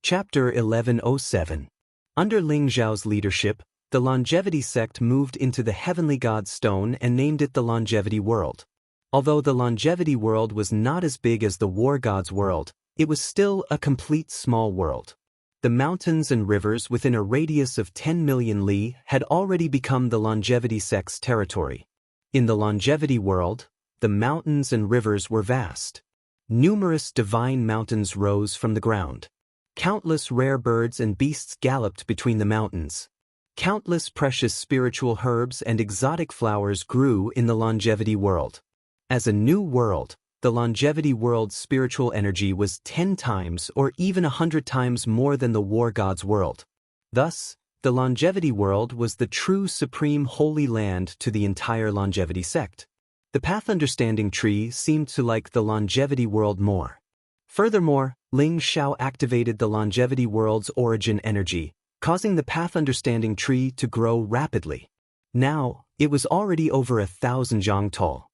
Chapter 1107. Under Ling Zhao's leadership, the longevity sect moved into the heavenly god stone and named it the longevity world. Although the longevity world was not as big as the war god's world, it was still a complete small world. The mountains and rivers within a radius of 10 million li had already become the longevity sect's territory. In the longevity world, the mountains and rivers were vast. Numerous divine mountains rose from the ground. Countless rare birds and beasts galloped between the mountains. Countless precious spiritual herbs and exotic flowers grew in the longevity world. As a new world, the longevity world's spiritual energy was 10 times or even 100 times more than the war god's world. Thus, the longevity world was the true supreme holy land to the entire longevity sect. The path understanding tree seemed to like the longevity world more. Furthermore, Ling Zhao activated the longevity world's origin energy, causing the path understanding tree to grow rapidly. Now, it was already over 1,000 zhang tall.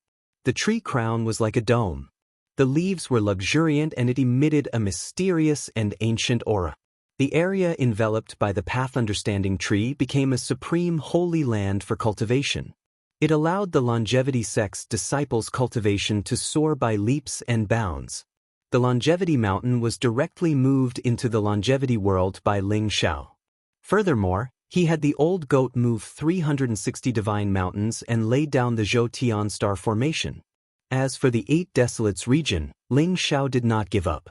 The tree crown was like a dome. The leaves were luxuriant and it emitted a mysterious and ancient aura. The area enveloped by the path understanding tree became a supreme holy land for cultivation. It allowed the longevity sect's disciples' cultivation to soar by leaps and bounds. The longevity mountain was directly moved into the longevity world by Ling Zhao. Furthermore, he had the old goat move 360 divine mountains and laid down the Zhou-Tian star formation. As for the 8 Desolates region, Ling Zhao did not give up.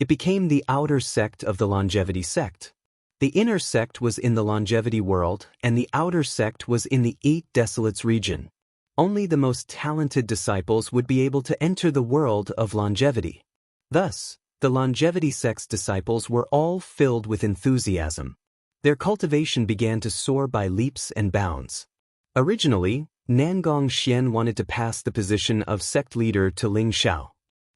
It became the outer sect of the longevity sect. The inner sect was in the longevity world, and the outer sect was in the 8 Desolates region. Only the most talented disciples would be able to enter the world of longevity. Thus, the longevity sect's disciples were all filled with enthusiasm. Their cultivation began to soar by leaps and bounds. Originally, Nangong Xian wanted to pass the position of sect leader to Ling Zhao.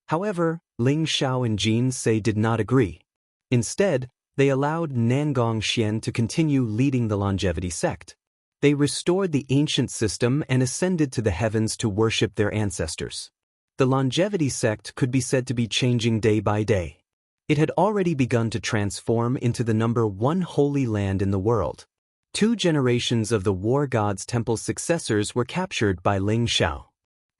However, Ling Zhao and Jin Se did not agree. Instead, they allowed Nangong Xian to continue leading the longevity sect. They restored the ancient system and ascended to the heavens to worship their ancestors. The longevity sect could be said to be changing day by day. It had already begun to transform into the number 1 holy land in the world. 2 generations of the war god's temple's successors were captured by Ling Zhao.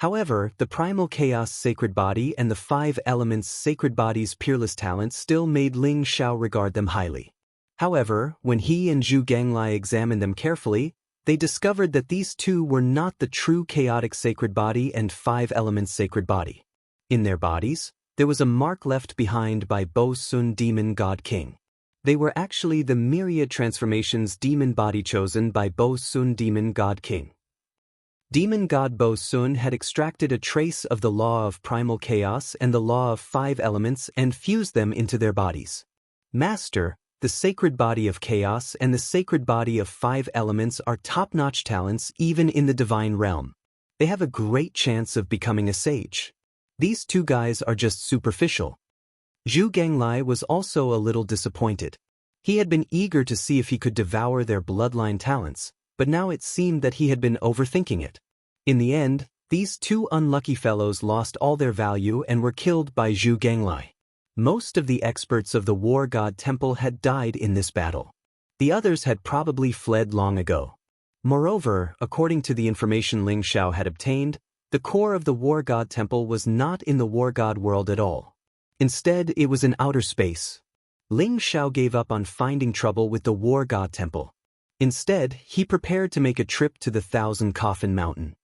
However, the primal chaos sacred body and the 5 elements sacred body's peerless talent still made Ling Zhao regard them highly. However, when he and Zhu Ganglai examined them carefully, they discovered that these 2 were not the true chaotic sacred body and 5 elements sacred body. In their bodies, there was a mark left behind by Bo Sun demon god king. They were actually the myriad transformations demon body chosen by Bo Sun demon god king. Demon god Bo Sun had extracted a trace of the law of primal chaos and the law of 5 elements and fused them into their bodies. Master, the sacred body of chaos and the sacred body of 5 elements are top-notch talents even in the divine realm. They have a great chance of becoming a sage. These 2 guys are just superficial. Zhu Ganglai was also a little disappointed. He had been eager to see if he could devour their bloodline talents, but now it seemed that he had been overthinking it. In the end, these 2 unlucky fellows lost all their value and were killed by Zhu Ganglai. Most of the experts of the war god temple had died in this battle. The others had probably fled long ago. Moreover, according to the information Ling Zhao had obtained, the core of the war god temple was not in the war god world at all. Instead, it was in outer space. Ling Zhao gave up on finding trouble with the war god temple. Instead, he prepared to make a trip to the 1,000 Coffin Mountain.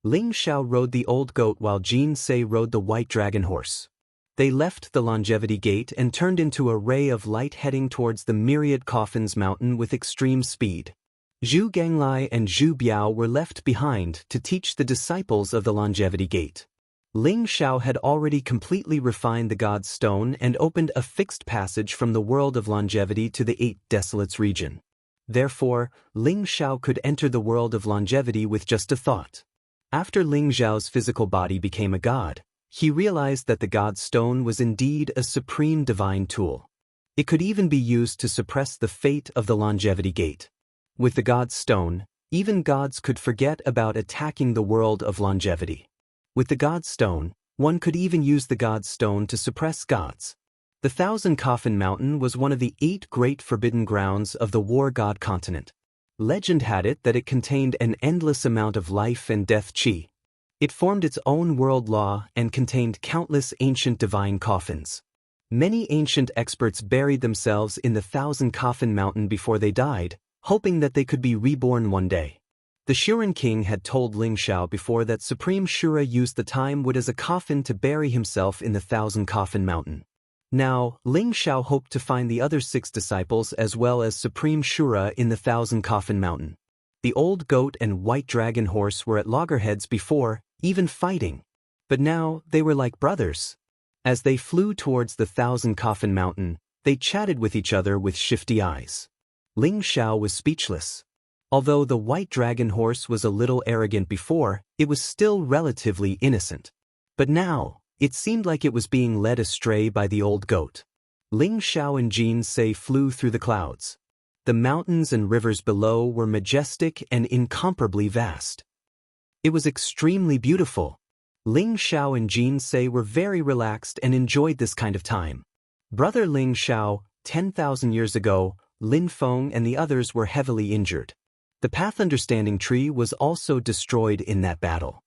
Ling Zhao rode the old goat while Jin Se rode the white dragon horse. They left the longevity gate and turned into a ray of light heading towards the myriad coffins mountain with extreme speed. Zhu Ganglai and Zhu Biao were left behind to teach the disciples of the longevity gate. Ling Zhao had already completely refined the god's stone and opened a fixed passage from the world of longevity to the 8 Desolates region. Therefore, Ling Zhao could enter the world of longevity with just a thought. After Ling Zhao's physical body became a god, he realized that the god's stone was indeed a supreme divine tool. It could even be used to suppress the fate of the longevity gate. With the god's stone, even gods could forget about attacking the world of longevity. With the god's stone, one could even use the god's stone to suppress gods. The Thousand Coffin Mountain was one of the 8 great forbidden grounds of the War God continent. Legend had it that it contained an endless amount of life and death chi. It formed its own world law and contained countless ancient divine coffins. Many ancient experts buried themselves in the Thousand Coffin Mountain before they died, hoping that they could be reborn one day. The Shuren king had told Ling Xiao before that Supreme Shura used the time wood as a coffin to bury himself in the Thousand Coffin Mountain. Now, Ling Xiao hoped to find the other 6 disciples as well as Supreme Shura in the Thousand Coffin Mountain. The old goat and white dragon horse were at loggerheads before, even fighting. But now, they were like brothers. As they flew towards the Thousand Coffin Mountain, they chatted with each other with shifty eyes. Ling Xiao was speechless. Although the white dragon horse was a little arrogant before, it was still relatively innocent. But now, it seemed like it was being led astray by the old goat. Ling Xiao and Jin Sei flew through the clouds. The mountains and rivers below were majestic and incomparably vast. It was extremely beautiful. Ling Xiao and Jin Sei were very relaxed and enjoyed this kind of time. Brother Ling Xiao, 10,000 years ago, Lin Feng and the others were heavily injured. The Path Understanding Tree was also destroyed in that battle.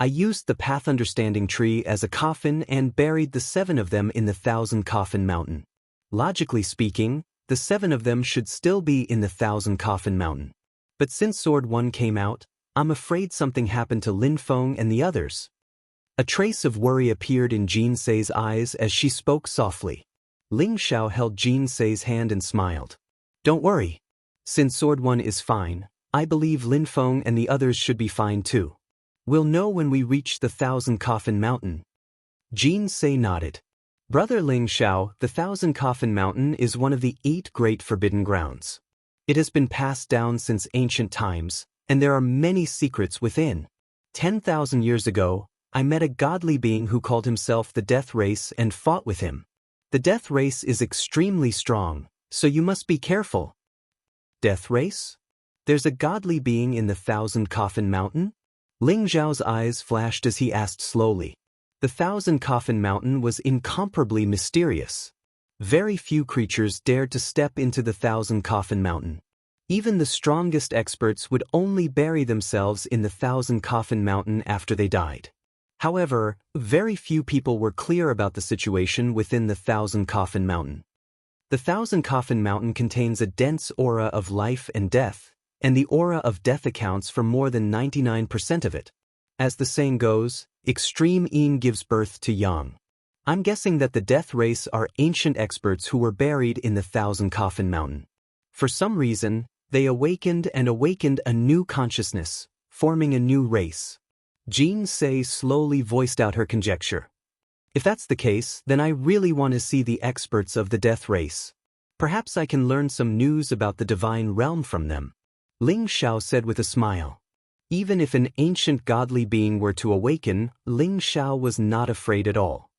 I used the Path Understanding Tree as a coffin and buried the 7 of them in the Thousand Coffin Mountain. Logically speaking, the 7 of them should still be in the Thousand Coffin Mountain. But since Sword 1 came out, I'm afraid something happened to Lin Feng and the others. A trace of worry appeared in Jin Sei's eyes as she spoke softly. Ling Xiao held Jin Sei's hand and smiled. Don't worry. Since Sword 1 is fine, I believe Lin Feng and the others should be fine too. We'll know when we reach the Thousand Coffin Mountain. Jin Sei nodded. Brother Ling Xiao, the Thousand Coffin Mountain is one of the 8 great forbidden grounds. It has been passed down since ancient times, and there are many secrets within. 10,000 years ago, I met a godly being who called himself the Death Race and fought with him. The Death Race is extremely strong, so you must be careful. Death Race? There's a godly being in the Thousand Coffin Mountain? Ling Xiao's eyes flashed as he asked slowly. The Thousand Coffin Mountain was incomparably mysterious. Very few creatures dared to step into the Thousand Coffin Mountain. Even the strongest experts would only bury themselves in the Thousand Coffin Mountain after they died. However, very few people were clear about the situation within the Thousand Coffin Mountain. The Thousand Coffin Mountain contains a dense aura of life and death, and the aura of death accounts for more than 99% of it. As the saying goes, extreme yin gives birth to yang. I'm guessing that the Death Race are ancient experts who were buried in the Thousand Coffin Mountain. For some reason, they awakened a new consciousness, forming a new race. Jin Sei slowly voiced out her conjecture. If that's the case, then I really want to see the experts of the Death Race. Perhaps I can learn some news about the divine realm from them. Ling Xiao said with a smile. Even if an ancient godly being were to awaken, Ling Xiao was not afraid at all.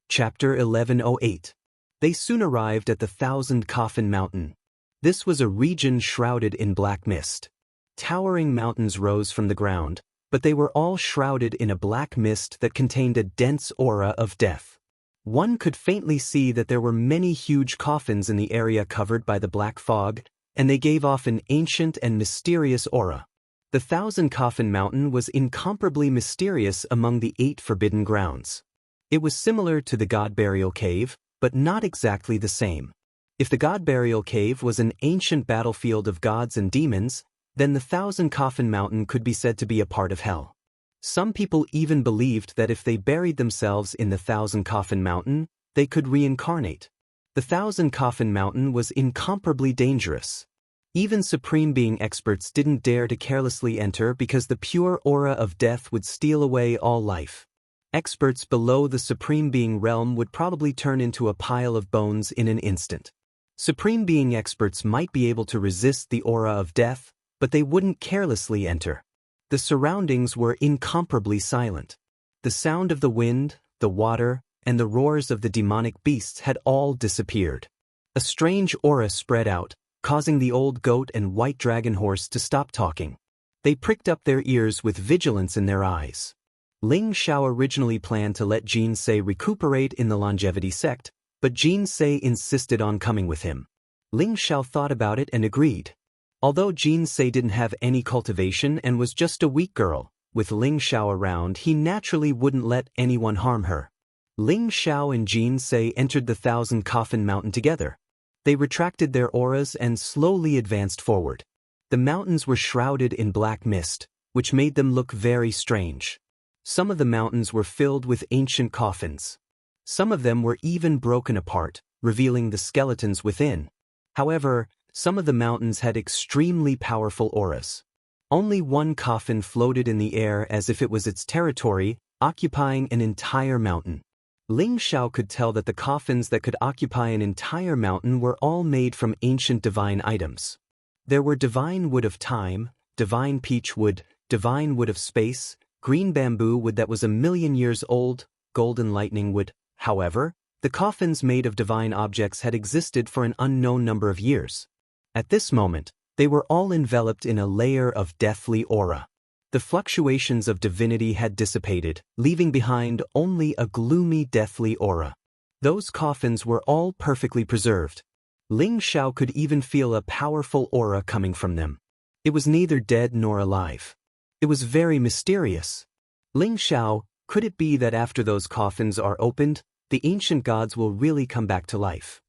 Chapter 1108. They soon arrived at the Thousand Coffin Mountain. This was a region shrouded in black mist. Towering mountains rose from the ground, but they were all shrouded in a black mist that contained a dense aura of death. One could faintly see that there were many huge coffins in the area covered by the black fog, and they gave off an ancient and mysterious aura. The Thousand Coffin Mountain was incomparably mysterious among the 8 forbidden grounds. It was similar to the God Burial Cave, but not exactly the same. If the God Burial Cave was an ancient battlefield of gods and demons, then the Thousand Coffin Mountain could be said to be a part of hell. Some people even believed that if they buried themselves in the Thousand Coffin Mountain, they could reincarnate. The Thousand Coffin Mountain was incomparably dangerous. Even Supreme Being experts didn't dare to carelessly enter because the pure aura of death would steal away all life. Experts below the Supreme Being realm would probably turn into a pile of bones in an instant. Supreme Being experts might be able to resist the aura of death, but they wouldn't carelessly enter. The surroundings were incomparably silent. The sound of the wind, the water, and the roars of the demonic beasts had all disappeared. A strange aura spread out, causing the old goat and white dragon horse to stop talking. They pricked up their ears with vigilance in their eyes. Ling Xiao originally planned to let Jin Se recuperate in the longevity sect, but Jin Se insisted on coming with him. Ling Xiao thought about it and agreed. Although Jin Se didn't have any cultivation and was just a weak girl, with Ling Xiao around he naturally wouldn't let anyone harm her. Ling Xiao and Jin Se entered the Thousand Coffin Mountain together. They retracted their auras and slowly advanced forward. The mountains were shrouded in black mist, which made them look very strange. Some of the mountains were filled with ancient coffins. Some of them were even broken apart, revealing the skeletons within. However, some of the mountains had extremely powerful auras. Only one coffin floated in the air as if it was its territory, occupying an entire mountain. Ling Xiao could tell that the coffins that could occupy an entire mountain were all made from ancient divine items. There were divine wood of time, divine peach wood, divine wood of space, green bamboo wood that was 1,000,000 years old, golden lightning wood. However, the coffins made of divine objects had existed for an unknown number of years. At this moment, they were all enveloped in a layer of deathly aura. The fluctuations of divinity had dissipated, leaving behind only a gloomy deathly aura. Those coffins were all perfectly preserved. Ling Xiao could even feel a powerful aura coming from them. It was neither dead nor alive. It was very mysterious. Ling Xiao, could it be that after those coffins are opened, the ancient gods will really come back to life?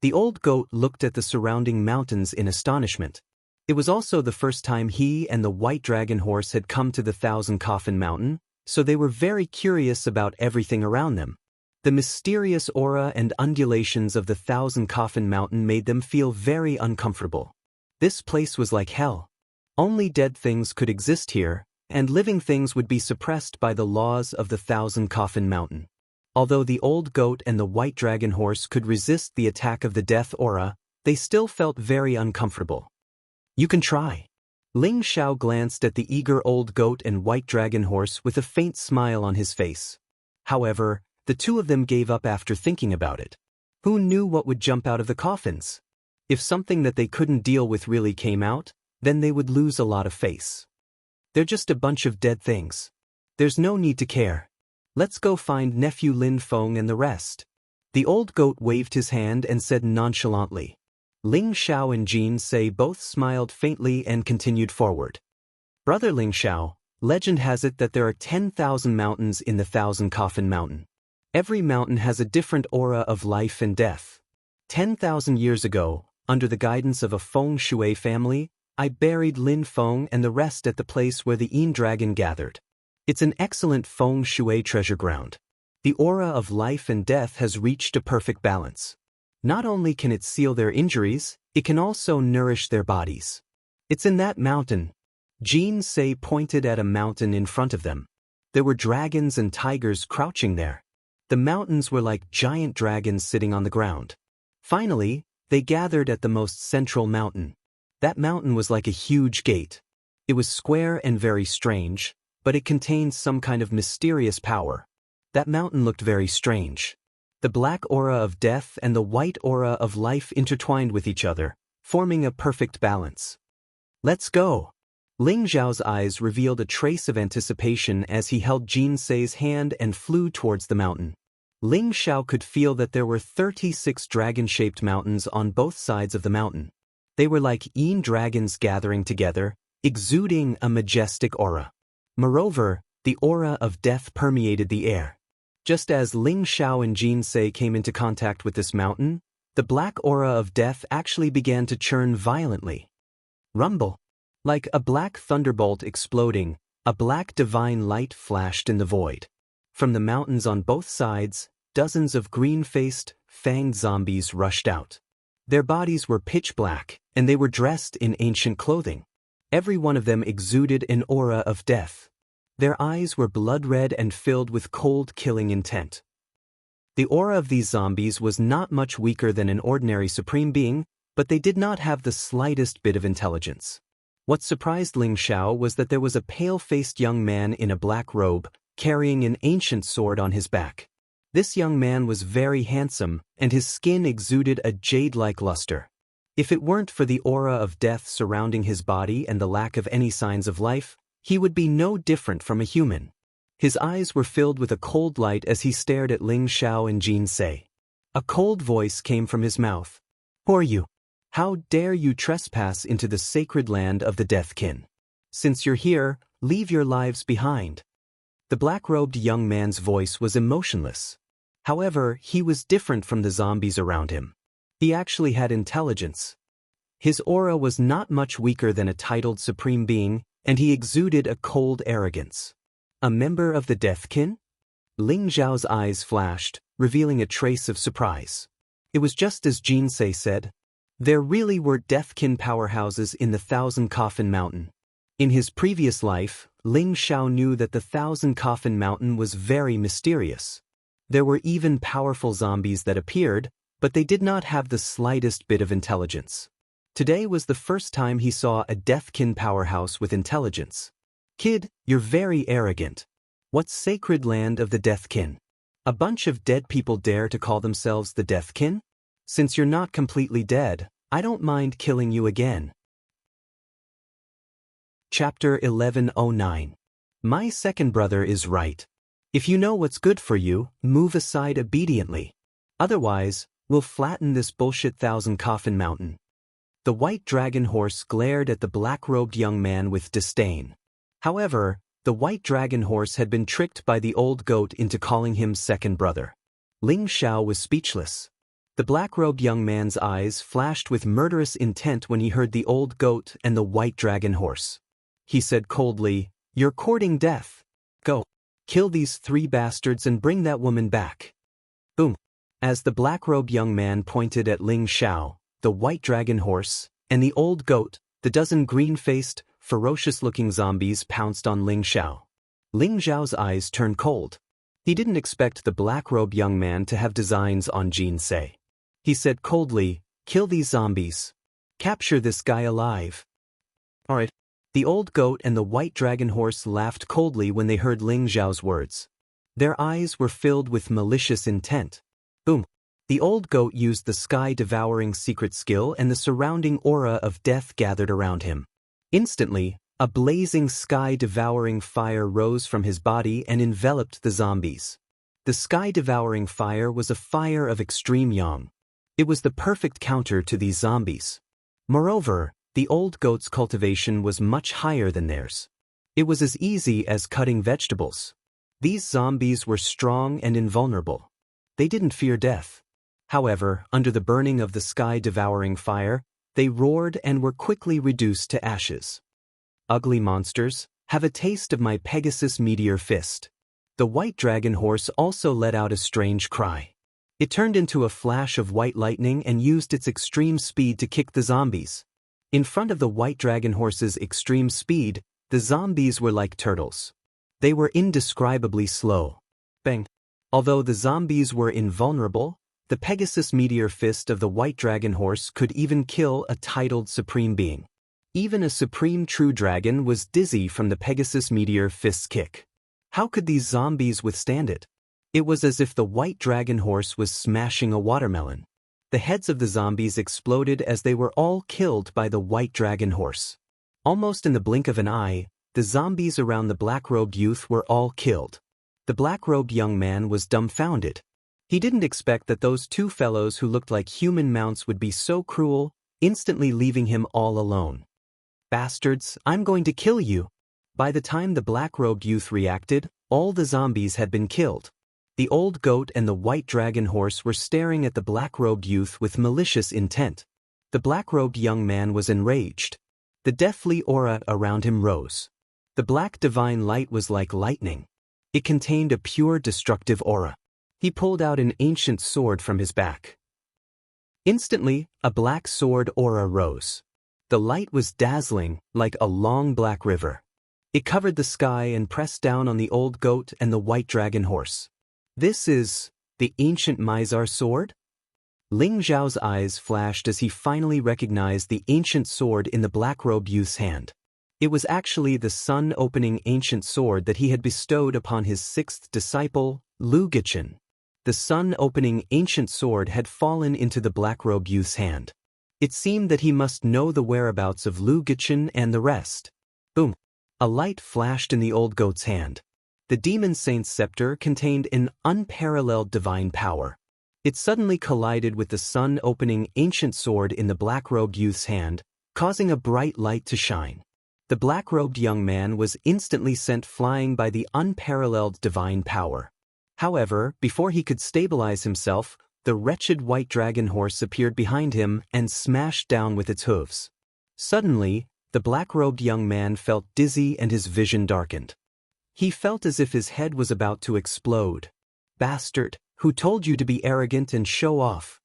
The old goat looked at the surrounding mountains in astonishment. It was also the first time he and the white dragon horse had come to the Thousand Coffin Mountain, so they were very curious about everything around them. The mysterious aura and undulations of the Thousand Coffin Mountain made them feel very uncomfortable. This place was like hell. Only dead things could exist here, and living things would be suppressed by the laws of the Thousand Coffin Mountain. Although the old goat and the white dragon horse could resist the attack of the death aura, they still felt very uncomfortable. You can try. Ling Xiao glanced at the eager old goat and white dragon horse with a faint smile on his face. However, the two of them gave up after thinking about it. Who knew what would jump out of the coffins? If something that they couldn't deal with really came out, then they would lose a lot of face. They're just a bunch of dead things. There's no need to care. Let's go find nephew Lin Feng and the rest. The old goat waved his hand and said nonchalantly. Ling Xiao and Jin Se both smiled faintly and continued forward. Brother Ling Xiao, legend has it that there are 10,000 mountains in the Thousand Coffin Mountain. Every mountain has a different aura of life and death. 10,000 years ago, under the guidance of a Feng Shui family, I buried Lin Feng and the rest at the place where the Yin Dragon gathered. It's an excellent Feng Shui treasure ground. The aura of life and death has reached a perfect balance. Not only can it seal their injuries, it can also nourish their bodies. It's in that mountain. Jin Se pointed at a mountain in front of them. There were dragons and tigers crouching there. The mountains were like giant dragons sitting on the ground. Finally, they gathered at the most central mountain. That mountain was like a huge gate. It was square and very strange, but it contained some kind of mysterious power. That mountain looked very strange. The black aura of death and the white aura of life intertwined with each other, forming a perfect balance. Let's go. Ling Zhao's eyes revealed a trace of anticipation as he held Jin Se's hand and flew towards the mountain. Ling Xiao could feel that there were 36 dragon-shaped mountains on both sides of the mountain. They were like Yin dragons gathering together, exuding a majestic aura. Moreover, the aura of death permeated the air. Just as Ling Xiao and Jin Se came into contact with this mountain, the black aura of death actually began to churn violently. Rumble. Like a black thunderbolt exploding, a black divine light flashed in the void. From the mountains on both sides, dozens of green-faced, fanged zombies rushed out. Their bodies were pitch black, and they were dressed in ancient clothing. Every one of them exuded an aura of death. Their eyes were blood red and filled with cold killing intent. The aura of these zombies was not much weaker than an ordinary supreme being, but they did not have the slightest bit of intelligence. What surprised Ling Xiao was that there was a pale-faced young man in a black robe, carrying an ancient sword on his back. This young man was very handsome, and his skin exuded a jade-like luster. If it weren't for the aura of death surrounding his body and the lack of any signs of life, he would be no different from a human. His eyes were filled with a cold light as he stared at Ling Xiao and Jin Se. A cold voice came from his mouth. "Who are you? How dare you trespass into the sacred land of the Deathkin? Since you're here, leave your lives behind." The black-robed young man's voice was emotionless. However, he was different from the zombies around him. He actually had intelligence. His aura was not much weaker than a titled supreme being, and he exuded a cold arrogance. A member of the Deathkin? Ling Zhao's eyes flashed, revealing a trace of surprise. It was just as Jin Se said. There really were Deathkin powerhouses in the Thousand Coffin Mountain. In his previous life, Ling Xiao knew that the Thousand Coffin Mountain was very mysterious. There were even powerful zombies that appeared, but they did not have the slightest bit of intelligence. Today was the first time he saw a Deathkin powerhouse with intelligence. "Kid, you're very arrogant. What sacred land of the Deathkin? A bunch of dead people dare to call themselves the Deathkin? Since you're not completely dead, I don't mind killing you again." Chapter 1109. My second brother is right. If you know what's good for you, move aside obediently. Otherwise, we'll flatten this bullshit Thousand Coffin Mountain. The white dragon horse glared at the black-robed young man with disdain. However, the white dragon horse had been tricked by the old goat into calling him second brother. Ling Xiao was speechless. The black-robed young man's eyes flashed with murderous intent when he heard the old goat and the white dragon horse. He said coldly, "You're courting death. Go. Kill these 3 bastards and bring that woman back." Boom. As the black-robed young man pointed at Ling Xiao, the white dragon horse, and the old goat, the dozen green-faced, ferocious-looking zombies pounced on Ling Xiao. Ling Xiao's eyes turned cold. He didn't expect the black-robed young man to have designs on Jin Se. He said coldly, "Kill these zombies. Capture this guy alive." "Alright." The old goat and the white dragon horse laughed coldly when they heard Ling Xiao's words. Their eyes were filled with malicious intent. Boom. The old goat used the sky-devouring secret skill and the surrounding aura of death gathered around him. Instantly, a blazing sky-devouring fire rose from his body and enveloped the zombies. The sky-devouring fire was a fire of extreme yang. It was the perfect counter to these zombies. Moreover, the old goat's cultivation was much higher than theirs. It was as easy as cutting vegetables. These zombies were strong and invulnerable. They didn't fear death. However, under the burning of the sky-devouring fire, they roared and were quickly reduced to ashes. "Ugly monsters, have a taste of my Pegasus meteor fist." The white dragon horse also let out a strange cry. It turned into a flash of white lightning and used its extreme speed to kick the zombies. In front of the white dragon horse's extreme speed, the zombies were like turtles. They were indescribably slow. Bang! Although the zombies were invulnerable, the Pegasus meteor fist of the white dragon horse could even kill a titled supreme being. Even a supreme true dragon was dizzy from the Pegasus meteor fist's kick. How could these zombies withstand it? It was as if the white dragon horse was smashing a watermelon. The heads of the zombies exploded as they were all killed by the white dragon horse. Almost in the blink of an eye, the zombies around the black-robed youth were all killed. The black-robed young man was dumbfounded. He didn't expect that those 2 fellows who looked like human mounts would be so cruel, instantly leaving him all alone. "Bastards, I'm going to kill you." By the time the black-robed youth reacted, all the zombies had been killed. The old goat and the white dragon horse were staring at the black-robed youth with malicious intent. The black-robed young man was enraged. The deathly aura around him rose. The black divine light was like lightning. It contained a pure destructive aura. He pulled out an ancient sword from his back. Instantly, a black sword aura rose. The light was dazzling, like a long black river. It covered the sky and pressed down on the old goat and the white dragon horse. "This is the ancient Mizar sword?" Ling Zhao's eyes flashed as he finally recognized the ancient sword in the black-robed youth's hand. It was actually the sun-opening ancient sword that he had bestowed upon his 6th disciple, Lu Gichen. The sun-opening ancient sword had fallen into the black-robed youth's hand. It seemed that he must know the whereabouts of Lu Gichen and the rest. Boom! A light flashed in the old goat's hand. The demon saint's scepter contained an unparalleled divine power. It suddenly collided with the sun-opening ancient sword in the black-robed youth's hand, causing a bright light to shine. The black-robed young man was instantly sent flying by the unparalleled divine power. However, before he could stabilize himself, the wretched white dragon horse appeared behind him and smashed down with its hooves. Suddenly, the black-robed young man felt dizzy and his vision darkened. He felt as if his head was about to explode. "Bastard, who told you to be arrogant and show off?"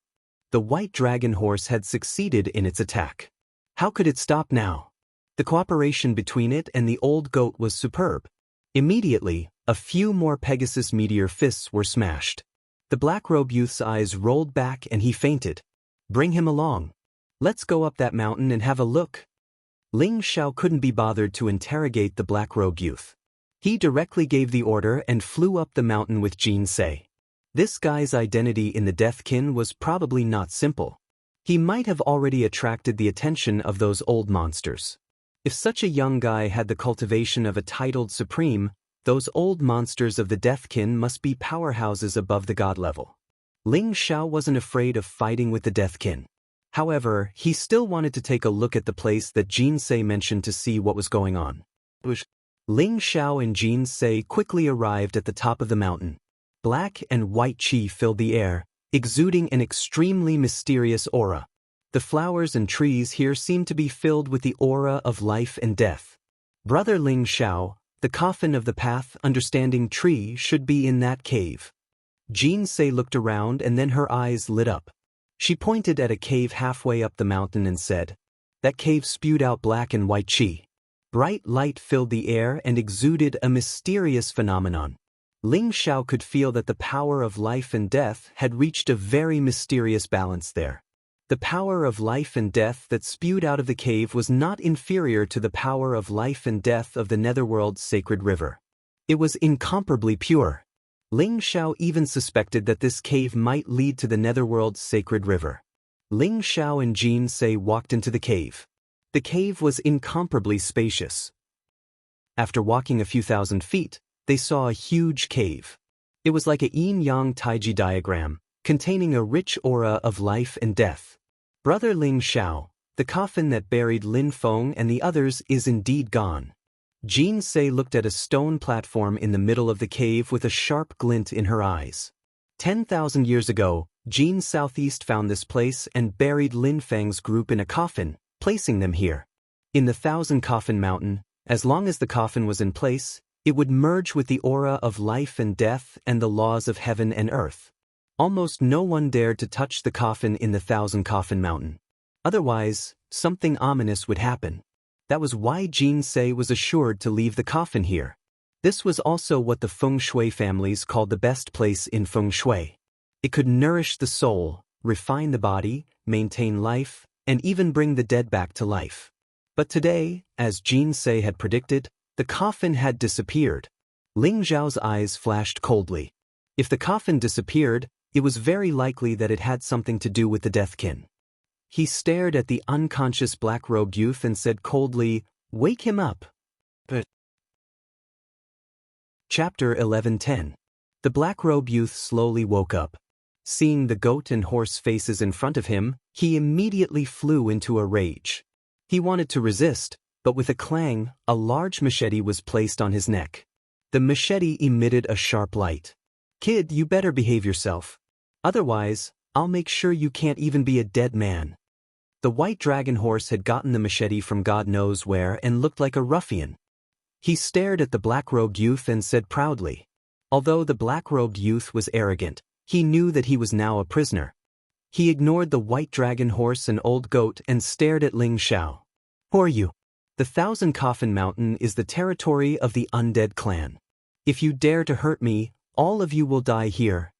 The white dragon horse had succeeded in its attack. How could it stop now? The cooperation between it and the old goat was superb. Immediately, a few more Pegasus meteor fists were smashed. The black-robed youth's eyes rolled back and he fainted. "Bring him along. Let's go up that mountain and have a look." Ling Xiao couldn't be bothered to interrogate the black-robed youth. He directly gave the order and flew up the mountain with Jin Se. This guy's identity in the Deathkin was probably not simple. He might have already attracted the attention of those old monsters. If such a young guy had the cultivation of a titled supreme, those old monsters of the Deathkin must be powerhouses above the god level. Ling Xiao wasn't afraid of fighting with the Deathkin. However, he still wanted to take a look at the place that Jin Se mentioned to see what was going on. Ling Xiao and Jin Se quickly arrived at the top of the mountain. Black and white qi filled the air, exuding an extremely mysterious aura. The flowers and trees here seemed to be filled with the aura of life and death. "Brother Ling Xiao, the coffin of the path understanding tree should be in that cave." Jin Se looked around and then her eyes lit up. She pointed at a cave halfway up the mountain and said, "That cave spewed out black and white qi." Bright light filled the air and exuded a mysterious phenomenon. Ling Xiao could feel that the power of life and death had reached a very mysterious balance there. The power of life and death that spewed out of the cave was not inferior to the power of life and death of the netherworld's sacred river. It was incomparably pure. Ling Xiao even suspected that this cave might lead to the netherworld's sacred river. Ling Xiao and Jin Se walked into the cave. The cave was incomparably spacious. After walking a few thousand feet, they saw a huge cave. It was like a yin-yang taiji diagram, containing a rich aura of life and death. "Brother Ling Xiao, the coffin that buried Lin Feng and the others is indeed gone." Jin Se looked at a stone platform in the middle of the cave with a sharp glint in her eyes. 10,000 years ago, Jin Southeast found this place and buried Lin Feng's group in a coffin, placing them here. In the Thousand Coffin Mountain, as long as the coffin was in place, it would merge with the aura of life and death and the laws of heaven and earth. Almost no one dared to touch the coffin in the Thousand Coffin Mountain. Otherwise, something ominous would happen. That was why Jin Se was assured to leave the coffin here. This was also what the feng shui families called the best place in feng shui. It could nourish the soul, refine the body, maintain life, and even bring the dead back to life. But today, as Jin Se had predicted, the coffin had disappeared. Ling Zhao's eyes flashed coldly. If the coffin disappeared, it was very likely that it had something to do with the Deathkin. He stared at the unconscious black-robed youth and said coldly, "Wake him up." Chapter 11:10. The black-robed youth slowly woke up. Seeing the goat and horse faces in front of him, he immediately flew into a rage. He wanted to resist, but with a clang, a large machete was placed on his neck. The machete emitted a sharp light. "Kid, you better behave yourself. Otherwise, I'll make sure you can't even be a dead man." The white dragon horse had gotten the machete from God knows where and looked like a ruffian. He stared at the black-robed youth and said proudly. Although the black-robed youth was arrogant, he knew that he was now a prisoner. He ignored the white dragon horse and old goat and stared at Ling Xiao. "Who are you?" "The Thousand Coffin Mountain is the territory of the undead clan. If you dare to hurt me, all of you will die here.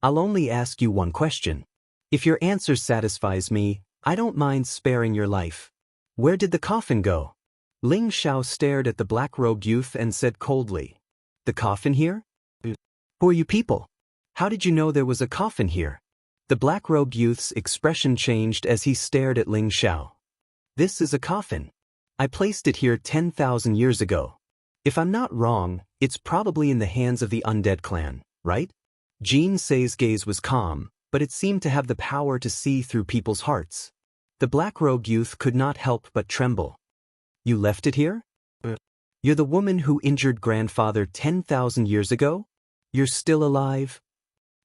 I'll only ask you one question. If your answer satisfies me, I don't mind sparing your life. Where did the coffin go?" Ling Xiao stared at the black-robed youth and said coldly, "The coffin here? Who are you people? How did you know there was a coffin here?" The black-robed youth's expression changed as he stared at Ling Xiao. "This is a coffin. I placed it here 10,000 years ago. If I'm not wrong, it's probably in the hands of the undead clan, right? Jin Sei's gaze was calm, but it seemed to have the power to see through people's hearts. The black-robed youth could not help but tremble. You left it here? You're the woman who injured grandfather 10,000 years ago? You're still alive?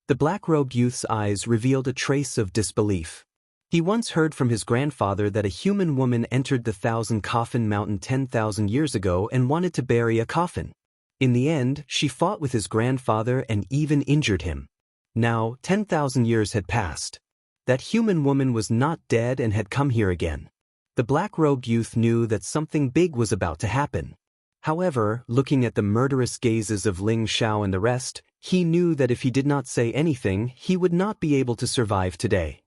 The black-robed youth's eyes revealed a trace of disbelief. He once heard from his grandfather that a human woman entered the Thousand Coffin Mountain 10,000 years ago and wanted to bury a coffin. In the end, she fought with his grandfather and even injured him. Now, 10,000 years had passed. That human woman was not dead and had come here again. The black-robed youth knew that something big was about to happen. However, looking at the murderous gazes of Ling Xiao and the rest, he knew that if he did not say anything, he would not be able to survive today.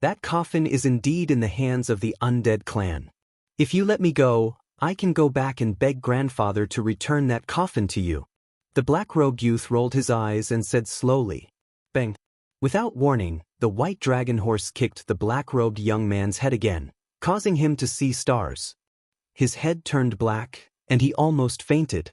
That coffin is indeed in the hands of the undead clan. If you let me go, I can go back and beg grandfather to return that coffin to you. The black-robed youth rolled his eyes and said slowly, "Bang." Without warning, the white dragon horse kicked the black-robed young man's head again, causing him to see stars. His head turned black, and he almost fainted.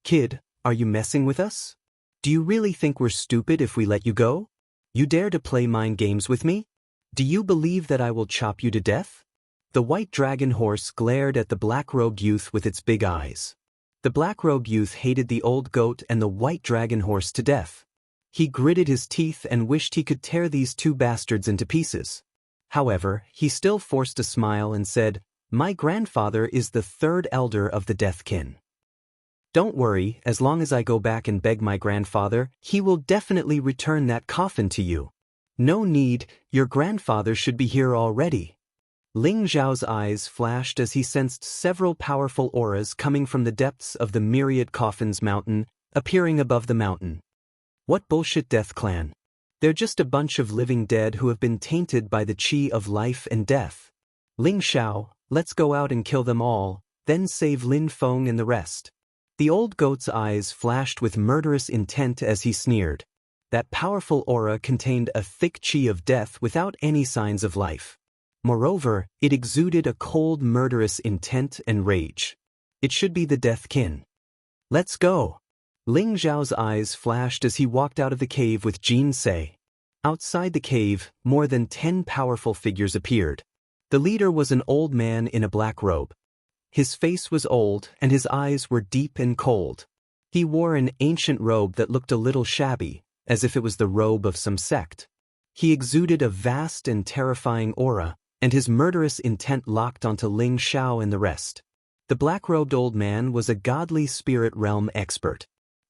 "Kid, are you messing with us? Do you really think we're stupid if we let you go? You dare to play mind games with me? Do you believe that I will chop you to death?" The white dragon horse glared at the black-robed youth with its big eyes. The black-robed youth hated the old goat and the white dragon horse to death. He gritted his teeth and wished he could tear these two bastards into pieces. However, he still forced a smile and said, "My grandfather is the third elder of the death kin. Don't worry, as long as I go back and beg my grandfather, he will definitely return that coffin to you. No need, your grandfather should be here already." Ling Zhao's eyes flashed as he sensed several powerful auras coming from the depths of the myriad coffins mountain, appearing above the mountain. What bullshit death clan? They're just a bunch of living dead who have been tainted by the chi of life and death. Ling Xiao, let's go out and kill them all, then save Lin Feng and the rest. The old goat's eyes flashed with murderous intent as he sneered. That powerful aura contained a thick chi of death without any signs of life. Moreover, it exuded a cold, murderous intent and rage. It should be the death kin. Let's go. Ling Zhao's eyes flashed as he walked out of the cave with Jin Sei. Outside the cave, more than 10 powerful figures appeared. The leader was an old man in a black robe. His face was old and his eyes were deep and cold. He wore an ancient robe that looked a little shabby, as if it was the robe of some sect. He exuded a vast and terrifying aura, and his murderous intent locked onto Ling Xiao and the rest. The black-robed old man was a godly spirit realm expert.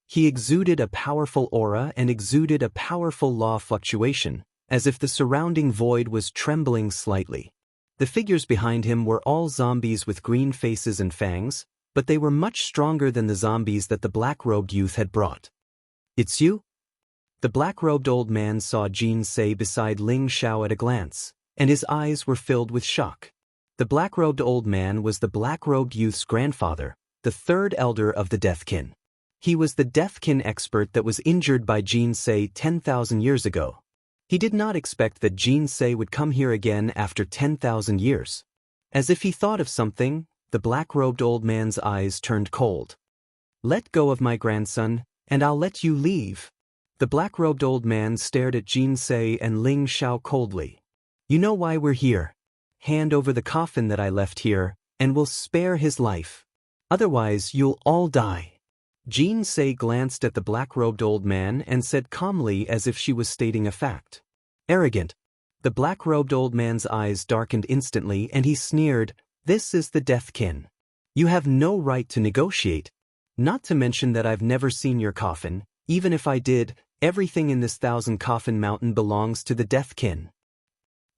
He exuded a powerful aura and exuded a powerful law fluctuation, as if the surrounding void was trembling slightly. The figures behind him were all zombies with green faces and fangs, but they were much stronger than the zombies that the black-robed youth had brought. "It's you?" The black-robed old man saw Jin Sei beside Ling Xiao at a glance, and his eyes were filled with shock. The black-robed old man was the black-robed youth's grandfather, the third elder of the death kin. He was the death kin expert that was injured by Jin Sei 10,000 years ago. He did not expect that Jin Sei would come here again after 10,000 years. As if he thought of something, the black-robed old man's eyes turned cold. "Let go of my grandson, and I'll let you leave." The black-robed old man stared at Jin Sei and Ling Xiao coldly. "You know why we're here. Hand over the coffin that I left here, and we'll spare his life. Otherwise, you'll all die." Jin Sei glanced at the black-robed old man and said calmly as if she was stating a fact. "Arrogant." The black-robed old man's eyes darkened instantly and he sneered, "This is the death kin. You have no right to negotiate. Not to mention that I've never seen your coffin. Even if I did, everything in this Thousand Coffin Mountain belongs to the death kin."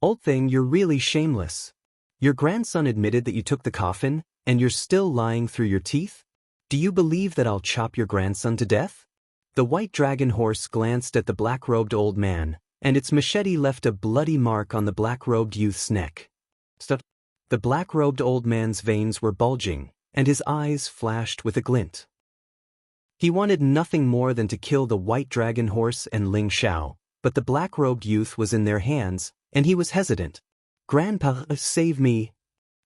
"Old thing, you're really shameless. Your grandson admitted that you took the coffin, and you're still lying through your teeth? Do you believe that I'll chop your grandson to death?" The white dragon horse glanced at the black-robed old man, and its machete left a bloody mark on the black-robed youth's neck. The black-robed old man's veins were bulging, and his eyes flashed with a glint. He wanted nothing more than to kill the white dragon horse and Ling Xiao, but the black-robed youth was in their hands, and he was hesitant. "Grandpa, save me."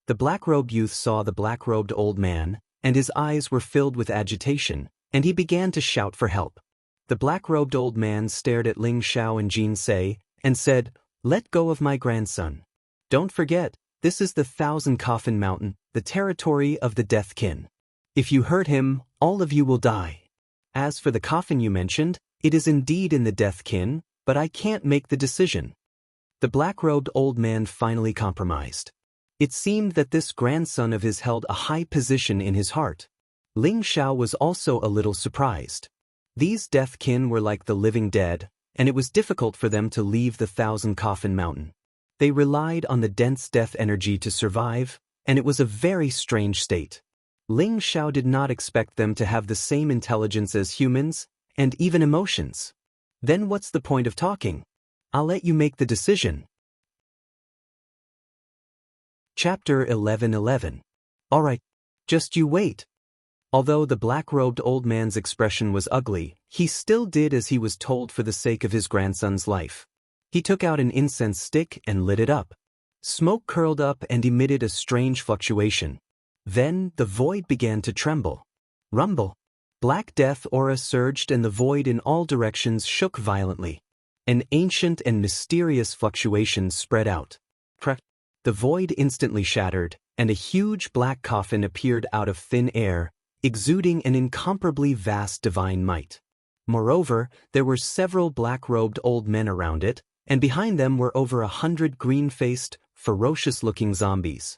The black-robed youth saw the black-robed old man, and his eyes were filled with agitation, and he began to shout for help. The black-robed old man stared at Ling Xiao and Jin Se, and said, "Let go of my grandson. Don't forget, this is the Thousand Coffin Mountain, the territory of the Death Kin. If you hurt him, all of you will die. As for the coffin you mentioned, it is indeed in the Death Kin, but I can't make the decision." The black-robed old man finally compromised. It seemed that this grandson of his held a high position in his heart. Ling Xiao was also a little surprised. These Death Kin were like the living dead, and it was difficult for them to leave the Thousand Coffin Mountain. They relied on the dense death energy to survive, and it was a very strange state. Ling Xiao did not expect them to have the same intelligence as humans, and even emotions. Then what's the point of talking? I'll let you make the decision. Chapter 11:11. Alright, just you wait. Although the black-robed old man's expression was ugly, he still did as he was told for the sake of his grandson's life. He took out an incense stick and lit it up. Smoke curled up and emitted a strange fluctuation. Then, the void began to tremble. Rumble. Black death aura surged and the void in all directions shook violently. An ancient and mysterious fluctuation spread out. Crack. The void instantly shattered, and a huge black coffin appeared out of thin air, exuding an incomparably vast divine might. Moreover, there were several black-robed old men around it, and behind them were over 100 green-faced, ferocious-looking zombies.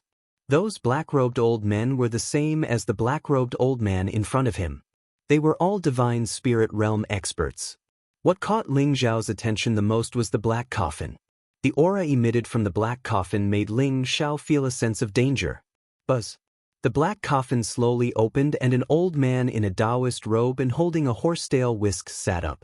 Those black-robed old men were the same as the black-robed old man in front of him. They were all divine spirit realm experts. What caught Ling Xiao's attention the most was the black coffin. The aura emitted from the black coffin made Ling Xiao feel a sense of danger. Buzz. The black coffin slowly opened and an old man in a Taoist robe and holding a horsetail whisk sat up.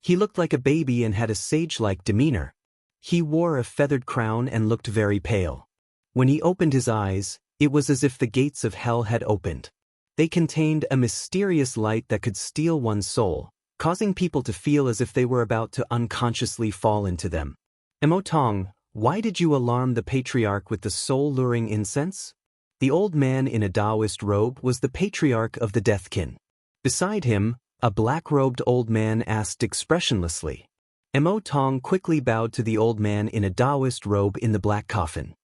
He looked like a baby and had a sage-like demeanor. He wore a feathered crown and looked very pale. When he opened his eyes, it was as if the gates of hell had opened. They contained a mysterious light that could steal one's soul, causing people to feel as if they were about to unconsciously fall into them. Emotong, why did you alarm the patriarch with the soul-luring incense? The old man in a Taoist robe was the patriarch of the Death Kin. Beside him, a black-robed old man asked expressionlessly. Emotong quickly bowed to the old man in a Taoist robe in the black coffin.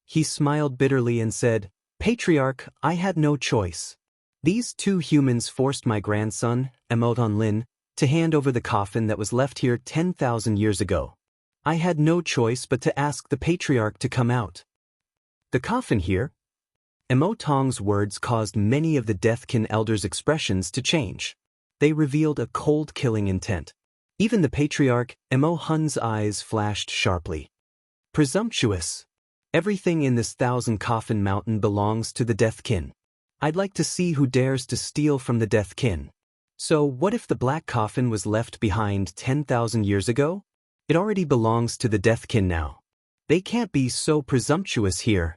He smiled bitterly and said, "Patriarch, I had no choice. These two humans forced my grandson, Emotong Lin, to hand over the coffin that was left here 10,000 years ago. I had no choice but to ask the patriarch to come out." The coffin here? Emotong's words caused many of the Deathkin elders' expressions to change. They revealed a cold killing intent. Even the patriarch, Emo Hun's eyes flashed sharply. Presumptuous. Everything in this Thousand Coffin Mountain belongs to the Deathkin. I'd like to see who dares to steal from the Deathkin. So what if the black coffin was left behind 10,000 years ago? It already belongs to the Deathkin now. They can't be so presumptuous here.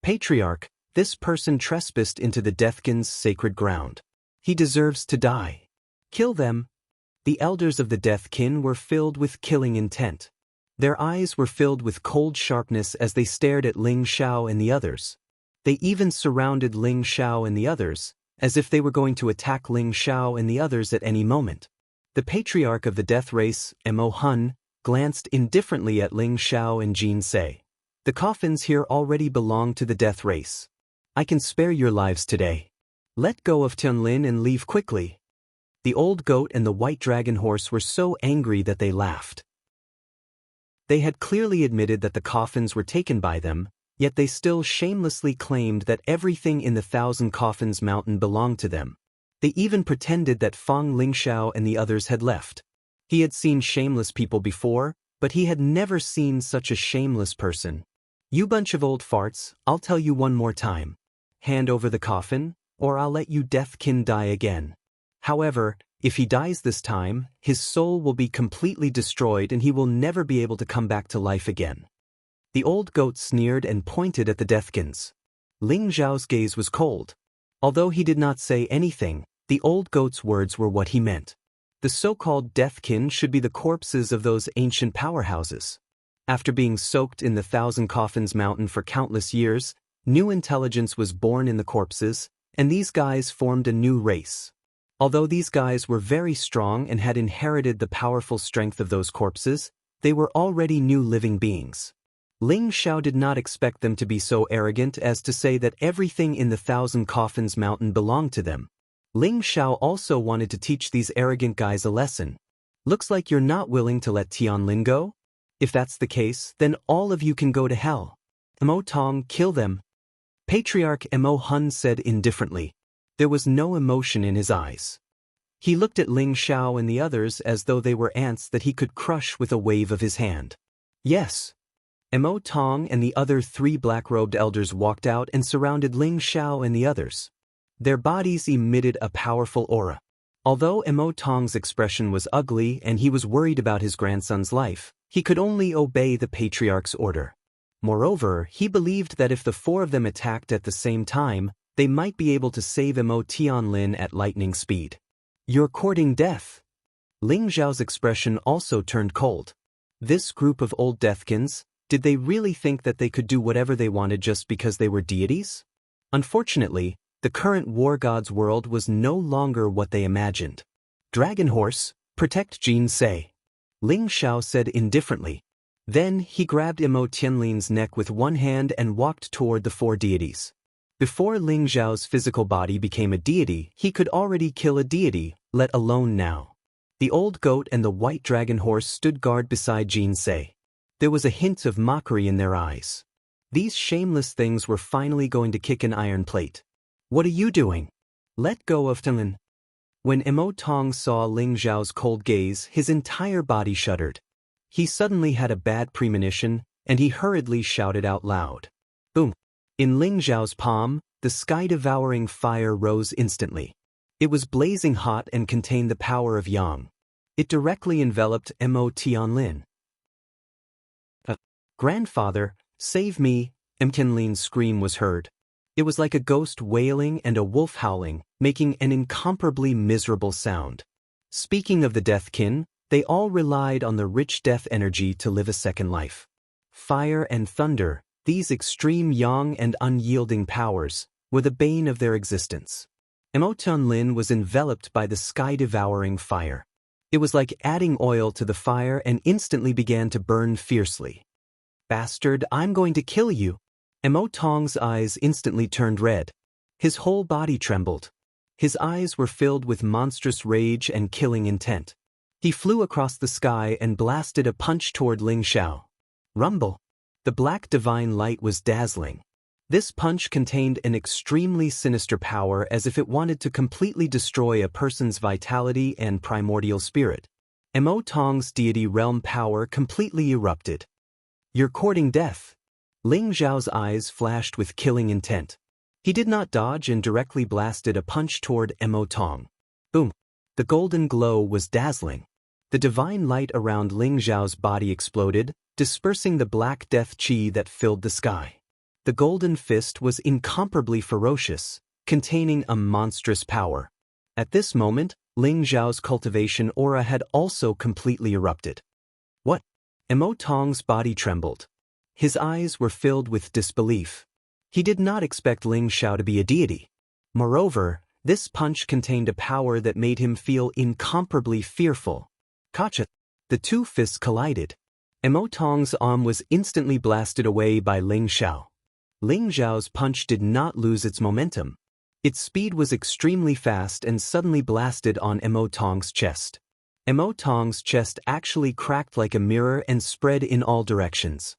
Patriarch, this person trespassed into the Deathkin's sacred ground. He deserves to die. Kill them. The elders of the Deathkin were filled with killing intent. Their eyes were filled with cold sharpness as they stared at Ling Xiao and the others. They even surrounded Ling Xiao and the others, as if they were going to attack Ling Xiao and the others at any moment. The patriarch of the death race, Emo Hun, glanced indifferently at Ling Xiao and Jin Se. The coffins here already belong to the death race. I can spare your lives today. Let go of Tianlin and leave quickly. The old goat and the white dragon horse were so angry that they laughed. They had clearly admitted that the coffins were taken by them, yet they still shamelessly claimed that everything in the Thousand Coffins Mountain belonged to them. They even pretended that Fang Lingxiao and the others had left. He had seen shameless people before, but he had never seen such a shameless person. You bunch of old farts, I'll tell you one more time. Hand over the coffin, or I'll let you Deathkin die again. However, if he dies this time, his soul will be completely destroyed and he will never be able to come back to life again. The old goat sneered and pointed at the Deathkins. Ling Zhao's gaze was cold. Although he did not say anything, the old goat's words were what he meant. The so-called Deathkin should be the corpses of those ancient powerhouses. After being soaked in the Thousand Coffins Mountain for countless years, new intelligence was born in the corpses, and these guys formed a new race. Although these guys were very strong and had inherited the powerful strength of those corpses, they were already new living beings. Ling Xiao did not expect them to be so arrogant as to say that everything in the Thousand Coffins mountain belonged to them. Ling Xiao also wanted to teach these arrogant guys a lesson. Looks like you're not willing to let Tianlin go? If that's the case, then all of you can go to hell. Mo Tong, kill them. Patriarch Mo Hun said indifferently. There was no emotion in his eyes. He looked at Ling Xiao and the others as though they were ants that he could crush with a wave of his hand. Yes. Mo Tong and the other 3 black-robed elders walked out and surrounded Ling Xiao and the others. Their bodies emitted a powerful aura. Although Mo Tong's expression was ugly and he was worried about his grandson's life, he could only obey the patriarch's order. Moreover, he believed that if the 4 of them attacked at the same time, they might be able to save Mo Tianlin at lightning speed. You're courting death. Ling Xiao's expression also turned cold. This group of old deathkins, did they really think that they could do whatever they wanted just because they were deities? Unfortunately, the current war god's world was no longer what they imagined. Dragon Horse, protect Jin Se. Ling Xiao said indifferently. Then he grabbed Mo Tianlin's neck with one hand and walked toward the 4 deities. Before Ling Xiao's physical body became a deity, he could already kill a deity, let alone now. The old goat and the white dragon horse stood guard beside Jin Se. There was a hint of mockery in their eyes. These shameless things were finally going to kick an iron plate. What are you doing? Let go of Tianlin. When Mo Tong saw Ling Xiao's cold gaze, his entire body shuddered. He suddenly had a bad premonition, and he hurriedly shouted out loud. Boom! In Ling Xiao's palm, the sky-devouring fire rose instantly. It was blazing hot and contained the power of Yang. It directly enveloped Mo Tianlin. Grandfather, save me! Tianlin's scream was heard. It was like a ghost wailing and a wolf howling, making an incomparably miserable sound. Speaking of the deathkin, they all relied on the rich death energy to live a second life. Fire and thunder, these extreme yang and unyielding powers, were the bane of their existence. Mo Tianlin was enveloped by the sky-devouring fire. It was like adding oil to the fire and instantly began to burn fiercely. Bastard, I'm going to kill you! Mo Tong's eyes instantly turned red. His whole body trembled. His eyes were filled with monstrous rage and killing intent. He flew across the sky and blasted a punch toward Ling Xiao. Rumble! The black divine light was dazzling. This punch contained an extremely sinister power as if it wanted to completely destroy a person's vitality and primordial spirit. Mo Tong's deity realm power completely erupted. You're courting death. Ling Xiao's eyes flashed with killing intent. He did not dodge and directly blasted a punch toward Mo Tong. Boom! The golden glow was dazzling. The divine light around Ling Xiao's body exploded, dispersing the black death chi that filled the sky. The golden fist was incomparably ferocious, containing a monstrous power. At this moment, Ling Xiao's cultivation aura had also completely erupted. What? Mo Tong's body trembled. His eyes were filled with disbelief. He did not expect Ling Xiao to be a deity. Moreover, this punch contained a power that made him feel incomparably fearful. Kacha! The 2 fists collided. Mo Tong's arm was instantly blasted away by Ling Xiao. Ling Xiao's punch did not lose its momentum. Its speed was extremely fast and suddenly blasted on Mo Tong's chest. Mo Tong's chest actually cracked like a mirror and spread in all directions.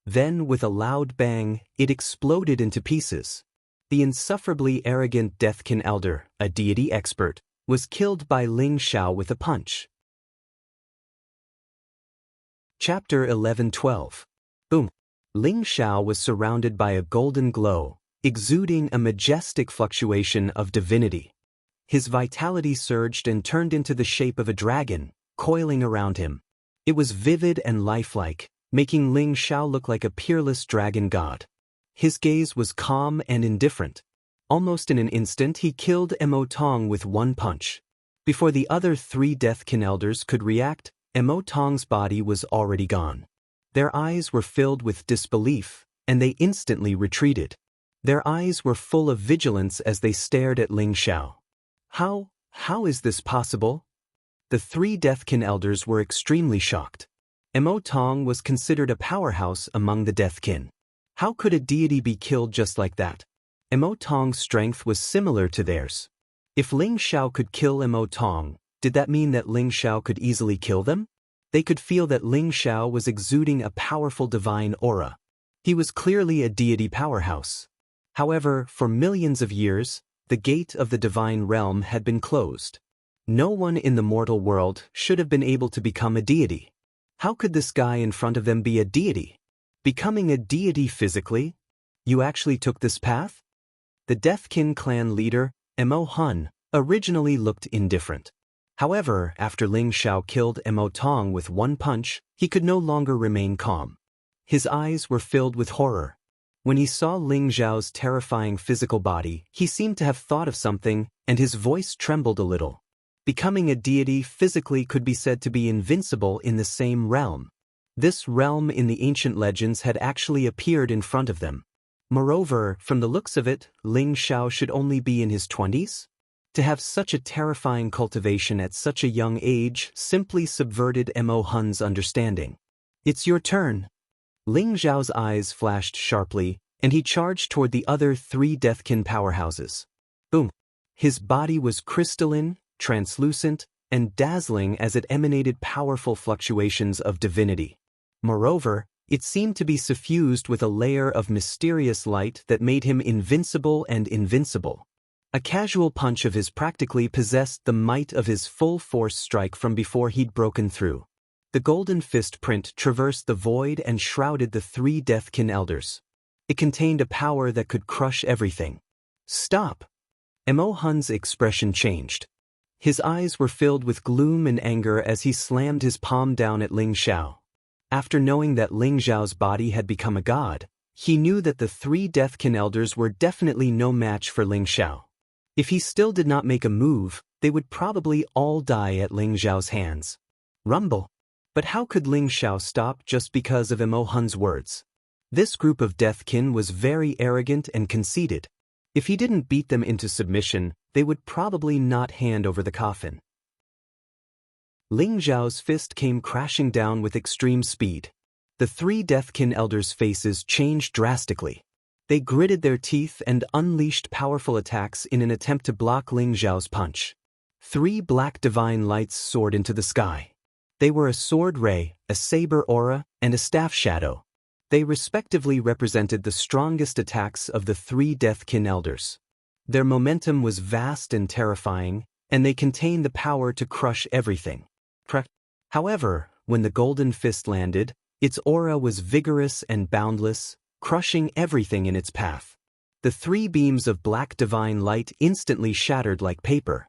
Then, with a loud bang, it exploded into pieces. The insufferably arrogant Deathkin Elder, a deity expert, was killed by Ling Xiao with a punch. Chapter 11-12. Boom! Ling Xiao was surrounded by a golden glow, exuding a majestic fluctuation of divinity. His vitality surged and turned into the shape of a dragon, coiling around him. It was vivid and lifelike, making Ling Xiao look like a peerless dragon god. His gaze was calm and indifferent. Almost in an instant he killed Mo Tong with one punch. Before the other 3 Deathkin Elders could react, Mo Tong's body was already gone. Their eyes were filled with disbelief, and they instantly retreated. Their eyes were full of vigilance as they stared at Ling Xiao. How is this possible? The three Deathkin elders were extremely shocked. Mo Tong was considered a powerhouse among the Deathkin. How could a deity be killed just like that? Mo Tong's strength was similar to theirs. If Ling Xiao could kill Mo Tong, did that mean that Ling Xiao could easily kill them? They could feel that Ling Xiao was exuding a powerful divine aura. He was clearly a deity powerhouse. However, for millions of years, the gate of the divine realm had been closed. No one in the mortal world should have been able to become a deity. How could this guy in front of them be a deity? Becoming a deity physically? You actually took this path? The Deathkin clan leader, Mo Hun, originally looked indifferent. However, after Ling Xiao killed Mo Tong with one punch, he could no longer remain calm. His eyes were filled with horror. When he saw Ling Xiao's terrifying physical body, he seemed to have thought of something, and his voice trembled a little. Becoming a deity physically could be said to be invincible in the same realm. This realm in the ancient legends had actually appeared in front of them. Moreover, from the looks of it, Ling Xiao should only be in his 20s? To have such a terrifying cultivation at such a young age simply subverted Mo Hun's understanding. It's your turn. Ling Xiao's eyes flashed sharply, and he charged toward the other three Deathkin powerhouses. Boom! His body was crystalline, translucent, and dazzling as it emanated powerful fluctuations of divinity. Moreover, it seemed to be suffused with a layer of mysterious light that made him invincible and invincible. A casual punch of his practically possessed the might of his full force strike from before he'd broken through. The golden fist print traversed the void and shrouded the three Deathkin elders. It contained a power that could crush everything. Stop! Mo Hun's expression changed. His eyes were filled with gloom and anger as he slammed his palm down at Ling Xiao. After knowing that Ling Xiao's body had become a god, he knew that the three Deathkin elders were definitely no match for Ling Xiao. If he still did not make a move, they would probably all die at Ling Xiao's hands. Rumble. But how could Ling Xiao stop just because of Mo Hun's words? This group of Deathkin was very arrogant and conceited. If he didn't beat them into submission, they would probably not hand over the coffin. Ling Xiao's fist came crashing down with extreme speed. The three Deathkin elders' faces changed drastically. They gritted their teeth and unleashed powerful attacks in an attempt to block Ling Xiao's punch. Three black divine lights soared into the sky. They were a sword ray, a saber aura, and a staff shadow. They respectively represented the strongest attacks of the three Deathkin elders. Their momentum was vast and terrifying, and they contained the power to crush everything. However, when the golden fist landed, its aura was vigorous and boundless, crushing everything in its path. The three beams of black divine light instantly shattered like paper.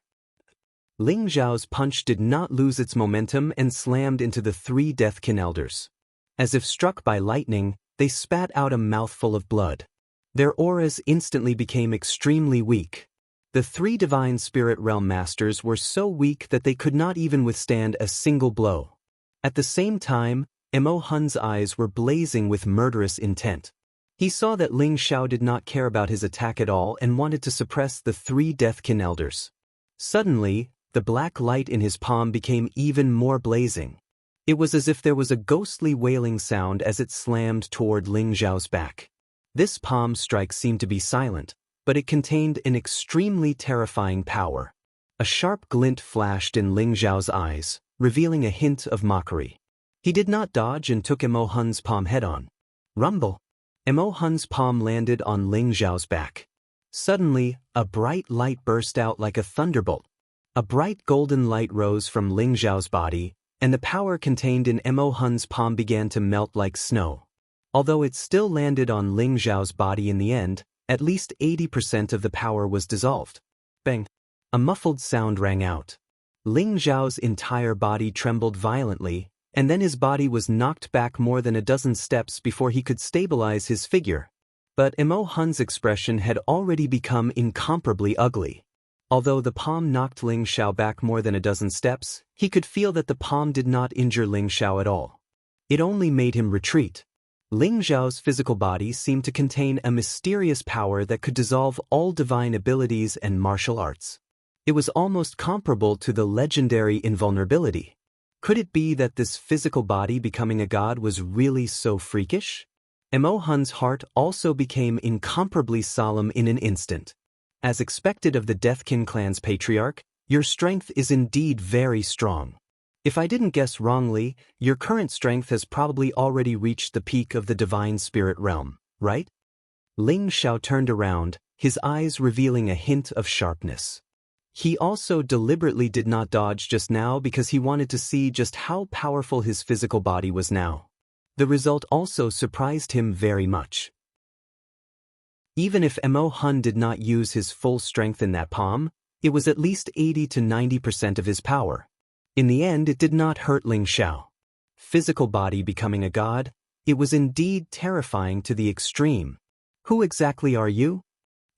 Ling Xiao's punch did not lose its momentum and slammed into the three Deathkin elders. As if struck by lightning, they spat out a mouthful of blood. Their auras instantly became extremely weak. The three divine spirit realm masters were so weak that they could not even withstand a single blow. At the same time, Mo Hun's eyes were blazing with murderous intent. He saw that Ling Xiao did not care about his attack at all and wanted to suppress the three Deathkin elders. Suddenly, the black light in his palm became even more blazing. It was as if there was a ghostly wailing sound as it slammed toward Ling Xiao's back. This palm strike seemed to be silent, but it contained an extremely terrifying power. A sharp glint flashed in Ling Xiao's eyes, revealing a hint of mockery. He did not dodge and took Mo Hun's palm head-on. Rumble! Mo Hun's palm landed on Ling Xiao's back. Suddenly, a bright light burst out like a thunderbolt. A bright golden light rose from Ling Xiao's body, and the power contained in Mo Hun's palm began to melt like snow. Although it still landed on Ling Xiao's body in the end, at least 80% of the power was dissolved. Bang! A muffled sound rang out. Ling Xiao's entire body trembled violently, and then his body was knocked back more than a dozen steps before he could stabilize his figure. But Mo Hun's expression had already become incomparably ugly. Although the palm knocked Ling Xiao back more than a dozen steps, he could feel that the palm did not injure Ling Xiao at all. It only made him retreat. Ling Zhao's physical body seemed to contain a mysterious power that could dissolve all divine abilities and martial arts. It was almost comparable to the legendary invulnerability. Could it be that this physical body becoming a god was really so freakish? Mo Hun's heart also became incomparably solemn in an instant. As expected of the Deathkin clan's patriarch, your strength is indeed very strong. If I didn't guess wrongly, your current strength has probably already reached the peak of the divine spirit realm, right? Ling Xiao turned around, his eyes revealing a hint of sharpness. He also deliberately did not dodge just now because he wanted to see just how powerful his physical body was now. The result also surprised him very much. Even if Mo Hun did not use his full strength in that palm, it was at least 80 to 90% of his power. In the end, it did not hurt Ling Xiao. Physical body becoming a god, it was indeed terrifying to the extreme. Who exactly are you?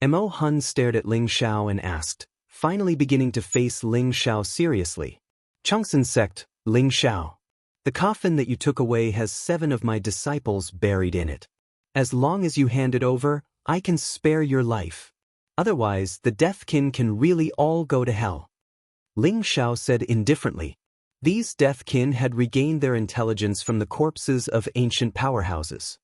Mo Hun stared at Ling Xiao and asked, finally beginning to face Ling Xiao seriously. Changsun sect, Ling Xiao. The coffin that you took away has 7 of my disciples buried in it. As long as you hand it over, I can spare your life. Otherwise, the Deathkin can really all go to hell. Ling Xiao said indifferently. These Deathkin had regained their intelligence from the corpses of ancient powerhouses.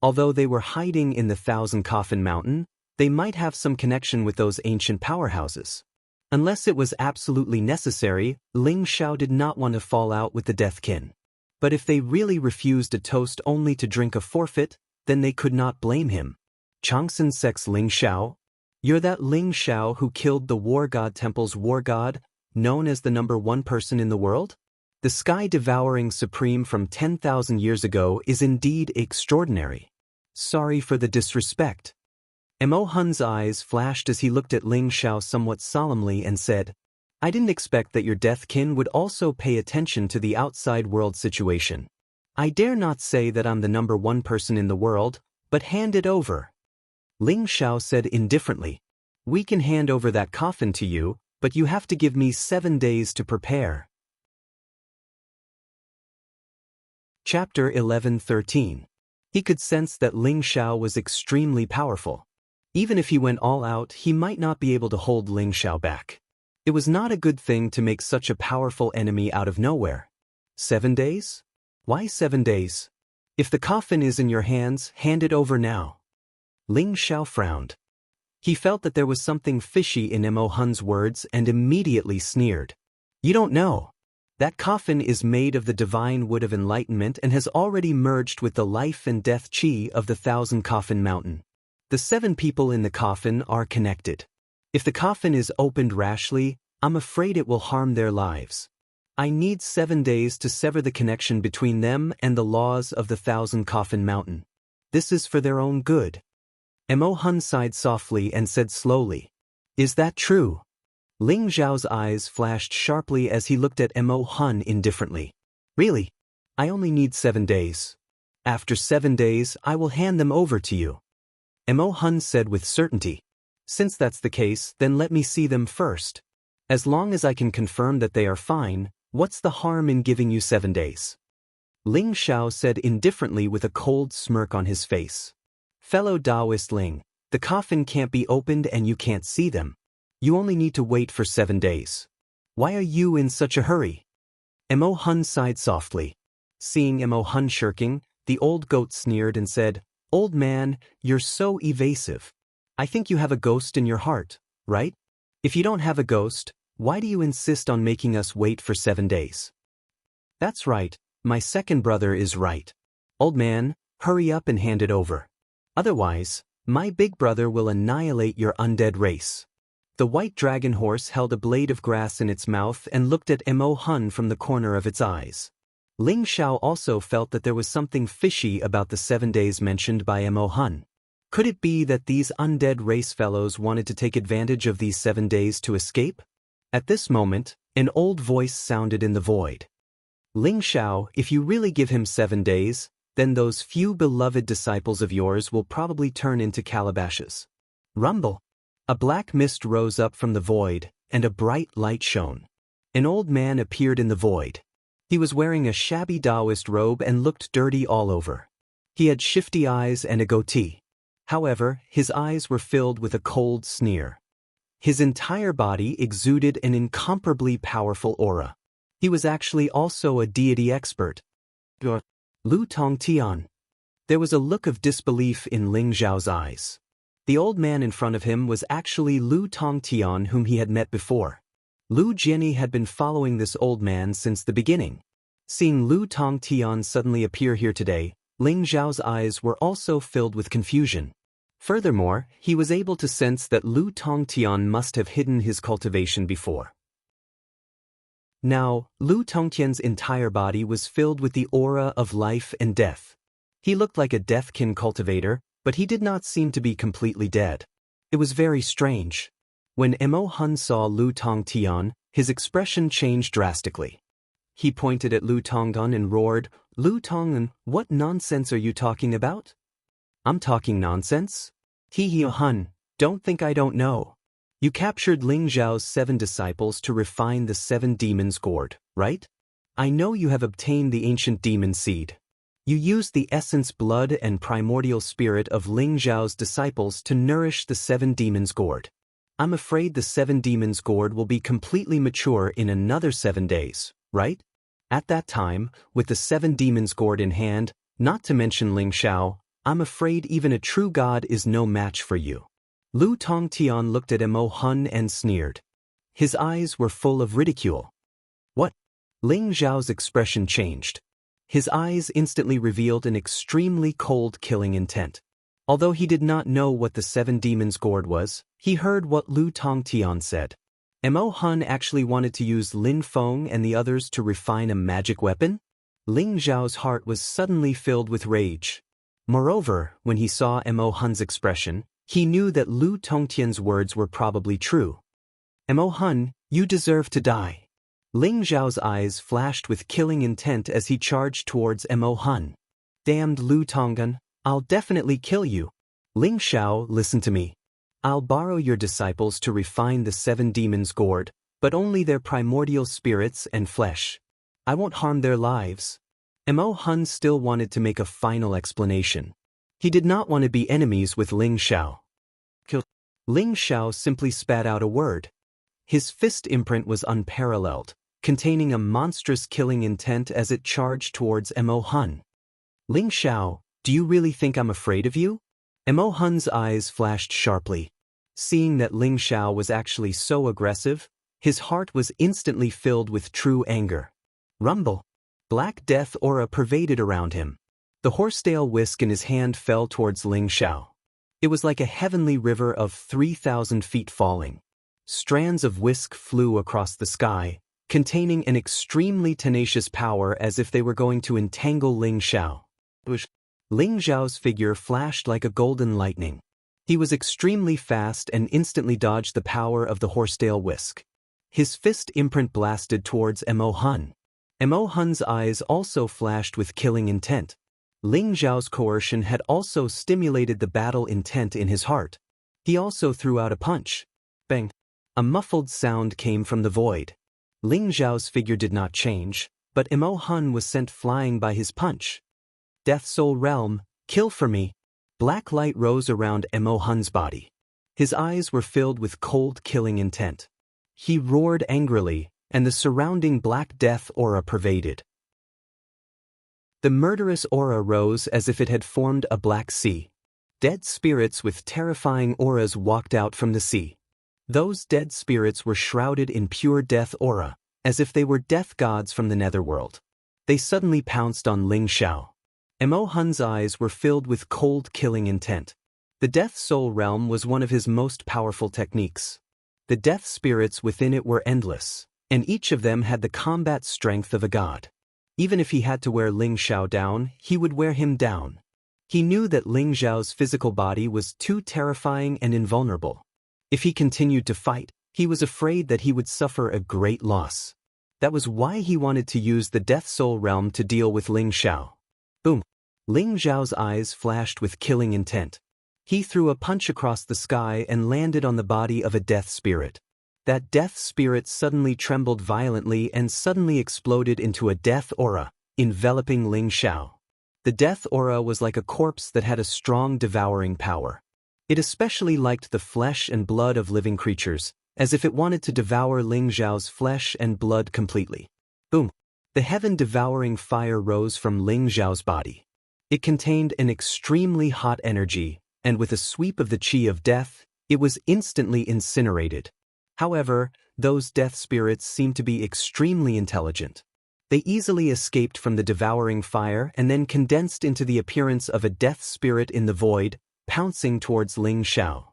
Although they were hiding in the Thousand Coffin Mountain, they might have some connection with those ancient powerhouses. Unless it was absolutely necessary, Ling Xiao did not want to fall out with the Deathkin. But if they really refused a toast only to drink a forfeit, then they could not blame him. Changsun sect's Ling Xiao? You're that Ling Xiao who killed the War God Temple's War God, known as the #1 person in the world? The sky-devouring supreme from 10,000 years ago is indeed extraordinary. Sorry for the disrespect. Mo Hun's eyes flashed as he looked at Ling Xiao somewhat solemnly and said, I didn't expect that your Deathkin would also pay attention to the outside world situation. I dare not say that I'm the #1 person in the world, but hand it over. Ling Xiao said indifferently. We can hand over that coffin to you, but you have to give me 7 days to prepare. Chapter 11:13. He could sense that Ling Xiao was extremely powerful. Even if he went all out, he might not be able to hold Ling Xiao back. It was not a good thing to make such a powerful enemy out of nowhere. 7 days? Why 7 days? If the coffin is in your hands, hand it over now. Ling Xiao frowned. He felt that there was something fishy in Mo Hun's words and immediately sneered. You don't know. That coffin is made of the divine wood of enlightenment and has already merged with the life and death chi of the Thousand Coffin Mountain. The 7 people in the coffin are connected. If the coffin is opened rashly, I'm afraid it will harm their lives. I need 7 days to sever the connection between them and the laws of the Thousand Coffin Mountain. This is for their own good. Mo Hun sighed softly and said slowly, Is that true? Ling Zhao's eyes flashed sharply as he looked at Mo Hun indifferently. Really? I only need 7 days. After 7 days, I will hand them over to you. Mo Hun said with certainty. Since that's the case, then let me see them first. As long as I can confirm that they are fine, what's the harm in giving you 7 days? Ling Xiao said indifferently with a cold smirk on his face. Fellow Taoist Ling, the coffin can't be opened and you can't see them. You only need to wait for 7 days. Why are you in such a hurry? Mo Hun sighed softly. Seeing Mo Hun shirking, the old goat sneered and said, Old man, you're so evasive. I think you have a ghost in your heart, right? If you don't have a ghost, why do you insist on making us wait for 7 days? That's right, my second brother is right. Old man, hurry up and hand it over. Otherwise, my big brother will annihilate your undead race. The white dragon horse held a blade of grass in its mouth and looked at Mo Hun from the corner of its eyes. Ling Xiao also felt that there was something fishy about the 7 days mentioned by Mo Hun. Could it be that these undead race fellows wanted to take advantage of these 7 days to escape? At this moment, an old voice sounded in the void. Ling Xiao, if you really give him 7 days, then those few beloved disciples of yours will probably turn into calabashes. Rumble. A black mist rose up from the void, and a bright light shone. An old man appeared in the void. He was wearing a shabby Taoist robe and looked dirty all over. He had shifty eyes and a goatee. However, his eyes were filled with a cold sneer. His entire body exuded an incomparably powerful aura. He was actually also a deity expert. Lu Tongtian. There was a look of disbelief in Ling Zhao's eyes. The old man in front of him was actually Lu Tongtian, whom he had met before. Lu Jianyi had been following this old man since the beginning. Seeing Lu Tongtian suddenly appear here today, Ling Zhao's eyes were also filled with confusion. Furthermore, he was able to sense that Lu Tongtian must have hidden his cultivation before. Now, Lu Tongtian's entire body was filled with the aura of life and death. He looked like a deathkin cultivator, but he did not seem to be completely dead. It was very strange. When Mo Hun saw Lu Tongtian, his expression changed drastically. He pointed at Lu Tongtian and roared, "Lu Tongtian, what nonsense are you talking about?" "I'm talking nonsense? He Hun, don't think I don't know. You captured Ling Zhao's 7 disciples to refine the 7 demons' gourd, right? I know you have obtained the ancient demon seed. You used the essence, blood, and primordial spirit of Ling Zhao's disciples to nourish the 7 demons' gourd. I'm afraid the 7 demons' gourd will be completely mature in another 7 days, right? At that time, with the 7 demons' gourd in hand, not to mention Ling Zhao, I'm afraid even a true god is no match for you." Lu Tongtian looked at Mo Hun and sneered. His eyes were full of ridicule. "What?" Ling Zhao's expression changed. His eyes instantly revealed an extremely cold, killing intent. Although he did not know what the 7 demons' gourd was, he heard what Lu Tongtian said. Mo Hun actually wanted to use Lin Feng and the others to refine a magic weapon? Ling Zhao's heart was suddenly filled with rage. Moreover, when he saw Mo Hun's expression, he knew that Lu Tongtian's words were probably true. "Mo Hun, you deserve to die." Ling Zhao's eyes flashed with killing intent as he charged towards Mo Hun. "Damned Lu Tongtian, I'll definitely kill you. Ling Zhao, listen to me. I'll borrow your disciples to refine the 7 demons' gourd, but only their primordial spirits and flesh. I won't harm their lives." Mo Hun still wanted to make a final explanation. He did not want to be enemies with Ling Zhao. Ling Zhao simply spat out a word. His fist imprint was unparalleled, containing a monstrous killing intent as it charged towards Mo Hun. "Ling Zhao, do you really think I'm afraid of you?" Mo Hun's eyes flashed sharply. Seeing that Ling Zhao was actually so aggressive, his heart was instantly filled with true anger. Rumble. Black death aura pervaded around him. The horsetail whisk in his hand fell towards Ling Zhao. It was like a heavenly river of 3,000 feet falling. Strands of whisk flew across the sky, containing an extremely tenacious power as if they were going to entangle Ling Zhao. Ling Zhao's figure flashed like a golden lightning. He was extremely fast and instantly dodged the power of the horsetail whisk. His fist imprint blasted towards Mo Hun. Mo Hun's eyes also flashed with killing intent. Ling Zhao's coercion had also stimulated the battle intent in his heart. He also threw out a punch. Bang! A muffled sound came from the void. Ling Zhao's figure did not change, but Mo Hun was sent flying by his punch. "Death Soul Realm, kill for me!" Black light rose around Mo Hun's body. His eyes were filled with cold, killing intent. He roared angrily, and the surrounding black death aura pervaded. The murderous aura rose as if it had formed a black sea. Dead spirits with terrifying auras walked out from the sea. Those dead spirits were shrouded in pure death aura, as if they were death gods from the netherworld. They suddenly pounced on Ling Zhao. Mo Hun's eyes were filled with cold, killing intent. The Death Soul Realm was one of his most powerful techniques. The death spirits within it were endless, and each of them had the combat strength of a god. Even if he had to wear Ling Zhao down, he would wear him down. He knew that Ling Zhao's physical body was too terrifying and invulnerable. If he continued to fight, he was afraid that he would suffer a great loss. That was why he wanted to use the Death Soul Realm to deal with Ling Zhao. Boom! Ling Zhao's eyes flashed with killing intent. He threw a punch across the sky and landed on the body of a death spirit. That death spirit suddenly trembled violently and suddenly exploded into a death aura, enveloping Ling Zhao. The death aura was like a corpse that had a strong devouring power. It especially liked the flesh and blood of living creatures, as if it wanted to devour Ling Zhao's flesh and blood completely. Boom! The heaven-devouring fire rose from Ling Zhao's body. It contained an extremely hot energy, and with a sweep of the qi of death, it was instantly incinerated. However, those death spirits seemed to be extremely intelligent. They easily escaped from the devouring fire and then condensed into the appearance of a death spirit in the void, pouncing towards Ling Zhao.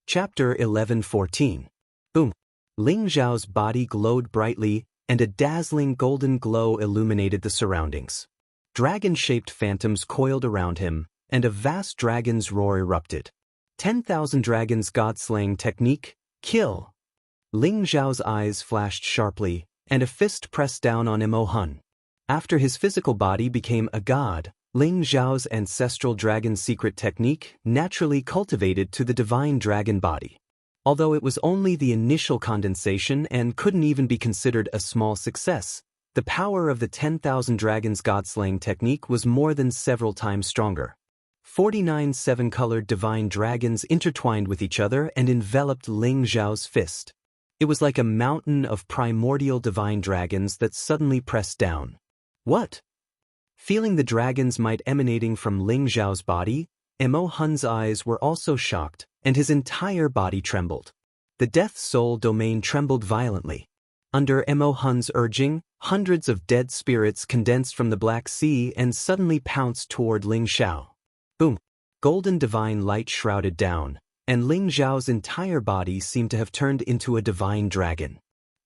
Chapter 11:14. Boom! Ling Zhao's body glowed brightly, and a dazzling golden glow illuminated the surroundings. Dragon-shaped phantoms coiled around him, and a vast dragon's roar erupted. 10,000 dragons god-slaying technique, kill! Ling Zhao's eyes flashed sharply, and a fist pressed down on Mo Hun. After his physical body became a god, Ling Zhao's ancestral dragon secret technique naturally cultivated to the divine dragon body. Although it was only the initial condensation and couldn't even be considered a small success, the power of the 10,000 dragons god-slaying technique was more than several times stronger. 49 seven-colored divine dragons intertwined with each other and enveloped Ling Zhao's fist. It was like a mountain of primordial divine dragons that suddenly pressed down. What? Feeling the dragon's might emanating from Ling Zhao's body, Mo Hun's eyes were also shocked, and his entire body trembled. The death soul domain trembled violently. Under Mo Hun's urging, hundreds of dead spirits condensed from the Black Sea and suddenly pounced toward Ling Zhao. Boom! Golden divine light shrouded down, and Ling Zhao's entire body seemed to have turned into a divine dragon.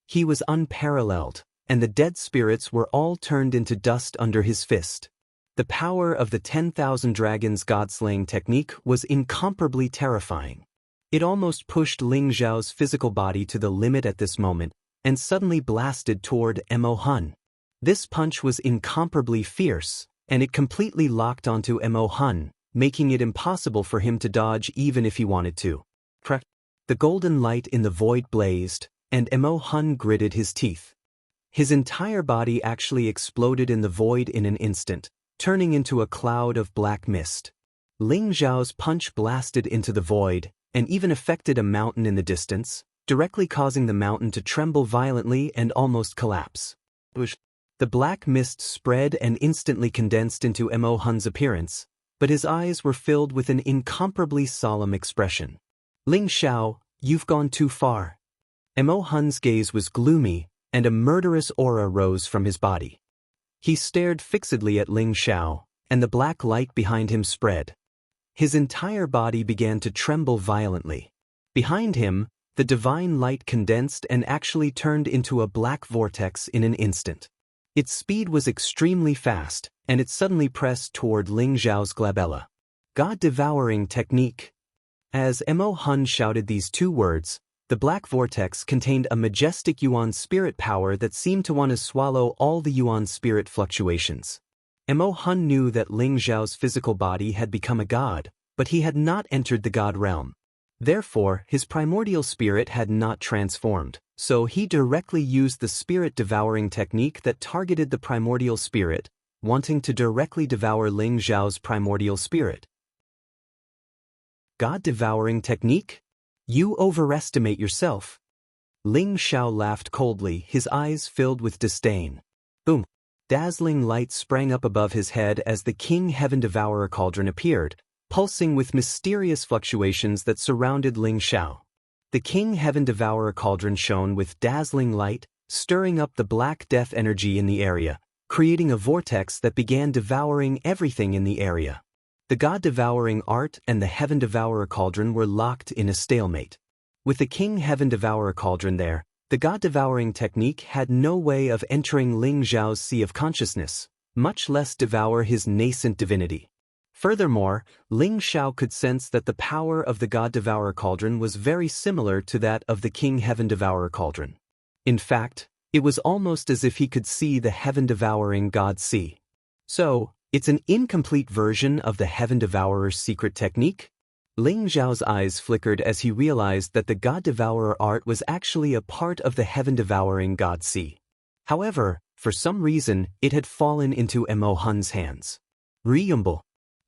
He was unparalleled, and the dead spirits were all turned into dust under his fist. The power of the 10,000 dragons god-slaying technique was incomparably terrifying. It almost pushed Ling Zhao's physical body to the limit at this moment, and suddenly blasted toward Mo Hun. This punch was incomparably fierce, and it completely locked onto Mo Hun, making it impossible for him to dodge even if he wanted to. The golden light in the void blazed, and Mo Hun gritted his teeth. His entire body actually exploded in the void in an instant, turning into a cloud of black mist. Ling Zhao's punch blasted into the void, and even affected a mountain in the distance, directly causing the mountain to tremble violently and almost collapse. The black mist spread and instantly condensed into Mo Hun's appearance, but his eyes were filled with an incomparably solemn expression. Ling Zhao, you've gone too far. Mo Hun's gaze was gloomy, and a murderous aura rose from his body. He stared fixedly at Ling Zhao, and the black light behind him spread. His entire body began to tremble violently. Behind him, the divine light condensed and actually turned into a black vortex in an instant. Its speed was extremely fast, and it suddenly pressed toward Ling Zhao's glabella. God-devouring technique. As Mo Hun shouted these two words, the black vortex contained a majestic Yuan spirit power that seemed to want to swallow all the Yuan spirit fluctuations. Mo Hun knew that Ling Zhao's physical body had become a god, but he had not entered the god realm. Therefore, his primordial spirit had not transformed, so he directly used the spirit-devouring technique that targeted the primordial spirit, wanting to directly devour Ling Zhao's primordial spirit. God-devouring technique? You overestimate yourself. Ling Zhao laughed coldly, his eyes filled with disdain. Boom! Dazzling light sprang up above his head as the King Heaven Devourer cauldron appeared, pulsing with mysterious fluctuations that surrounded Ling Zhao. The King Heaven Devourer cauldron shone with dazzling light, stirring up the black death energy in the area, creating a vortex that began devouring everything in the area. The God-devouring art and the Heaven Devourer cauldron were locked in a stalemate. With the King Heaven Devourer cauldron there, the God-devouring technique had no way of entering Ling Zhao's sea of consciousness, much less devour his nascent divinity. Furthermore, Ling Zhao could sense that the power of the God-devourer cauldron was very similar to that of the King Heaven Devourer cauldron. In fact, it was almost as if he could see the heaven-devouring God sea. So, it's an incomplete version of the Heaven Devourer's secret technique? Ling Zhao's eyes flickered as he realized that the God Devourer art was actually a part of the Heaven Devouring God Sea. However, For some reason, it had fallen into Mo Hun's hands. Ryumble.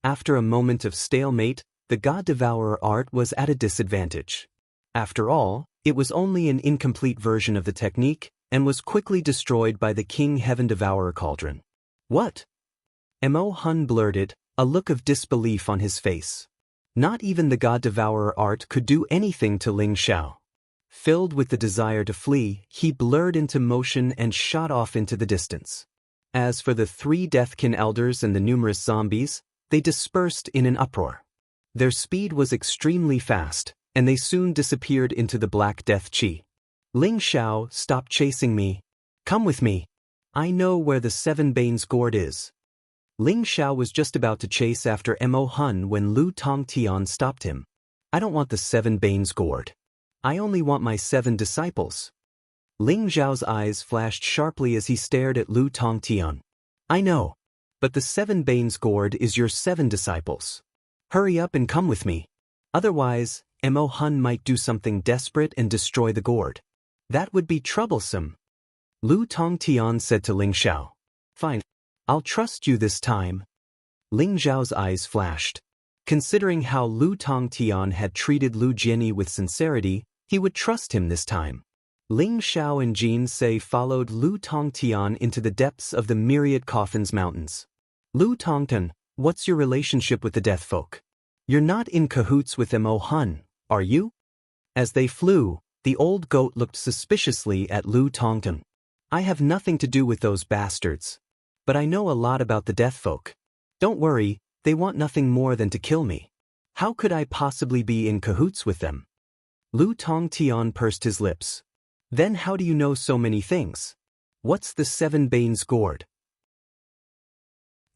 After a moment of stalemate, the God-Devourer art was at a disadvantage. After all, it was only an incomplete version of the technique, and was quickly destroyed by the King Heaven Devourer Cauldron. What? Mo Hun blurted, a look of disbelief on his face. Not even the God-Devourer art could do anything to Ling Xiao. Filled with the desire to flee, he blurred into motion and shot off into the distance. As for the 3 Deathkin elders and the numerous zombies, they dispersed in an uproar. Their speed was extremely fast, and they soon disappeared into the Black Death Chi. Ling Xiao, stop chasing me. Come with me. I know where the 7 Banes Gourd is. Ling Xiao was just about to chase after Mo Hun when Lu Tongtian stopped him. I don't want the 7 Banes Gourd. I only want my 7 disciples. Ling Xiao's eyes flashed sharply as he stared at Lu Tongtian. I know. But the 7 Banes Gourd is your 7 disciples. Hurry up and come with me. Otherwise, Mo Hun might do something desperate and destroy the gourd. That would be troublesome. Lu Tongtian said to Ling Xiao. Fine. I'll trust you this time. Ling Xiao's eyes flashed. Considering how Lu Tongtian had treated Lu Jianyi with sincerity, he would trust him this time. Ling Xiao and Jin Se followed Lu Tongtian into the depths of the Myriad Coffins Mountains. Lu Tongtian, what's your relationship with the Death Folk? You're not in cahoots with Mo Hun, are you? As they flew, the old goat looked suspiciously at Lu Tongtian. I have nothing to do with those bastards. But I know a lot about the Death Folk. Don't worry, they want nothing more than to kill me. How could I possibly be in cahoots with them? Lu Tongtian pursed his lips. Then how do you know so many things? What's the 7 Banes Gourd?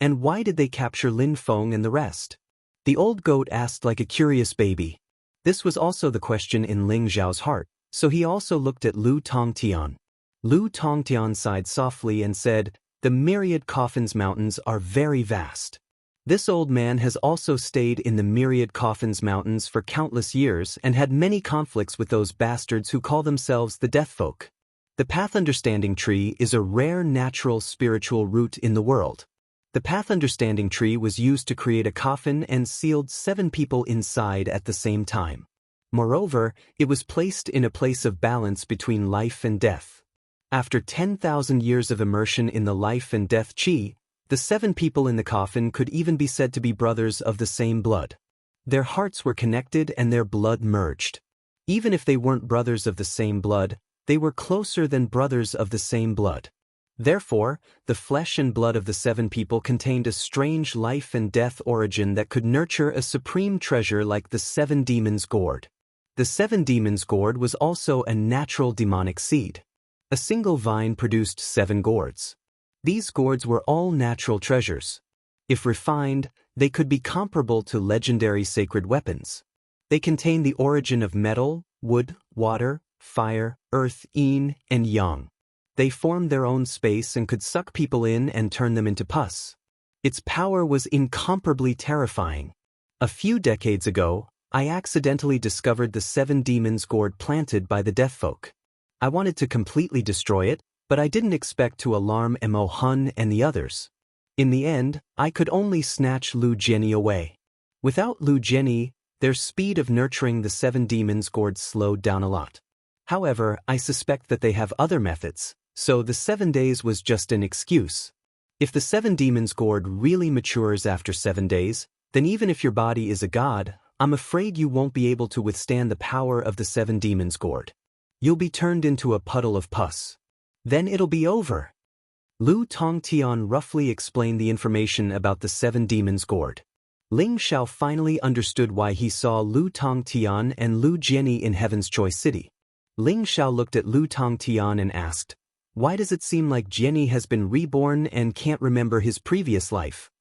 And why did they capture Lin Feng and the rest? The old goat asked like a curious baby. This was also the question in Ling Xiao's heart, so he also looked at Lu Tongtian. Lu Tongtian sighed softly and said, the Myriad Coffins Mountains are very vast. This old man has also stayed in the Myriad Coffins Mountains for countless years and had many conflicts with those bastards who call themselves the Death Folk. The Path Understanding Tree is a rare natural spiritual root in the world. The Path Understanding Tree was used to create a coffin and sealed 7 people inside at the same time. Moreover, it was placed in a place of balance between life and death. After 10,000 years of immersion in the life and death chi, the 7 people in the coffin could even be said to be brothers of the same blood. Their hearts were connected and their blood merged. Even if they weren't brothers of the same blood, they were closer than brothers of the same blood. Therefore, the flesh and blood of the 7 people contained a strange life and death origin that could nurture a supreme treasure like the 7 Demons Gourd. The 7 Demons Gourd was also a natural demonic seed. A single vine produced 7 gourds. These gourds were all natural treasures. If refined, they could be comparable to legendary sacred weapons. They contain the origin of metal, wood, water, fire, earth, yin, and yang. They formed their own space and could suck people in and turn them into pus. Its power was incomparably terrifying. A few decades ago, I accidentally discovered the 7 Demons Gourd planted by the Death Folk. I wanted to completely destroy it, but I didn't expect to alarm Mo Hun and the others. In the end, I could only snatch Lu Jianyi away. Without Lu Jianyi, their speed of nurturing the 7 Demons Gourd slowed down a lot. However, I suspect that they have other methods, so the 7 days was just an excuse. If the 7 Demons Gourd really matures after 7 days, then even if your body is a god, I'm afraid you won't be able to withstand the power of the 7 Demons Gourd. You'll be turned into a puddle of pus. Then it'll be over. Lu Tongtian roughly explained the information about the 7 Demons Gourd. Ling Xiao finally understood why he saw Lu Tongtian and Lu Jianyi in Heaven's Choice City. Ling Xiao looked at Lu Tongtian and asked, why does it seem like Jianyi has been reborn and can't remember his previous life?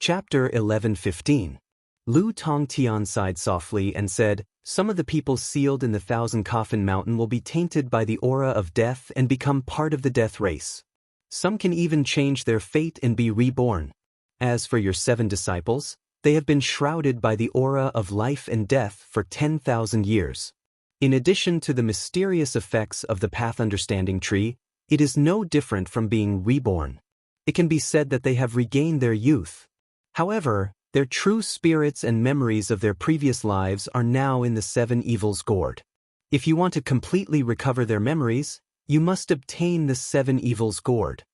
Chapter 11:15. Lu Tongtian sighed softly and said, some of the people sealed in the 1,000 Coffin Mountain will be tainted by the aura of death and become part of the death race. Some can even change their fate and be reborn. As for your 7 disciples, they have been shrouded by the aura of life and death for 10,000 years. In addition to the mysterious effects of the path understanding tree, it is no different from being reborn. It can be said that they have regained their youth. However, their true spirits and memories of their previous lives are now in the seven evils gourd. If you want to completely recover their memories, you must obtain the seven evils gourd.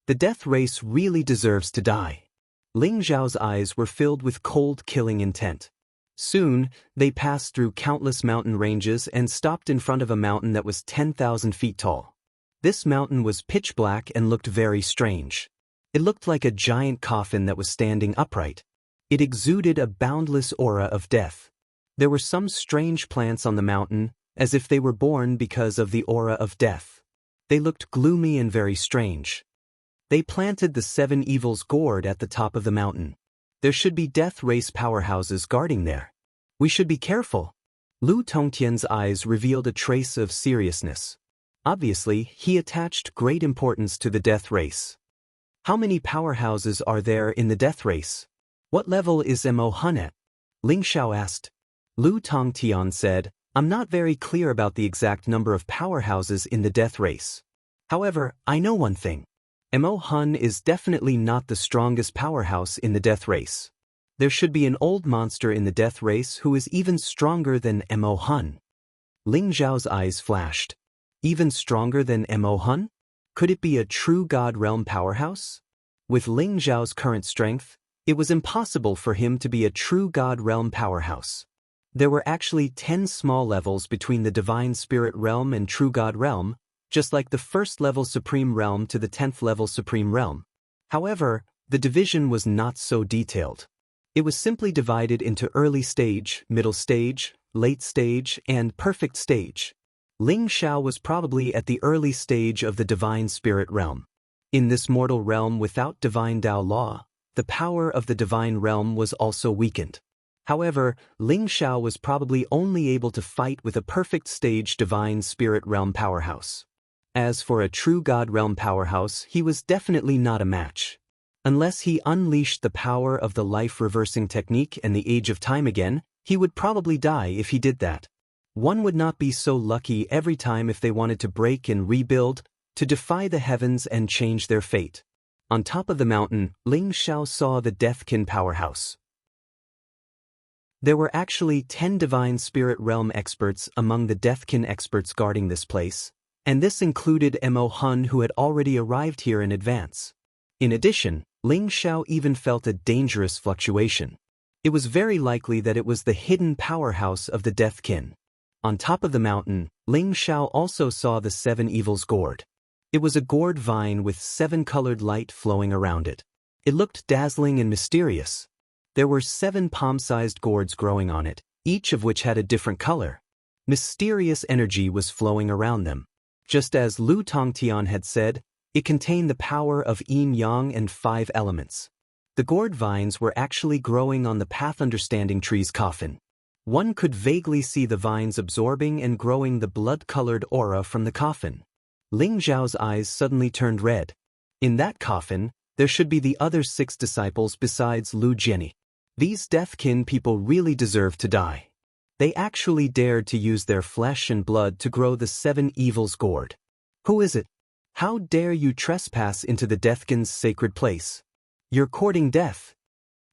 The death race really deserves to die. Ling Zhao's eyes were filled with cold, killing intent. Soon, they passed through countless mountain ranges and stopped in front of a mountain that was 10,000 feet tall. This mountain was pitch black and looked very strange. It looked like a giant coffin that was standing upright. It exuded a boundless aura of death. There were some strange plants on the mountain, as if they were born because of the aura of death. They looked gloomy and very strange. They planted the seven evils gourd at the top of the mountain. There should be death race powerhouses guarding there. We should be careful. Lu Tongtian's eyes revealed a trace of seriousness. Obviously, he attached great importance to the death race. How many powerhouses are there in the death race? What level is Mo Hun at? Ling Xiao asked. Lu Tongtian said, I'm not very clear about the exact number of powerhouses in the death race. However, I know one thing. Mo Hun is definitely not the strongest powerhouse in the death race. There should be an old monster in the death race who is even stronger than Mo Hun. Ling Zhao's eyes flashed. Even stronger than Mo Hun? Could it be a true God Realm powerhouse? With Ling Zhao's current strength, it was impossible for him to be a true God Realm powerhouse. There were actually 10 small levels between the Divine Spirit Realm and True God Realm, just like the first level Supreme Realm to the 10th level Supreme Realm. However, the division was not so detailed. It was simply divided into early stage, middle stage, late stage, and perfect stage. Ling Xiao was probably at the early stage of the Divine Spirit Realm. In this mortal realm without Divine Dao Law, the power of the Divine Realm was also weakened. However, Ling Xiao was probably only able to fight with a perfect stage Divine Spirit Realm powerhouse. As for a true God Realm powerhouse, he was definitely not a match. Unless he unleashed the power of the life-reversing technique and the Age of Time again, he would probably die if he did that. One would not be so lucky every time if they wanted to break and rebuild, to defy the heavens and change their fate. On top of the mountain, Ling Xiao saw the Deathkin powerhouse. There were actually 10 Divine Spirit Realm experts among the Deathkin experts guarding this place, and this included Mo Hun who had already arrived here in advance. In addition, Ling Xiao even felt a dangerous fluctuation. It was very likely that it was the hidden powerhouse of the Deathkin. On top of the mountain, Ling Xiao also saw the seven evils gourd. It was a gourd vine with 7-colored light flowing around it. It looked dazzling and mysterious. There were 7 palm-sized gourds growing on it, each of which had a different color. Mysterious energy was flowing around them. Just as Lu Tongtian had said, it contained the power of yin-yang and 5 elements. The gourd vines were actually growing on the path understanding tree's coffin. One could vaguely see the vines absorbing and growing the blood-colored aura from the coffin. Ling Zhao's eyes suddenly turned red. In that coffin, there should be the other 6 disciples besides Lu Jianyi. These Deathkin people really deserve to die. They actually dared to use their flesh and blood to grow the 7 evils gourd. Who is it? How dare you trespass into the Deathkin's sacred place? You're courting death.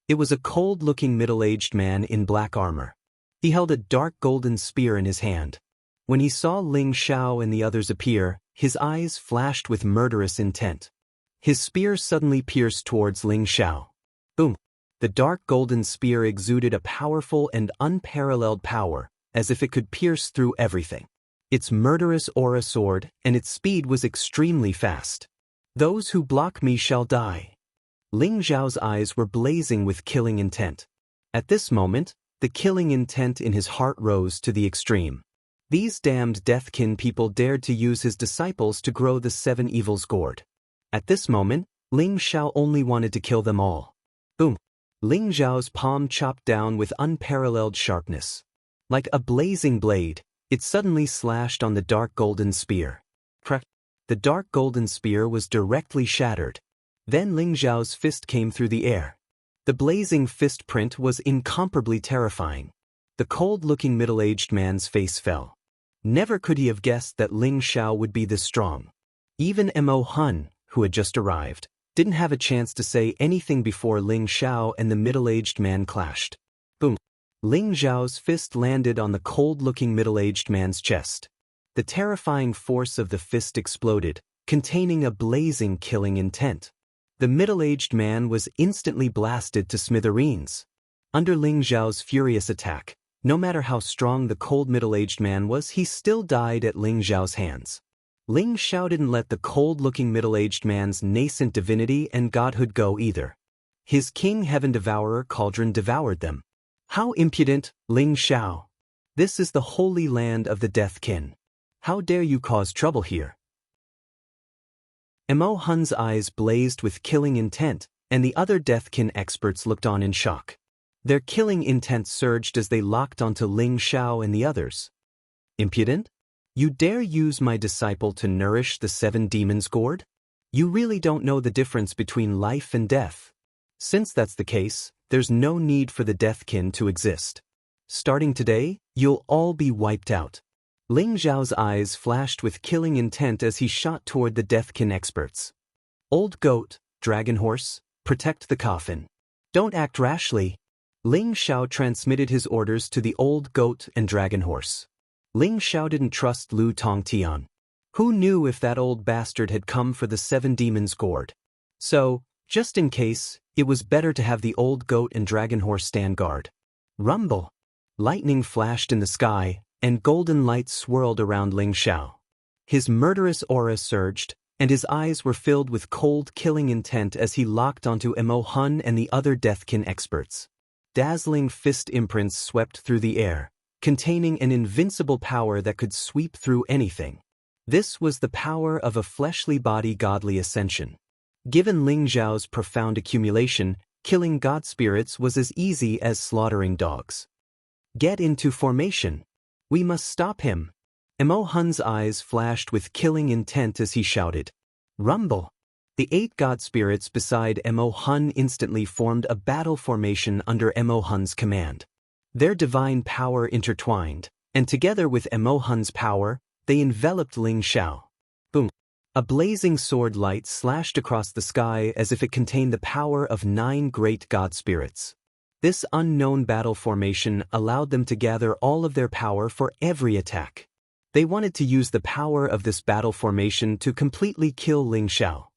It was a cold-looking middle-aged man in black armor. He held a dark golden spear in his hand. When he saw Ling Xiao and the others appear, his eyes flashed with murderous intent. His spear suddenly pierced towards Ling Xiao. Boom! The dark golden spear exuded a powerful and unparalleled power, as if it could pierce through everything. Its murderous aura soared, and its speed was extremely fast. Those who block me shall die. Ling Zhao's eyes were blazing with killing intent. At this moment, the killing intent in his heart rose to the extreme. These damned Deathkin people dared to use his disciples to grow the 7 evils gourd. At this moment, Ling Xiao only wanted to kill them all. Boom! Ling Zhao's palm chopped down with unparalleled sharpness. Like a blazing blade, it suddenly slashed on the dark golden spear. Crack! The dark golden spear was directly shattered. Then Ling Zhao's fist came through the air. The blazing fist print was incomparably terrifying. The cold-looking middle-aged man's face fell. Never could he have guessed that Ling Xiao would be this strong. Even Mo Hun, who had just arrived, didn't have a chance to say anything before Ling Xiao and the middle-aged man clashed. Boom! Ling Xiao's fist landed on the cold-looking middle-aged man's chest. The terrifying force of the fist exploded, containing a blazing killing intent. The middle-aged man was instantly blasted to smithereens. Under Ling Xiao's furious attack, no matter how strong the cold middle-aged man was, he still died at Ling Xiao's hands. Ling Xiao didn't let the cold-looking middle-aged man's nascent divinity and godhood go either. His King Heaven Devourer cauldron devoured them. How impudent, Ling Xiao! This is the holy land of the Deathkin. How dare you cause trouble here? Mo Hun's eyes blazed with killing intent, and the other Deathkin experts looked on in shock. Their killing intent surged as they locked onto Ling Xiao and the others. Impudent? You dare use my disciple to nourish the 7 demons' gourd? You really don't know the difference between life and death. Since that's the case, there's no need for the Deathkin to exist. Starting today, you'll all be wiped out. Ling Xiao's eyes flashed with killing intent as he shot toward the Deathkin experts. Old goat, dragon horse, protect the coffin. Don't act rashly. Ling Xiao transmitted his orders to the old goat and dragon horse. Ling Xiao didn't trust Lu Tongtian. Who knew if that old bastard had come for the 7 demons' gourd? So, just in case, it was better to have the old goat and dragon horse stand guard. Rumble! Lightning flashed in the sky, and golden light swirled around Ling Xiao. His murderous aura surged, and his eyes were filled with cold killing intent as he locked onto Mo Hun and the other Deathkin experts. Dazzling fist imprints swept through the air, containing an invincible power that could sweep through anything. This was the power of a fleshly body godly ascension. Given Ling Xiao's profound accumulation, killing god spirits was as easy as slaughtering dogs. Get into formation. We must stop him. Mo Hun's eyes flashed with killing intent as he shouted. Rumble! The 8 god spirits beside Mo Hun instantly formed a battle formation under Mo Hun's command. Their divine power intertwined, and together with Mo Hun's power, they enveloped Ling Xiao. Boom! A blazing sword light slashed across the sky as if it contained the power of 9 great god spirits. This unknown battle formation allowed them to gather all of their power for every attack. They wanted to use the power of this battle formation to completely kill Ling Xiao.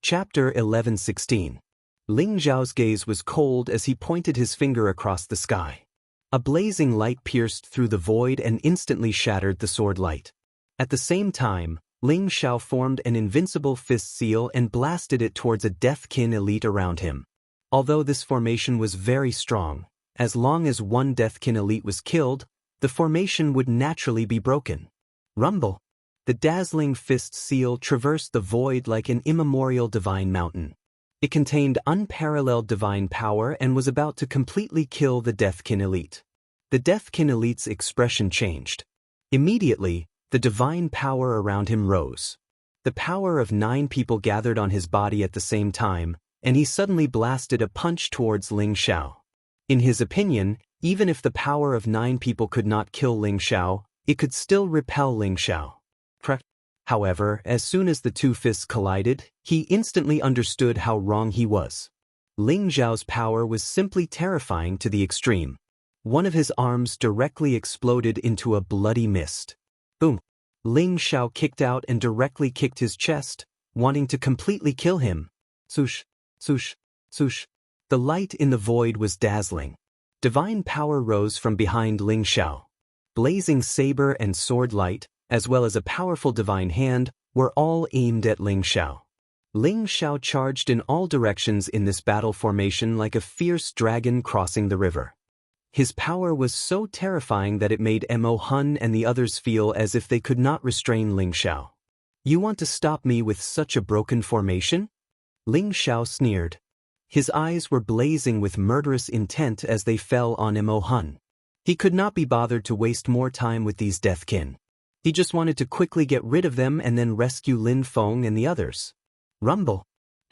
Chapter 11:16. Ling Xiao's gaze was cold as he pointed his finger across the sky. A blazing light pierced through the void and instantly shattered the sword light. At the same time, Ling Xiao formed an invincible fist seal and blasted it towards a Deathkin elite around him. Although this formation was very strong, as long as one Deathkin elite was killed, the formation would naturally be broken. Rumble! The dazzling fist seal traversed the void like an immemorial divine mountain. It contained unparalleled divine power and was about to completely kill the Deathkin elite. The Deathkin elite's expression changed. Immediately, the divine power around him rose. The power of 9 people gathered on his body at the same time, and he suddenly blasted a punch towards Ling Xiao. In his opinion, even if the power of 9 people could not kill Ling Xiao, it could still repel Ling Xiao. However, as soon as the 2 fists collided, he instantly understood how wrong he was. Ling Xiao's power was simply terrifying to the extreme. One of his arms directly exploded into a bloody mist. Boom! Ling Xiao kicked out and directly kicked his chest, wanting to completely kill him. Swoosh, swoosh, swoosh. The light in the void was dazzling. Divine power rose from behind Ling Xiao. Blazing saber and sword light, as well as a powerful divine hand, were all aimed at Ling Xiao. Ling Xiao charged in all directions in this battle formation like a fierce dragon crossing the river. His power was so terrifying that it made Mo Hun and the others feel as if they could not restrain Ling Xiao. You want to stop me with such a broken formation? Ling Xiao sneered. His eyes were blazing with murderous intent as they fell on Mo Hun. He could not be bothered to waste more time with these Deathkin. He just wanted to quickly get rid of them and then rescue Lin Feng and the others. Rumble!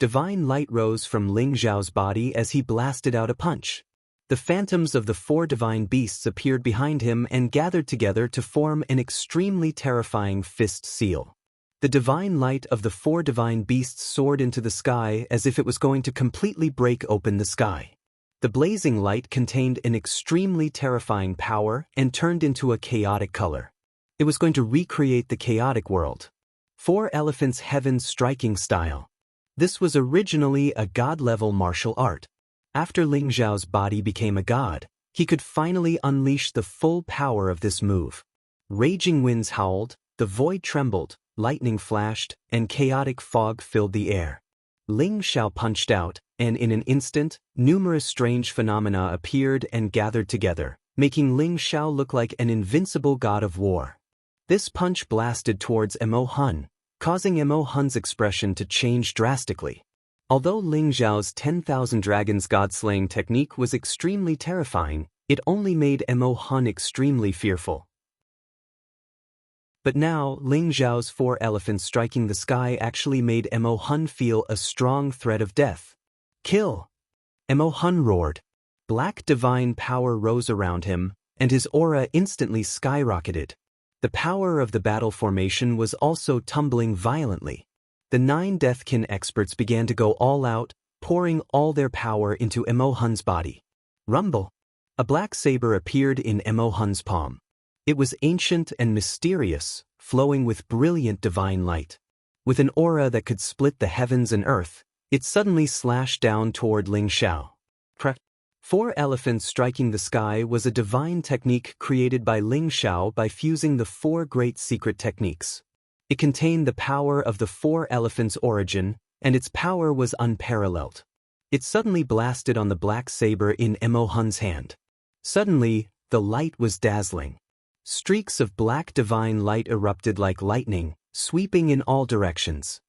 Divine light rose from Ling Zhao's body as he blasted out a punch. The phantoms of the 4 divine beasts appeared behind him and gathered together to form an extremely terrifying fist seal. The divine light of the 4 divine beasts soared into the sky as if it was going to completely break open the sky. The blazing light contained an extremely terrifying power and turned into a chaotic color. It was going to recreate the chaotic world. 4 elephants heaven striking style. This was originally a god-level martial art. After Ling Zhao's body became a god, he could finally unleash the full power of this move. Raging winds howled, the void trembled, lightning flashed, and chaotic fog filled the air. Ling Zhao punched out, and in an instant, numerous strange phenomena appeared and gathered together, making Ling Zhao look like an invincible god of war. This punch blasted towards Mo Hun, causing Mo Hun's expression to change drastically. Although Ling Zhao's 10,000 Dragons God-slaying technique was extremely terrifying, it only made Mo Hun extremely fearful. But now, Ling Zhao's 4 elephants striking the sky actually made Mo Hun feel a strong threat of death. Kill! Mo Hun roared. Black divine power rose around him, and his aura instantly skyrocketed. The power of the battle formation was also tumbling violently. The 9 Deathkin experts began to go all out, pouring all their power into Mo Hun's body. Rumble! A black saber appeared in Mo Hun's palm. It was ancient and mysterious, flowing with brilliant divine light. With an aura that could split the heavens and earth, it suddenly slashed down toward Ling Zhao. 4 elephants striking the sky was a divine technique created by Ling Zhao by fusing the 4 great secret techniques. It contained the power of the 4 elephants' origin, and its power was unparalleled. It suddenly blasted on the black saber in Mo Hun's hand. Suddenly, the light was dazzling. Streaks of black divine light erupted like lightning, sweeping in all directions.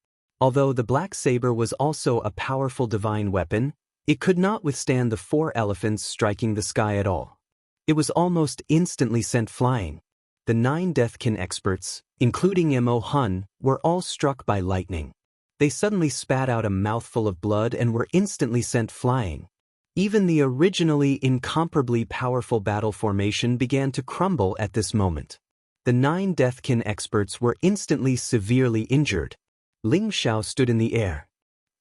Although the black saber was also a powerful divine weapon, it could not withstand the 4 elephants striking the sky at all. It was almost instantly sent flying. The 9 Deathkin experts, including Mo Hun, were all struck by lightning. They suddenly spat out a mouthful of blood and were instantly sent flying. Even the originally incomparably powerful battle formation began to crumble at this moment. The 9 Deathkin experts were instantly severely injured. Ling Zhao stood in the air.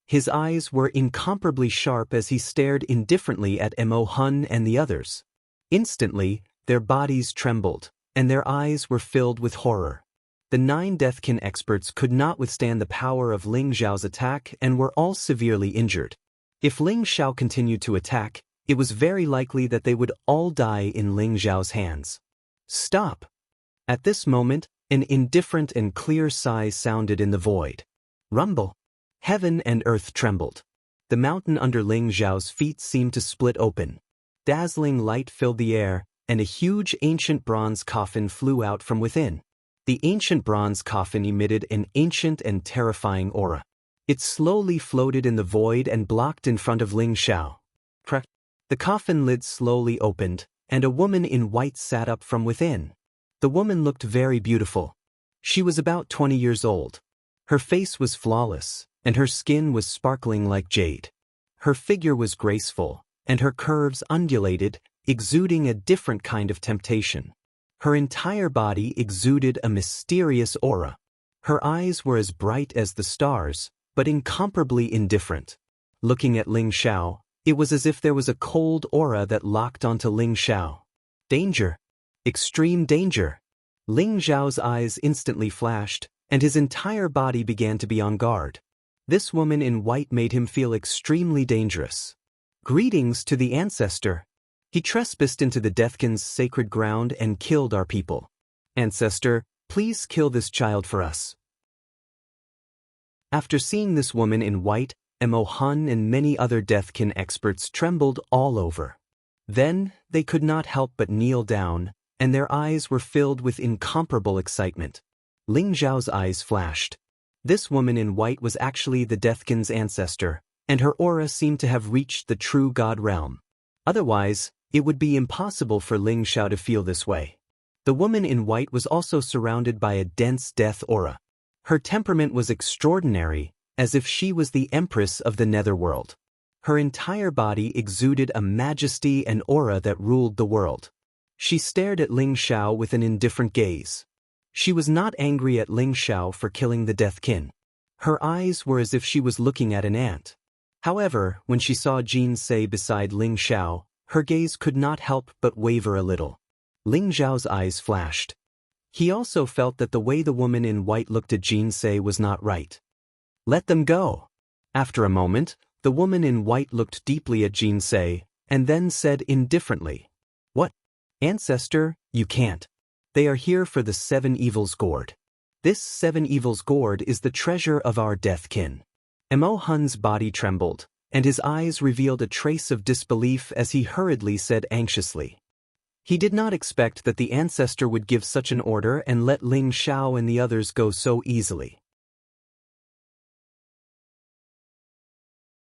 His eyes were incomparably sharp as he stared indifferently at Mo Hun and the others. Instantly, their bodies trembled, and their eyes were filled with horror. The 9 Deathkin experts could not withstand the power of Ling Zhao's attack and were all severely injured. If Ling Zhao continued to attack, it was very likely that they would all die in Ling Zhao's hands. Stop! At this moment, an indifferent and clear sigh sounded in the void. Rumble! Heaven and earth trembled. The mountain under Ling Zhao's feet seemed to split open. Dazzling light filled the air, and a huge ancient bronze coffin flew out from within. The ancient bronze coffin emitted an ancient and terrifying aura. It slowly floated in the void and blocked in front of Ling Zhao. The coffin lid slowly opened, and a woman in white sat up from within. The woman looked very beautiful. She was about 20 years old. Her face was flawless, and her skin was sparkling like jade. Her figure was graceful, and her curves undulated, exuding a different kind of temptation. Her entire body exuded a mysterious aura. Her eyes were as bright as the stars, but incomparably indifferent. Looking at Ling Zhao, it was as if there was a cold aura that locked onto Ling Zhao. Danger! Extreme danger! Ling Zhao's eyes instantly flashed, and his entire body began to be on guard. This woman in white made him feel extremely dangerous. Greetings to the ancestor. He trespassed into the Deathkin's sacred ground and killed our people. Ancestor, please kill this child for us. After seeing this woman in white, Mo Hun and many other Deathkin experts trembled all over. Then, they could not help but kneel down, and their eyes were filled with incomparable excitement. Ling Zhao's eyes flashed. This woman in white was actually the Deathkin's ancestor, and her aura seemed to have reached the true god realm. Otherwise, it would be impossible for Ling Zhao to feel this way. The woman in white was also surrounded by a dense death aura. Her temperament was extraordinary, as if she was the empress of the netherworld. Her entire body exuded a majesty and aura that ruled the world. She stared at Ling Xiao with an indifferent gaze. She was not angry at Ling Xiao for killing the Deathkin. Her eyes were as if she was looking at an ant. However, when she saw Jin Se beside Ling Xiao, her gaze could not help but waver a little. Ling Xiao's eyes flashed. He also felt that the way the woman in white looked at Jin Se was not right. Let them go. After a moment, the woman in white looked deeply at Jin Se, and then said indifferently, "What? Ancestor, you can't. They are here for the 7 Evils Gourd. This 7 Evils Gourd is the treasure of our Deathkin." Mo Hun's body trembled, and his eyes revealed a trace of disbelief as he hurriedly said anxiously. He did not expect that the ancestor would give such an order and let Ling Xiao and the others go so easily.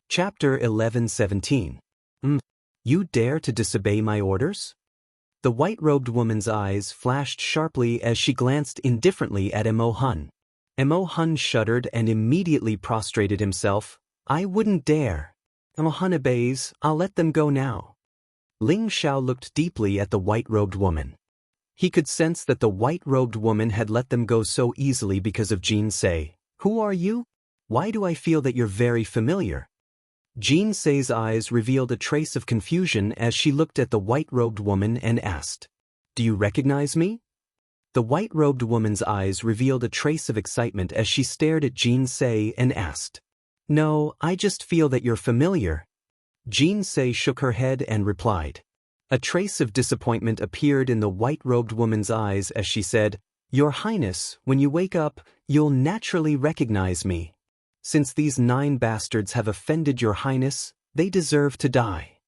Chapter 11:17. You dare to disobey my orders? The white-robed woman's eyes flashed sharply as she glanced indifferently at Mo Hun. Mo Hun shuddered and immediately prostrated himself. "I wouldn't dare. Mo Hun obeys, I'll let them go now." Ling Xiao looked deeply at the white-robed woman. He could sense that the white-robed woman had let them go so easily because of Jin Se. "Who are you? Why do I feel that you're very familiar?" Jin Se's eyes revealed a trace of confusion as she looked at the white-robed woman and asked, "Do you recognize me?" The white-robed woman's eyes revealed a trace of excitement as she stared at Jin Se and asked, "No, I just feel that you're familiar." Jin Se shook her head and replied. A trace of disappointment appeared in the white-robed woman's eyes as she said, "Your Highness, when you wake up, you'll naturally recognize me. Since these 9 bastards have offended your Highness, they deserve to die."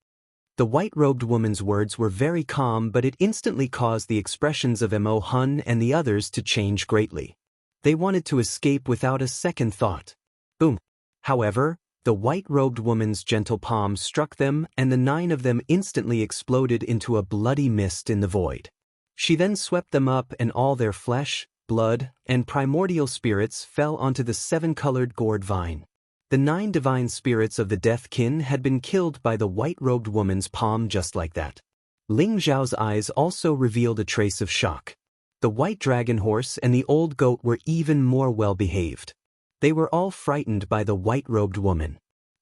The white-robed woman's words were very calm, but it instantly caused the expressions of Mo Hun and the others to change greatly. They wanted to escape without a second thought. Boom! However, the white-robed woman's gentle palm struck them and the 9 of them instantly exploded into a bloody mist in the void. She then swept them up and all their flesh, blood, and primordial spirits fell onto the 7-colored gourd vine. The 9 divine spirits of the Deathkin had been killed by the white-robed woman's palm just like that. Ling Xiao's eyes also revealed a trace of shock. The white dragon horse and the old goat were even more well-behaved. They were all frightened by the white-robed woman.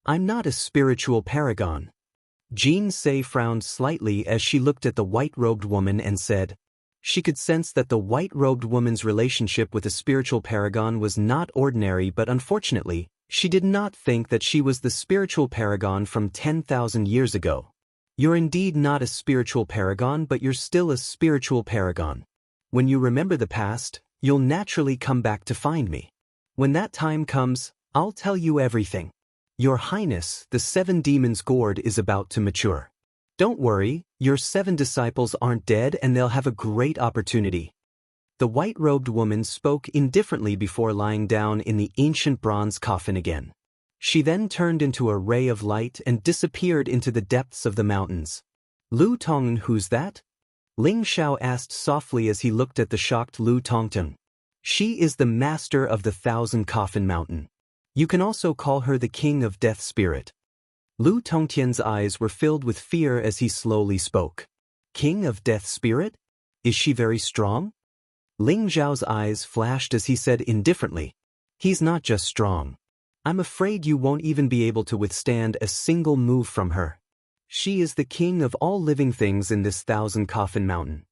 "I'm not a spiritual paragon." Jin Se frowned slightly as she looked at the white-robed woman and said, she could sense that the white-robed woman's relationship with a spiritual paragon was not ordinary, but unfortunately, she did not think that she was the spiritual paragon from 10,000 years ago. "You're indeed not a spiritual paragon, but you're still a spiritual paragon. When you remember the past, you'll naturally come back to find me. When that time comes, I'll tell you everything. Your Highness, the 7 demons' gourd is about to mature. Don't worry, your 7 disciples aren't dead and they'll have a great opportunity." The white-robed woman spoke indifferently before lying down in the ancient bronze coffin again. She then turned into a ray of light and disappeared into the depths of the mountains. "Lu Tongn, who's that?" Ling Xiao asked softly as he looked at the shocked Lu Tongtong. "She is the master of the 1,000 Coffin Mountain. You can also call her the King of Death Spirit." Lu Tongtian's eyes were filled with fear as he slowly spoke. "King of Death Spirit? Is she very strong?" Ling Xiao's eyes flashed as he said indifferently, "He's not just strong. I'm afraid you won't even be able to withstand a single move from her. She is the king of all living things in this 1,000 Coffin Mountain.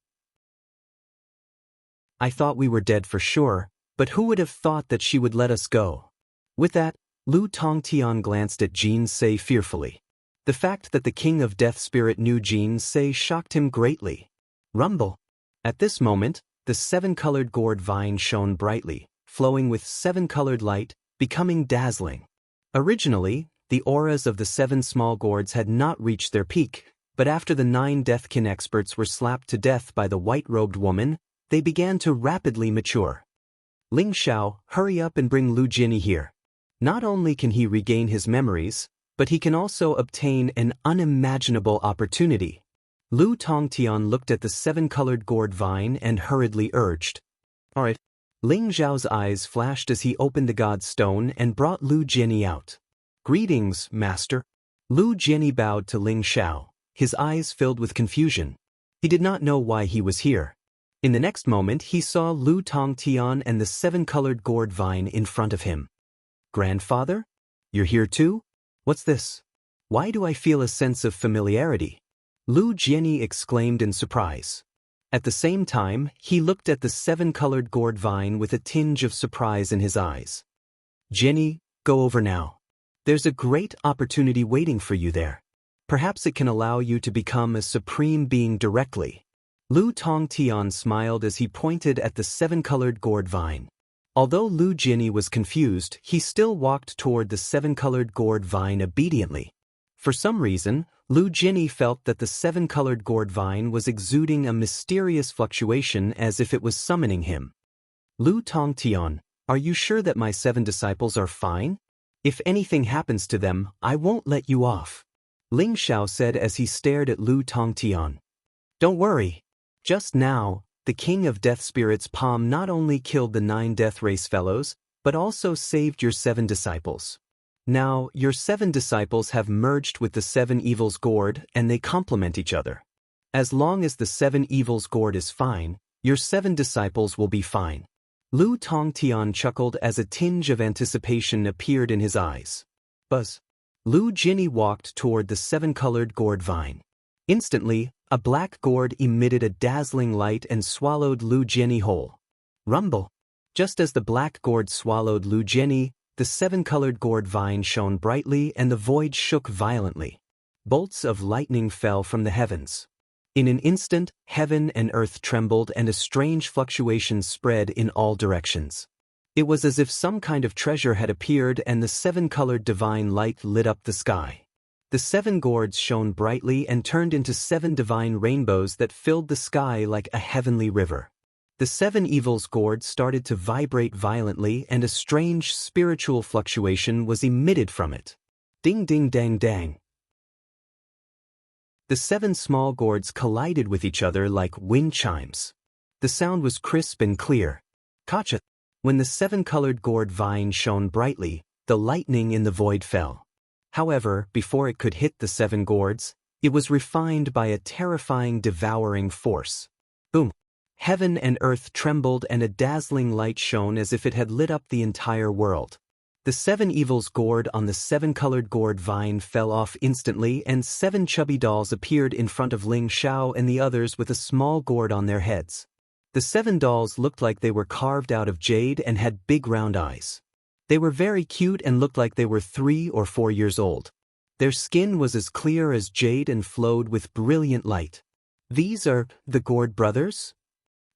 I thought we were dead for sure, but who would have thought that she would let us go?" With that, Lu Tongtian glanced at Jin Se fearfully. The fact that the King of Death Spirit knew Jin Se shocked him greatly. Rumble! At this moment, the 7-colored gourd vine shone brightly, flowing with 7-colored light, becoming dazzling. Originally, the auras of the 7 small gourds had not reached their peak, but after the 9 Deathkin experts were slapped to death by the white-robed woman, they began to rapidly mature. "Ling Xiao, hurry up and bring Lu Jinni here. Not only can he regain his memories, but he can also obtain an unimaginable opportunity." Lu Tongtian looked at the 7-colored gourd vine and hurriedly urged, "All right, Ling Zhao's eyes flashed as he opened the god stone and brought Lu Jianyi out. "Greetings, master." Lu Jianyi bowed to Ling Zhao, his eyes filled with confusion. He did not know why he was here. In the next moment he saw Lu Tongtian and the seven-colored gourd vine in front of him. "Grandfather? You're here too? What's this? Why do I feel a sense of familiarity?" Lu Jianyi exclaimed in surprise. At the same time, he looked at the seven-colored gourd vine with a tinge of surprise in his eyes. "Jianyi, go over now. There's a great opportunity waiting for you there. Perhaps it can allow you to become a supreme being directly." Lu Tongtian smiled as he pointed at the seven-colored gourd vine. Although Lu Jianyi was confused, he still walked toward the seven-colored gourd vine obediently. For some reason, Lu Jianyi felt that the seven-colored gourd vine was exuding a mysterious fluctuation as if it was summoning him. "Lu Tongtian, are you sure that my 7 disciples are fine? If anything happens to them, I won't let you off," Ling Zhao said as he stared at Lu Tongtian. "Don't worry. Just now, the king of death spirits Palm not only killed the 9 death race fellows, but also saved your 7 disciples. Now, your 7 disciples have merged with the 7 evils gourd and they complement each other. As long as the 7 evils gourd is fine, your 7 disciples will be fine." Lu Tongtian chuckled as a tinge of anticipation appeared in his eyes. Buzz. Lu Jianyi walked toward the 7-colored gourd vine. Instantly, a black gourd emitted a dazzling light and swallowed Lu Jianyi whole. Rumble. Just as the black gourd swallowed Lu Jianyi, the 7-colored gourd vine shone brightly and the void shook violently. Bolts of lightning fell from the heavens. In an instant, heaven and earth trembled and a strange fluctuation spread in all directions. It was as if some kind of treasure had appeared and the 7-colored divine light lit up the sky. The 7 gourds shone brightly and turned into 7 divine rainbows that filled the sky like a heavenly river. The 7 evils gourd started to vibrate violently and a strange spiritual fluctuation was emitted from it. Ding ding dang dang. The 7 small gourds collided with each other like wind chimes. The sound was crisp and clear. Kacha. When the 7-colored gourd vine shone brightly, the lightning in the void fell. However, before it could hit the 7 gourds, it was refined by a terrifying devouring force. Boom! Heaven and earth trembled and a dazzling light shone as if it had lit up the entire world. The 7 evils gourd on the 7-colored gourd vine fell off instantly and 7 chubby dolls appeared in front of Ling Zhao and the others with a small gourd on their heads. The 7 dolls looked like they were carved out of jade and had big round eyes. They were very cute and looked like they were 3 or 4 years old. Their skin was as clear as jade and flowed with brilliant light. "These are the Gourd brothers?"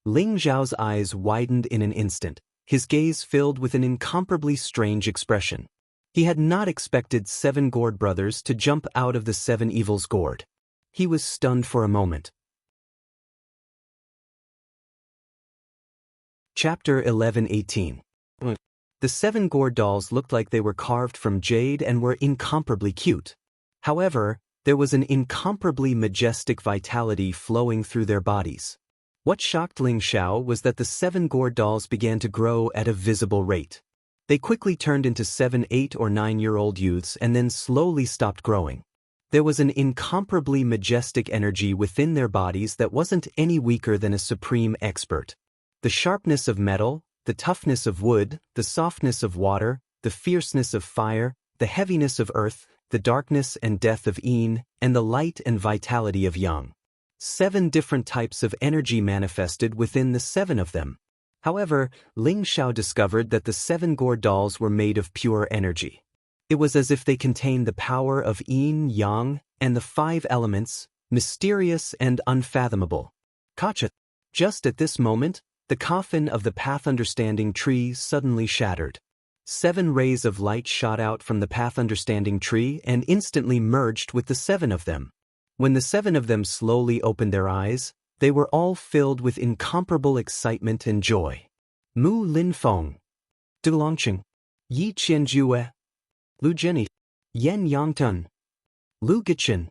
Ling Zhao's eyes widened in an instant, his gaze filled with an incomparably strange expression. He had not expected 7 Gourd brothers to jump out of the 7 evils gourd. He was stunned for a moment. Chapter 11:18. The 7 gourd dolls looked like they were carved from jade and were incomparably cute. However, there was an incomparably majestic vitality flowing through their bodies. What shocked Ling Zhao was that the 7 gourd dolls began to grow at a visible rate. They quickly turned into 7, 8 or 9-year-old youths and then slowly stopped growing. There was an incomparably majestic energy within their bodies that wasn't any weaker than a supreme expert. The sharpness of metal, the toughness of wood, the softness of water, the fierceness of fire, the heaviness of earth, the darkness and death of yin, and the light and vitality of yang. 7 different types of energy manifested within the 7 of them. However, Ling Zhao discovered that the 7 gourd dolls were made of pure energy. It was as if they contained the power of yin, yang, and the 5 elements, mysterious and unfathomable. Kacha. Just at this moment, the coffin of the path understanding tree suddenly shattered. 7 rays of light shot out from the path understanding tree and instantly merged with the 7 of them. When the 7 of them slowly opened their eyes, they were all filled with incomparable excitement and joy. Mu Lin Feng, Du Longqing, Yi Qianjue, Lu Jianyi, Yan Yangtun, Lu Gichen,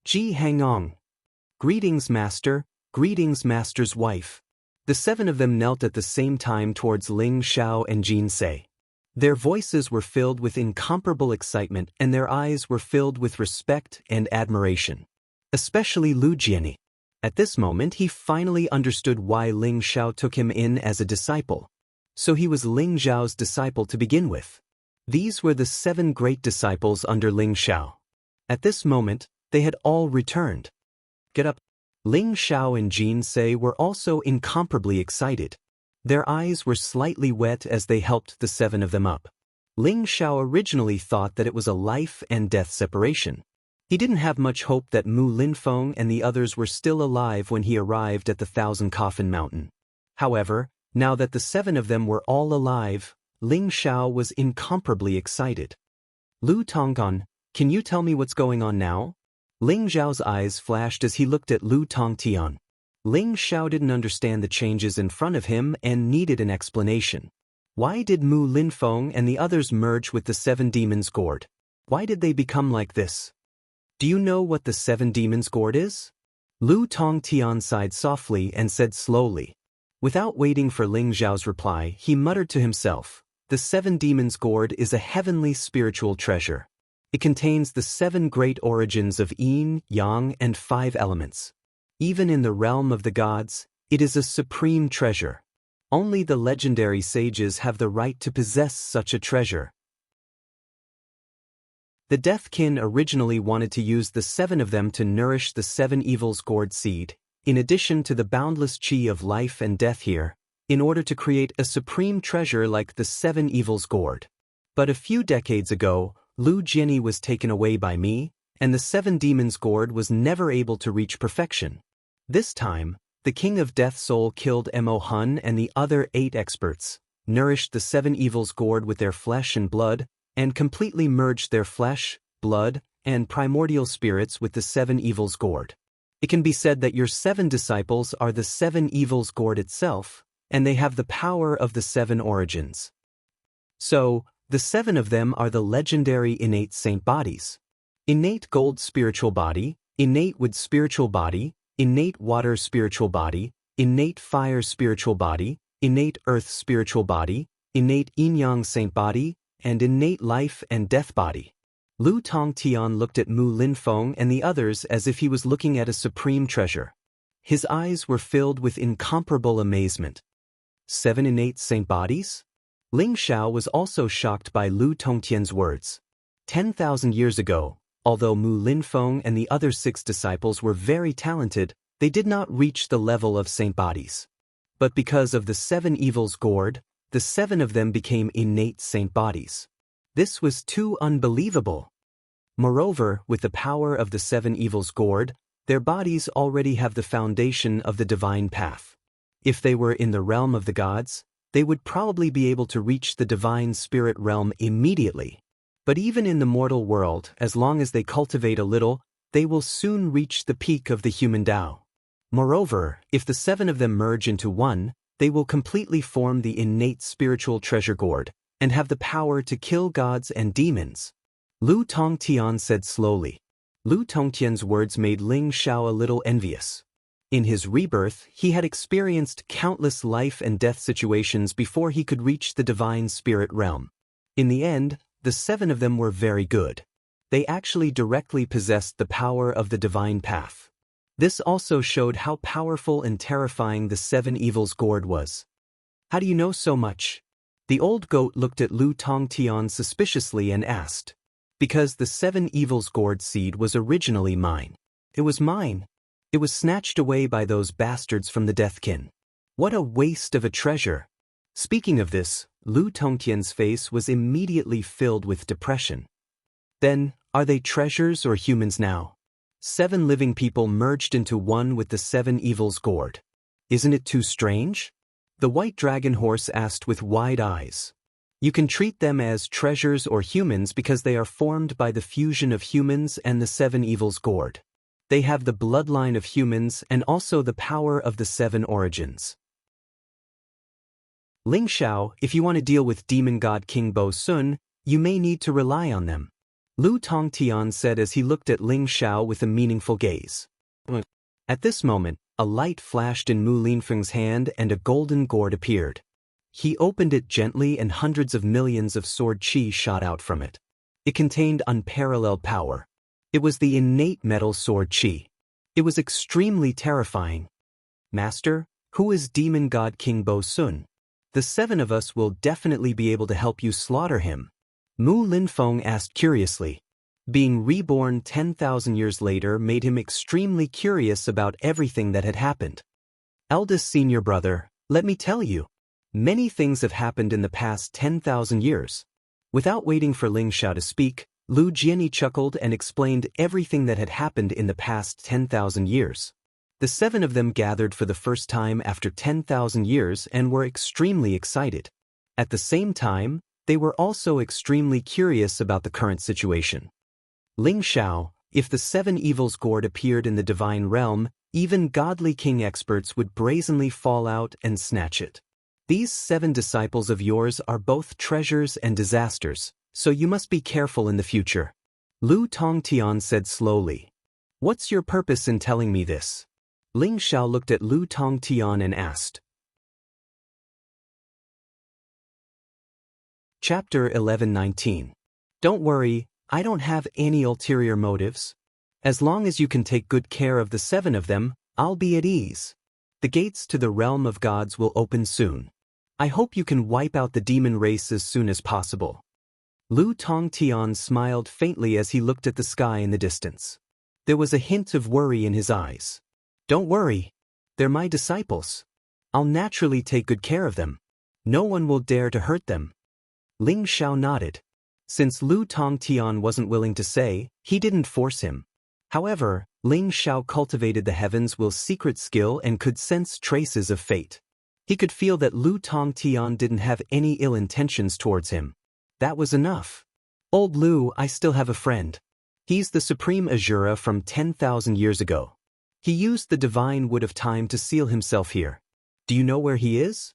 Ji Hangong. Greetings, Master, greetings, Master's wife. The 7 of them knelt at the same time towards Ling Xiao and Jin Se. Their voices were filled with incomparable excitement and their eyes were filled with respect and admiration. Especially Lu Jiani. At this moment he finally understood why Ling Xiao took him in as a disciple. So he was Ling Xiao's disciple to begin with. These were the 7 great disciples under Ling Xiao. At this moment, they had all returned. Get up. Ling Xiao and Jin Se were also incomparably excited. Their eyes were slightly wet as they helped the 7 of them up. Ling Xiao originally thought that it was a life and death separation. He didn't have much hope that Mu Linfeng and the others were still alive when he arrived at the 1,000 Coffin Mountain. However, now that the 7 of them were all alive, Ling Xiao was incomparably excited. Lu Tonggan, can you tell me what's going on now? Ling Xiao's eyes flashed as he looked at Lu Tongtian. Ling Xiao didn't understand the changes in front of him and needed an explanation. Why did Mu Linfeng and the others merge with the 7 demons' gourd? Why did they become like this? Do you know what the 7 demons' gourd is? Lu Tongtian sighed softly and said slowly. Without waiting for Ling Xiao's reply, he muttered to himself, the 7 demons' gourd is a heavenly spiritual treasure. It contains the 7 great origins of yin, yang, and 5 elements. Even in the realm of the gods, it is a supreme treasure. Only the legendary sages have the right to possess such a treasure. The Deathkin originally wanted to use the 7 of them to nourish the 7 evils gourd seed, in addition to the boundless chi of life and death here, in order to create a supreme treasure like the 7 evils gourd. But a few decades ago, Lu Jiani was taken away by me, and the 7 demons' gourd was never able to reach perfection. This time, the King of Death Soul killed Mo Hun and the other 8 experts, nourished the 7 evils gourd with their flesh and blood, and completely merged their flesh, blood, and primordial spirits with the 7 evils gourd. It can be said that your 7 disciples are the 7 evils gourd itself, and they have the power of the 7 origins. So, the 7 of them are the legendary innate saint bodies. Innate gold spiritual body, innate wood spiritual body, innate water spiritual body, innate fire spiritual body, innate earth spiritual body, innate yin-yang saint body, and innate life and death body. Lu Tongtian looked at Mu Linfeng and the others as if he was looking at a supreme treasure. His eyes were filled with incomparable amazement. 7 innate saint bodies? Ling Xiao was also shocked by Lu Tongtian's words. 10,000 years ago, although Mu Linfeng and the other 6 disciples were very talented, they did not reach the level of saint bodies. But because of the 7 evils gourd, the 7 of them became innate saint bodies. This was too unbelievable. Moreover, with the power of the 7 evils gourd, their bodies already have the foundation of the divine path. If they were in the realm of the gods, they would probably be able to reach the divine spirit realm immediately. But even in the mortal world, as long as they cultivate a little, they will soon reach the peak of the human Tao. Moreover, if the 7 of them merge into one, they will completely form the innate spiritual treasure gourd, and have the power to kill gods and demons. Lu Tongtian said slowly. Lu Tongtian's words made Ling Xiao a little envious. In his rebirth, he had experienced countless life and death situations before he could reach the divine spirit realm. In the end, the 7 of them were very good. They actually directly possessed the power of the divine path. This also showed how powerful and terrifying the 7 evils gourd was. How do you know so much? The old goat looked at Lu Tongtian suspiciously and asked. Because the 7 evils gourd seed was originally mine. It was mine. It was snatched away by those bastards from the Deathkin. What a waste of a treasure. Speaking of this, Lu Tongtian's face was immediately filled with depression. Then, are they treasures or humans now? 7 living people merged into one with the 7 evils gourd. Isn't it too strange? The white dragon horse asked with wide eyes. You can treat them as treasures or humans because they are formed by the fusion of humans and the 7 evils gourd. They have the bloodline of humans and also the power of the 7 origins. Ling Xiao, if you want to deal with demon god King Bo Sun, you may need to rely on them. Lu Tongtian said as he looked at Ling Xiao with a meaningful gaze. At this moment, A light flashed in Mu Linfeng's hand and a golden gourd appeared. He opened it gently and hundreds of millions of sword chi shot out from it. It contained unparalleled power. It was the innate metal sword chi. It was extremely terrifying. Master, who is Demon God King Bo Sun? The 7 of us will definitely be able to help you slaughter him. Mu Linfeng asked curiously. Being reborn 10,000 years later made him extremely curious about everything that had happened. Eldest senior brother, let me tell you. Many things have happened in the past 10,000 years. Without waiting for Ling Xiao to speak, Lu Jianyi chuckled and explained everything that had happened in the past 10,000 years. The 7 of them gathered for the first time after 10,000 years and were extremely excited. At the same time, they were also extremely curious about the current situation. Ling Xiao, if the 7 evils gourd appeared in the divine realm, even godly king experts would brazenly fall out and snatch it. These 7 disciples of yours are both treasures and disasters, so you must be careful in the future. Lu Tongtian said slowly. What's your purpose in telling me this? Ling Xiao looked at Lu Tongtian and asked. Chapter 11:19. Don't worry, I don't have any ulterior motives. As long as you can take good care of the 7 of them, I'll be at ease. The gates to the realm of gods will open soon. I hope you can wipe out the demon race as soon as possible. Lu Tongtian smiled faintly as he looked at the sky in the distance. There was a hint of worry in his eyes. Don't worry. They're my disciples. I'll naturally take good care of them. No one will dare to hurt them. Ling Xiao nodded. Since Lu Tongtian wasn't willing to say, he didn't force him. However, Ling Xiao cultivated the heavens with secret skill and could sense traces of fate. He could feel that Lu Tongtian didn't have any ill intentions towards him. That was enough. Old Lu, I still have a friend. He's the Supreme Azura from 10,000 years ago. He used the divine wood of time to seal himself here. Do you know where he is?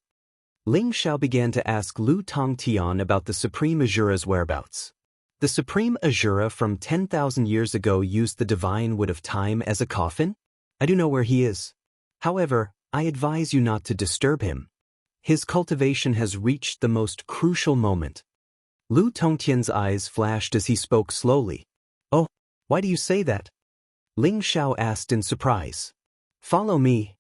Ling Xiao began to ask Lu Tongtian about the Supreme Azura's whereabouts. The Supreme Azura from 10,000 years ago used the divine wood of time as a coffin? I do know where he is. However, I advise you not to disturb him. His cultivation has reached the most crucial moment. Lu Tongtian's eyes flashed as he spoke slowly. Oh, why do you say that? Ling Xiao asked in surprise. Follow me.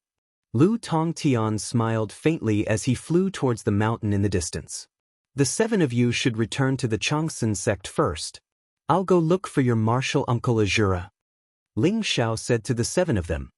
Lu Tongtian smiled faintly as he flew towards the mountain in the distance. The 7 of you should return to the Changsun sect first. I'll go look for your martial uncle Azura. Ling Xiao said to the 7 of them.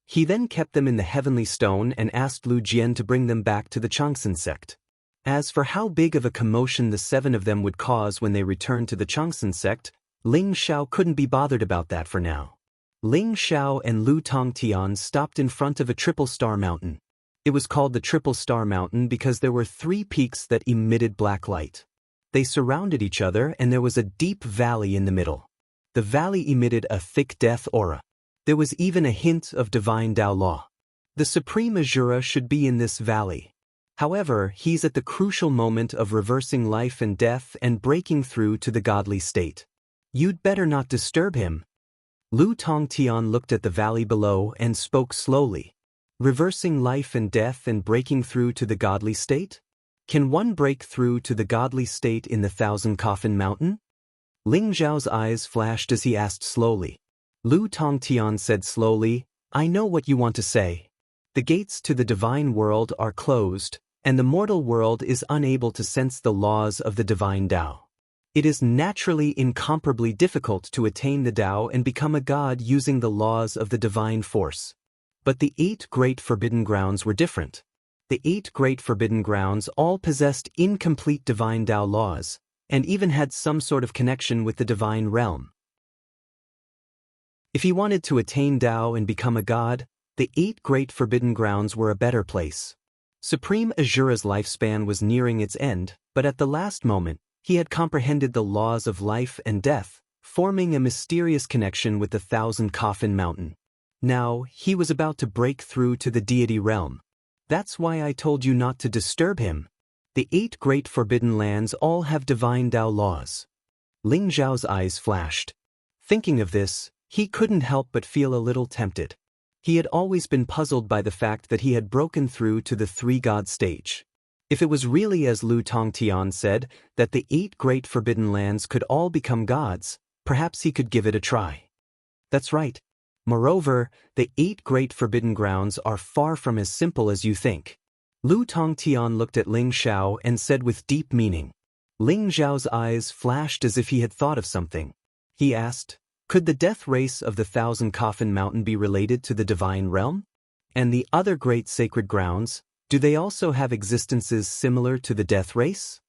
He then kept them in the heavenly stone and asked Lu Jian to bring them back to the Changsun sect. As for how big of a commotion the 7 of them would cause when they returned to the Changsun sect, Ling Xiao couldn't be bothered about that for now. Ling Xiao and Lu Tongtian stopped in front of a triple star mountain. It was called the Triple Star Mountain because there were 3 peaks that emitted black light. They surrounded each other and there was a deep valley in the middle. The valley emitted a thick death aura. There was even a hint of divine Tao law. The Supreme Azura should be in this valley. However, he's at the crucial moment of reversing life and death and breaking through to the godly state. You'd better not disturb him. Lu Tongtian looked at the valley below and spoke slowly. Reversing life and death and breaking through to the godly state? Can one break through to the godly state in the Thousand Coffin Mountain? Ling Zhao's eyes flashed as he asked slowly. Lu Tongtian said slowly, I know what you want to say. The gates to the divine world are closed, and the mortal world is unable to sense the laws of the divine Tao. It is naturally incomparably difficult to attain the Tao and become a god using the laws of the divine force. But the 8 great forbidden grounds were different. The 8 great forbidden grounds all possessed incomplete divine Tao laws, and even had some sort of connection with the divine realm. If he wanted to attain Tao and become a god, the 8 great forbidden grounds were a better place. Supreme Azura's lifespan was nearing its end, but at the last moment, he had comprehended the laws of life and death, forming a mysterious connection with the Thousand Coffin Mountain. Now, he was about to break through to the deity realm. That's why I told you not to disturb him. The 8 great forbidden lands all have divine Tao laws. Ling Zhao's eyes flashed. Thinking of this, he couldn't help but feel a little tempted. He had always been puzzled by the fact that he had broken through to the three-god stage. If it was really as Lu Tongtian said, that the 8 great forbidden lands could all become gods, perhaps he could give it a try. That's right. Moreover, the 8 great forbidden grounds are far from as simple as you think. Lu Tongtian looked at Ling Xiao and said with deep meaning. Ling Xiao's eyes flashed as if he had thought of something. He asked, could the death race of the 1,000 Coffin Mountain be related to the divine realm? And the other great sacred grounds, do they also have existences similar to the death race?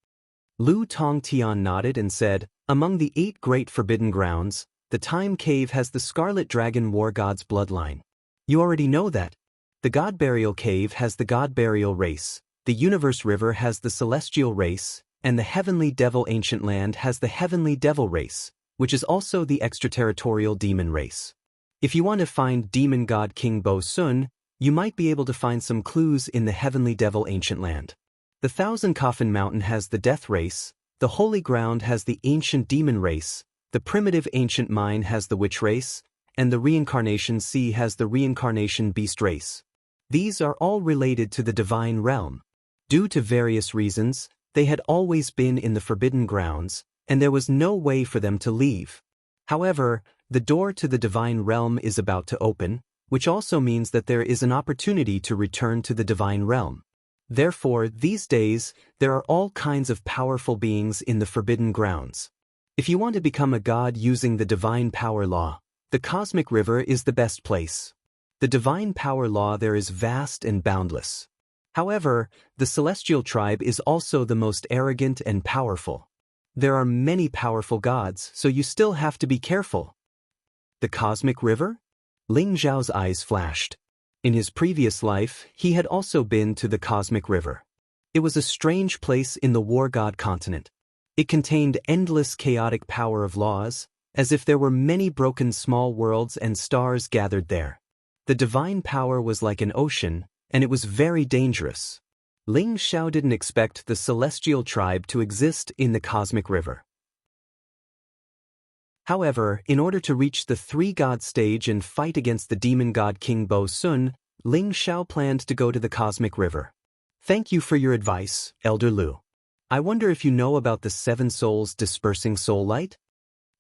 Lu Tongtian nodded and said, among the 8 great forbidden grounds, the Time Cave has the Scarlet Dragon War God's bloodline. You already know that. The God Burial Cave has the God Burial race, the Universe River has the Celestial race, and the Heavenly Devil Ancient Land has the Heavenly Devil race, which is also the extraterritorial demon race. If you want to find Demon God King Bo Sun, you might be able to find some clues in the Heavenly Devil Ancient Land. The 1,000 Coffin Mountain has the Death race, the Holy Ground has the Ancient Demon race, the Primitive Ancient Mine has the Witch race, and the Reincarnation Sea has the Reincarnation Beast race. These are all related to the divine realm. Due to various reasons, they had always been in the forbidden grounds, and there was no way for them to leave. However, the door to the divine realm is about to open, which also means that there is an opportunity to return to the divine realm. Therefore, these days, there are all kinds of powerful beings in the forbidden grounds. If you want to become a god using the divine power law, the cosmic river is the best place. The divine power law there is vast and boundless. However, the celestial tribe is also the most arrogant and powerful. There are many powerful gods, so you still have to be careful. The cosmic river? Ling Zhao's eyes flashed. In his previous life, he had also been to the cosmic river. It was a strange place in the war god continent. It contained endless chaotic power of laws, as if there were many broken small worlds and stars gathered there. The divine power was like an ocean, and it was very dangerous. Ling Xiao didn't expect the celestial tribe to exist in the cosmic river. However, in order to reach the three-god stage and fight against the demon god King Bo Sun, Ling Xiao planned to go to the cosmic river. Thank you for your advice, Elder Lu. I wonder if you know about the 7 souls dispersing soul light?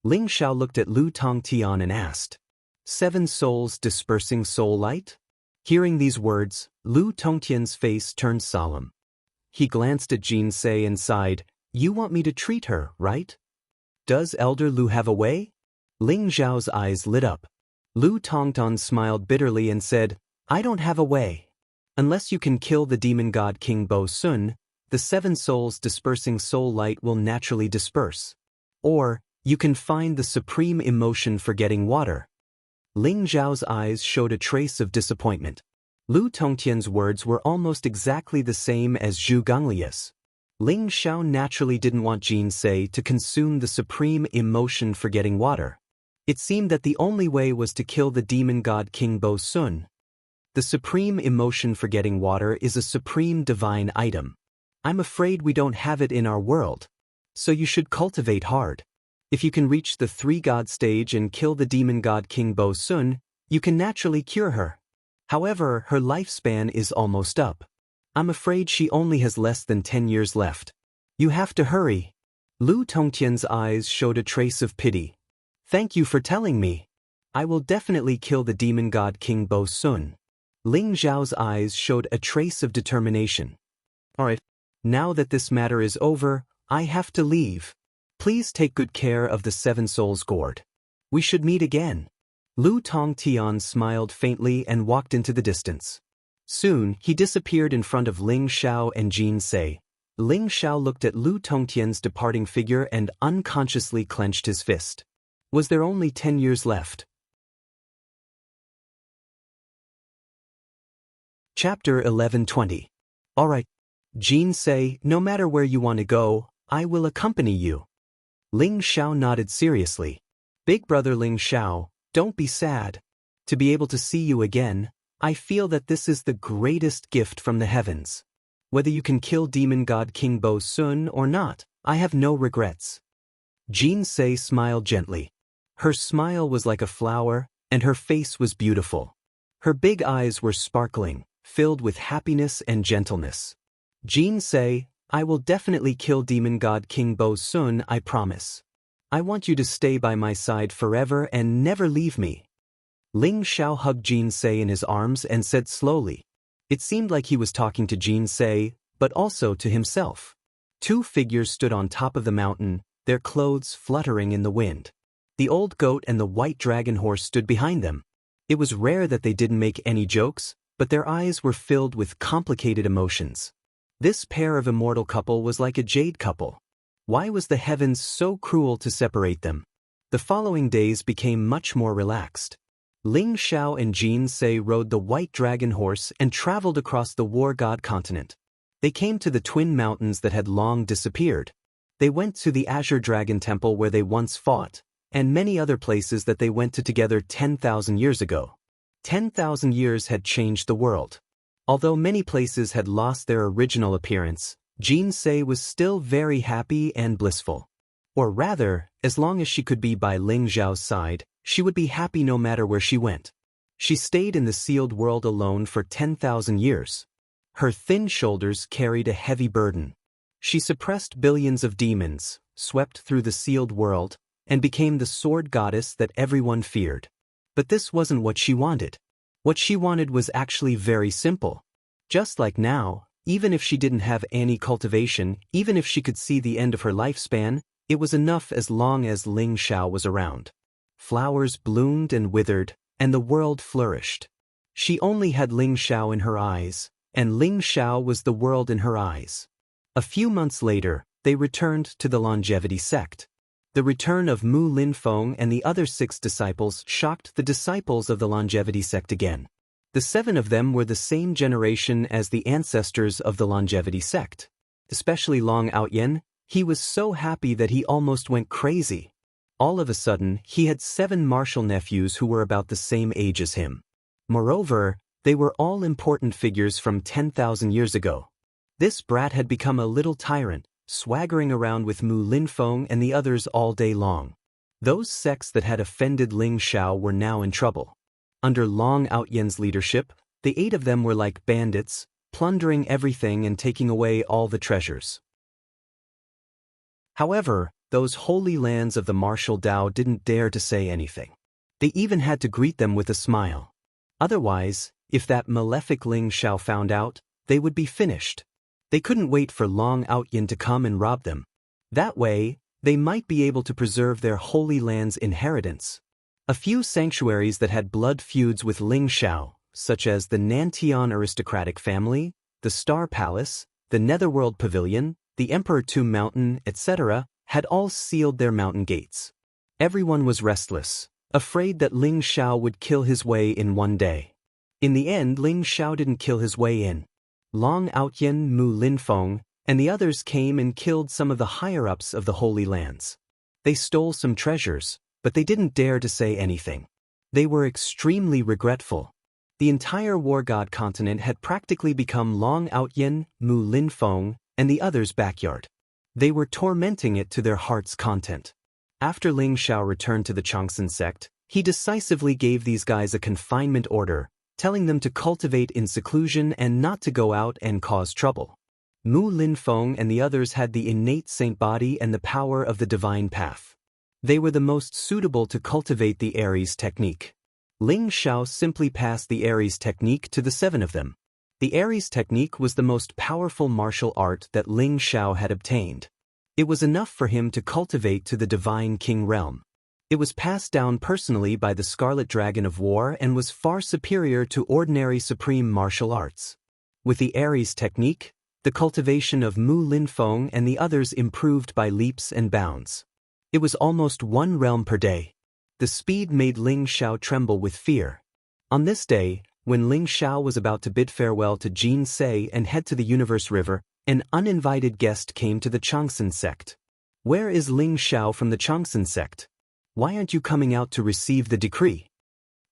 Ling Xiao looked at Lu Tongtian and asked, 7 souls dispersing soul light? Hearing these words, Lu Tongtian's face turned solemn. He glanced at Jin Se and sighed, you want me to treat her, right? Does Elder Lu have a way? Ling Zhao's eyes lit up. Lu Tongtian smiled bitterly and said, I don't have a way. Unless you can kill the demon god King Bo Sun, the 7 souls dispersing soul light will naturally disperse. Or, you can find the supreme emotion for getting water. Ling Zhao's eyes showed a trace of disappointment. Lu Tongtian's words were almost exactly the same as Zhu Gonglia's. Ling Xiao naturally didn't want Jin Se to consume the supreme emotion for getting water. It seemed that the only way was to kill the demon god King Bo Sun. The supreme emotion for getting water is a supreme divine item. I'm afraid we don't have it in our world. So you should cultivate hard. If you can reach the 3-god stage and kill the demon god King Bo Sun, you can naturally cure her. However, her lifespan is almost up. I'm afraid she only has less than 10 years left. You have to hurry. Lu Tongtian's eyes showed a trace of pity. Thank you for telling me. I will definitely kill the demon god King Bo Sun. Ling Zhao's eyes showed a trace of determination. Alright, now that this matter is over, I have to leave. Please take good care of the 7 souls gourd. We should meet again. Lu Tongtian smiled faintly and walked into the distance. Soon, he disappeared in front of Ling Xiao and Jin Se. Ling Xiao looked at Lu Tongtian's departing figure and unconsciously clenched his fist. Was there only 10 years left? Chapter 1120. Alright. Jin Se, no matter where you want to go, I will accompany you. Ling Xiao nodded seriously. Big brother Ling Xiao, don't be sad. To be able to see you again, I feel that this is the greatest gift from the heavens. Whether you can kill demon god King Bo Sun or not, I have no regrets. Jin Se smiled gently. Her smile was like a flower, and her face was beautiful. Her big eyes were sparkling, filled with happiness and gentleness. Jin Sei, I will definitely kill demon god King Bo Sun, I promise. I want you to stay by my side forever and never leave me. Ling Xiao hugged Jin Sei in his arms and said slowly. It seemed like he was talking to Jin Sei, but also to himself. Two figures stood on top of the mountain, their clothes fluttering in the wind. The old goat and the white dragon horse stood behind them. It was rare that they didn't make any jokes, but their eyes were filled with complicated emotions. This pair of immortal couple was like a jade couple. Why was the heavens so cruel to separate them? The following days became much more relaxed. Ling Xiao and Jin Sei rode the white dragon horse and traveled across the war god continent. They came to the twin mountains that had long disappeared. They went to the Azure Dragon Temple where they once fought, and many other places that they went to together 10,000 years ago. 10,000 years had changed the world. Although many places had lost their original appearance, Jin Sei was still very happy and blissful. Or rather, as long as she could be by Ling Xiao's side, she would be happy no matter where she went. She stayed in the sealed world alone for 10,000 years. Her thin shoulders carried a heavy burden. She suppressed billions of demons, swept through the sealed world, and became the sword goddess that everyone feared. But this wasn't what she wanted. What she wanted was actually very simple. Just like now, even if she didn't have any cultivation, even if she could see the end of her lifespan, it was enough as long as Ling Xiao was around. Flowers bloomed and withered, and the world flourished. She only had Ling Xiao in her eyes, and Ling Xiao was the world in her eyes. A few months later, they returned to the longevity sect. The return of Mu Linfeng and the other 6 disciples shocked the disciples of the longevity sect again. The 7 of them were the same generation as the ancestors of the longevity sect. Especially Long Outyen, he was so happy that he almost went crazy. All of a sudden, he had 7 martial nephews who were about the same age as him. Moreover, they were all important figures from 10,000 years ago. This brat had become a little tyrant, swaggering around with Mu Linfeng and the others all day long. Those sects that had offended Ling Xiao were now in trouble. Under Long Outyen's leadership, the 8 of them were like bandits, plundering everything and taking away all the treasures. However, those holy lands of the martial Dao didn't dare to say anything. They even had to greet them with a smile. Otherwise, if that malefic Ling Xiao found out, they would be finished. They couldn't wait for Long Outyen to come and rob them. That way, they might be able to preserve their holy land's inheritance. A few sanctuaries that had blood feuds with Ling Xiao, such as the Nantian aristocratic family, the Star Palace, the Netherworld Pavilion, the Emperor Tomb Mountain, etc., had all sealed their mountain gates. Everyone was restless, afraid that Ling Xiao would kill his way in one day. In the end, Ling Xiao didn't kill his way in. Long Outyen, Mu Linfeng, and the others came and killed some of the higher-ups of the Holy Lands. They stole some treasures, but they didn't dare to say anything. They were extremely regretful. The entire war god continent had practically become Long Outyen, Mu Linfeng, and the others' backyard. They were tormenting it to their heart's content. After Ling Xiao returned to the Changsun sect, he decisively gave these guys a confinement order, telling them to cultivate in seclusion and not to go out and cause trouble. Mu Linfeng and the others had the innate saint body and the power of the divine path. They were the most suitable to cultivate the Aries technique. Ling Xiao simply passed the Aries technique to the 7 of them. The Aries technique was the most powerful martial art that Ling Xiao had obtained. It was enough for him to cultivate to the divine king realm. It was passed down personally by the Scarlet Dragon of War and was far superior to ordinary supreme martial arts. With the Aries technique, the cultivation of Mu Linfeng and the others improved by leaps and bounds. It was almost 1 realm per day. The speed made Ling Xiao tremble with fear. On this day, when Ling Xiao was about to bid farewell to Jin Sei and head to the Universe River, an uninvited guest came to the Changsun sect. Where is Ling Xiao from the Changsun sect? Why aren't you coming out to receive the decree?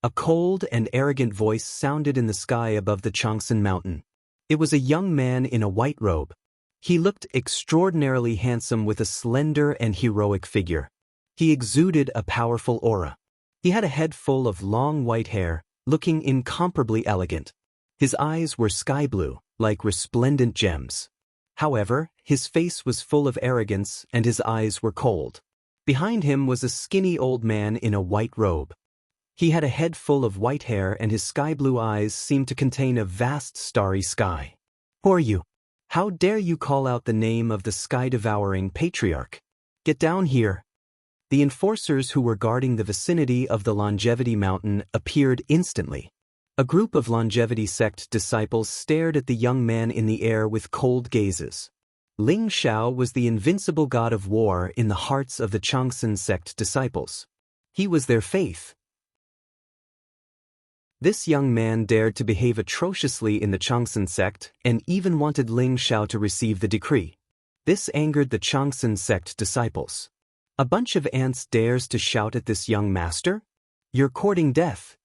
A cold and arrogant voice sounded in the sky above the Changsun mountain. It was a young man in a white robe. He looked extraordinarily handsome with a slender and heroic figure. He exuded a powerful aura. He had a head full of long white hair, looking incomparably elegant. His eyes were sky blue, like resplendent gems. However, his face was full of arrogance and his eyes were cold. Behind him was a skinny old man in a white robe. He had a head full of white hair and his sky-blue eyes seemed to contain a vast starry sky. "Who are you? How dare you call out the name of the sky-devouring patriarch? Get down here!" The enforcers who were guarding the vicinity of the Longevity Mountain appeared instantly. A group of Longevity sect disciples stared at the young man in the air with cold gazes. Ling Xiao was the invincible god of war in the hearts of the Changsun sect disciples. He was their faith. This young man dared to behave atrociously in the Changsun sect and even wanted Ling Xiao to receive the decree. This angered the Changsun sect disciples. "A bunch of ants dares to shout at this young master? You're courting death."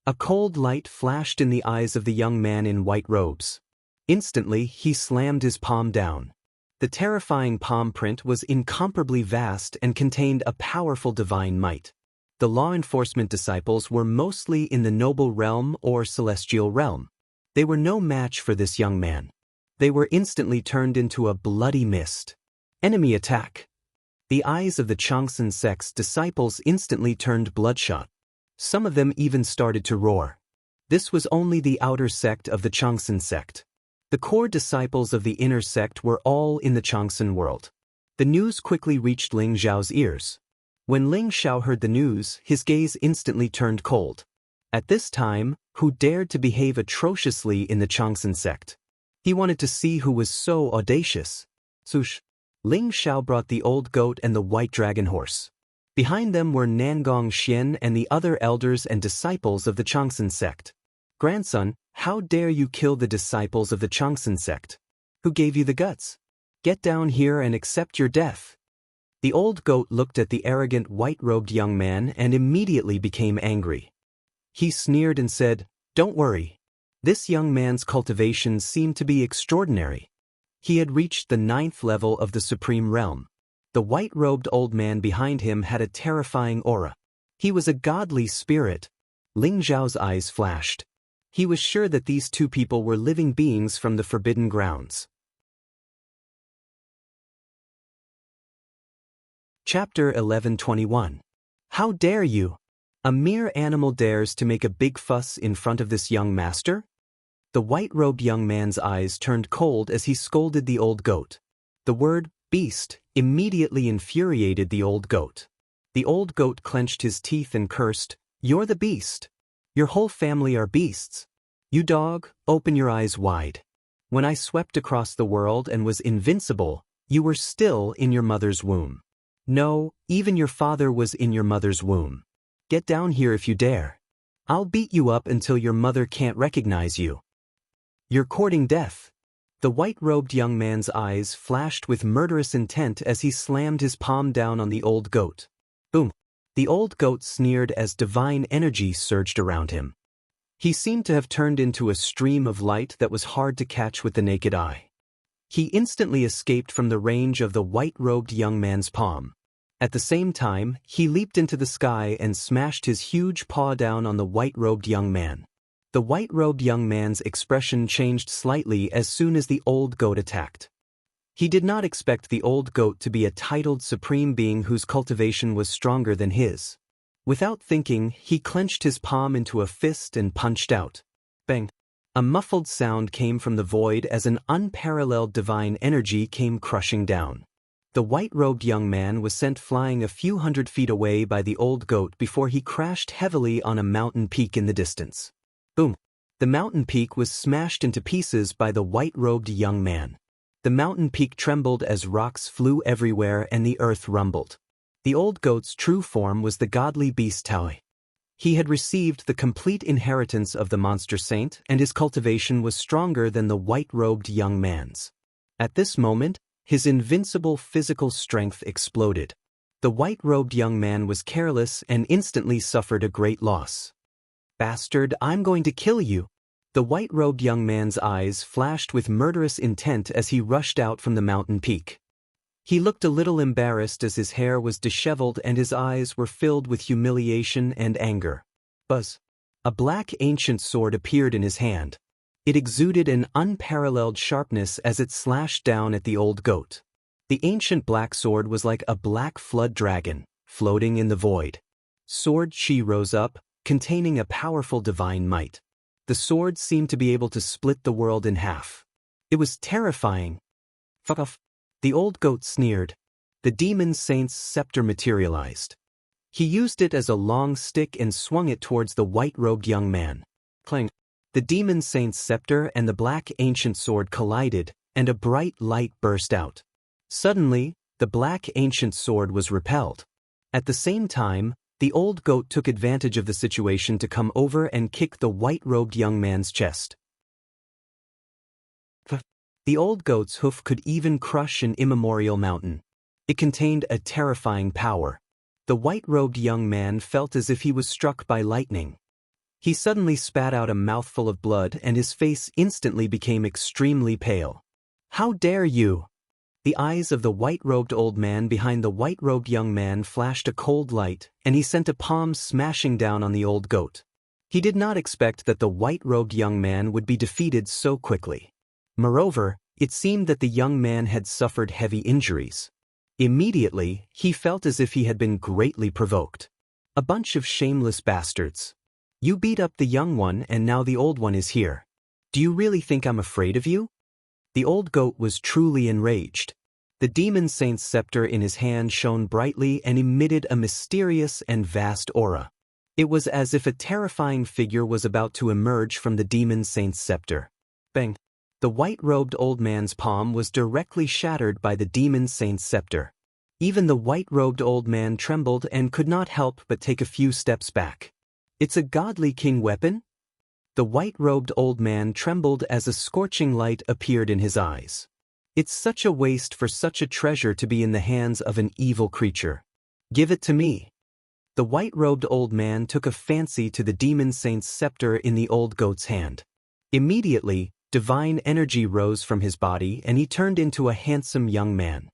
A cold light flashed in the eyes of the young man in white robes. Instantly, he slammed his palm down. The terrifying palm print was incomparably vast and contained a powerful divine might. The law enforcement disciples were mostly in the noble realm or celestial realm. They were no match for this young man. They were instantly turned into a bloody mist. Enemy attack. The eyes of the Changsun sect's disciples instantly turned bloodshot. Some of them even started to roar. This was only the outer sect of the Changsun sect. The core disciples of the inner sect were all in the Changsun world. The news quickly reached Ling Xiao's ears. When Ling Xiao heard the news, his gaze instantly turned cold. At this time, who dared to behave atrociously in the Changsun sect? He wanted to see who was so audacious. Sush! Ling Xiao brought the old goat and the white dragon horse. Behind them were Nangong Xian and the other elders and disciples of the Changsun sect. "Grandson, how dare you kill the disciples of the Changsun sect? Who gave you the guts? Get down here and accept your death." The old goat looked at the arrogant white-robed young man and immediately became angry. He sneered and said, "Don't worry. This young man's cultivations seem to be extraordinary." He had reached the 9th level of the Supreme Realm. The white-robed old man behind him had a terrifying aura. He was a godly spirit. Ling Xiao's eyes flashed. He was sure that these two people were living beings from the Forbidden Grounds. Chapter 11:21. How dare you? A mere animal dares to make a big fuss in front of this young master? The white-robed young man's eyes turned cold as he scolded the old goat. The word, beast, immediately infuriated the old goat. The old goat clenched his teeth and cursed, "You're the beast. Your whole family are beasts. You dog, open your eyes wide. When I swept across the world and was invincible, you were still in your mother's womb. No, even your father was in your mother's womb. Get down here if you dare. I'll beat you up until your mother can't recognize you. You're courting death." The white-robed young man's eyes flashed with murderous intent as he slammed his palm down on the old goat. Boom! The old goat sneered as divine energy surged around him. He seemed to have turned into a stream of light that was hard to catch with the naked eye. He instantly escaped from the range of the white-robed young man's palm. At the same time, he leaped into the sky and smashed his huge paw down on the white-robed young man. The white-robed young man's expression changed slightly as soon as the old goat attacked. He did not expect the old goat to be a titled supreme being whose cultivation was stronger than his. Without thinking, he clenched his palm into a fist and punched out. Bang! A muffled sound came from the void as an unparalleled divine energy came crushing down. The white-robed young man was sent flying a few hundred feet away by the old goat before he crashed heavily on a mountain peak in the distance. Boom! The mountain peak was smashed into pieces by the white-robed young man. The mountain peak trembled as rocks flew everywhere and the earth rumbled. The old goat's true form was the godly beast Taoi. He had received the complete inheritance of the monster saint and his cultivation was stronger than the white-robed young man's. At this moment, his invincible physical strength exploded. The white-robed young man was careless and instantly suffered a great loss. "Bastard, I'm going to kill you." The white-robed young man's eyes flashed with murderous intent as he rushed out from the mountain peak. He looked a little embarrassed as his hair was disheveled and his eyes were filled with humiliation and anger. Buzz! A black ancient sword appeared in his hand. It exuded an unparalleled sharpness as it slashed down at the old goat. The ancient black sword was like a black flood dragon, floating in the void. Sword chi rose up, containing a powerful divine might. The sword seemed to be able to split the world in half. It was terrifying. Fuck off. The old goat sneered. The demon saint's scepter materialized. He used it as a long stick and swung it towards the white-robed young man. Clang. The demon saint's scepter and the black ancient sword collided, and a bright light burst out. Suddenly, the black ancient sword was repelled. At the same time, the old goat took advantage of the situation to come over and kick the white-robed young man's chest. The old goat's hoof could even crush an immemorial mountain. It contained a terrifying power. The white-robed young man felt as if he was struck by lightning. He suddenly spat out a mouthful of blood and his face instantly became extremely pale. "How dare you!" The eyes of the white-robed old man behind the white-robed young man flashed a cold light, and he sent a palm smashing down on the old goat. He did not expect that the white-robed young man would be defeated so quickly. Moreover, it seemed that the young man had suffered heavy injuries. Immediately, he felt as if he had been greatly provoked. A bunch of shameless bastards. You beat up the young one and now the old one is here. Do you really think I'm afraid of you? The old goat was truly enraged. The demon saint's scepter in his hand shone brightly and emitted a mysterious and vast aura. It was as if a terrifying figure was about to emerge from the demon saint's scepter. Bang! The white-robed old man's palm was directly shattered by the demon saint's scepter. Even the white-robed old man trembled and could not help but take a few steps back. It's a godly king weapon? The white-robed old man trembled as a scorching light appeared in his eyes. It's such a waste for such a treasure to be in the hands of an evil creature. Give it to me. The white-robed old man took a fancy to the demon saint's scepter in the old goat's hand. Immediately, divine energy rose from his body and he turned into a handsome young man.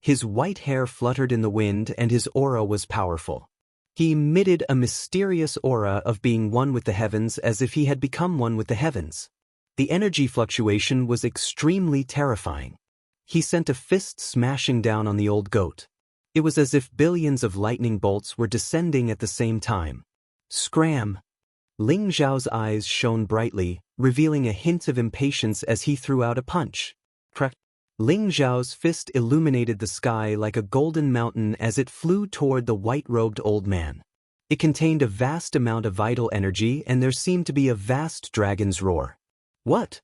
His white hair fluttered in the wind and his aura was powerful. He emitted a mysterious aura of being one with the heavens as if he had become one with the heavens. The energy fluctuation was extremely terrifying. He sent a fist smashing down on the old goat. It was as if billions of lightning bolts were descending at the same time. Scram! Ling Zhao's eyes shone brightly, revealing a hint of impatience as he threw out a punch. Crack! Ling Zhao's fist illuminated the sky like a golden mountain as it flew toward the white-robed old man. It contained a vast amount of vital energy and there seemed to be a vast dragon's roar. What?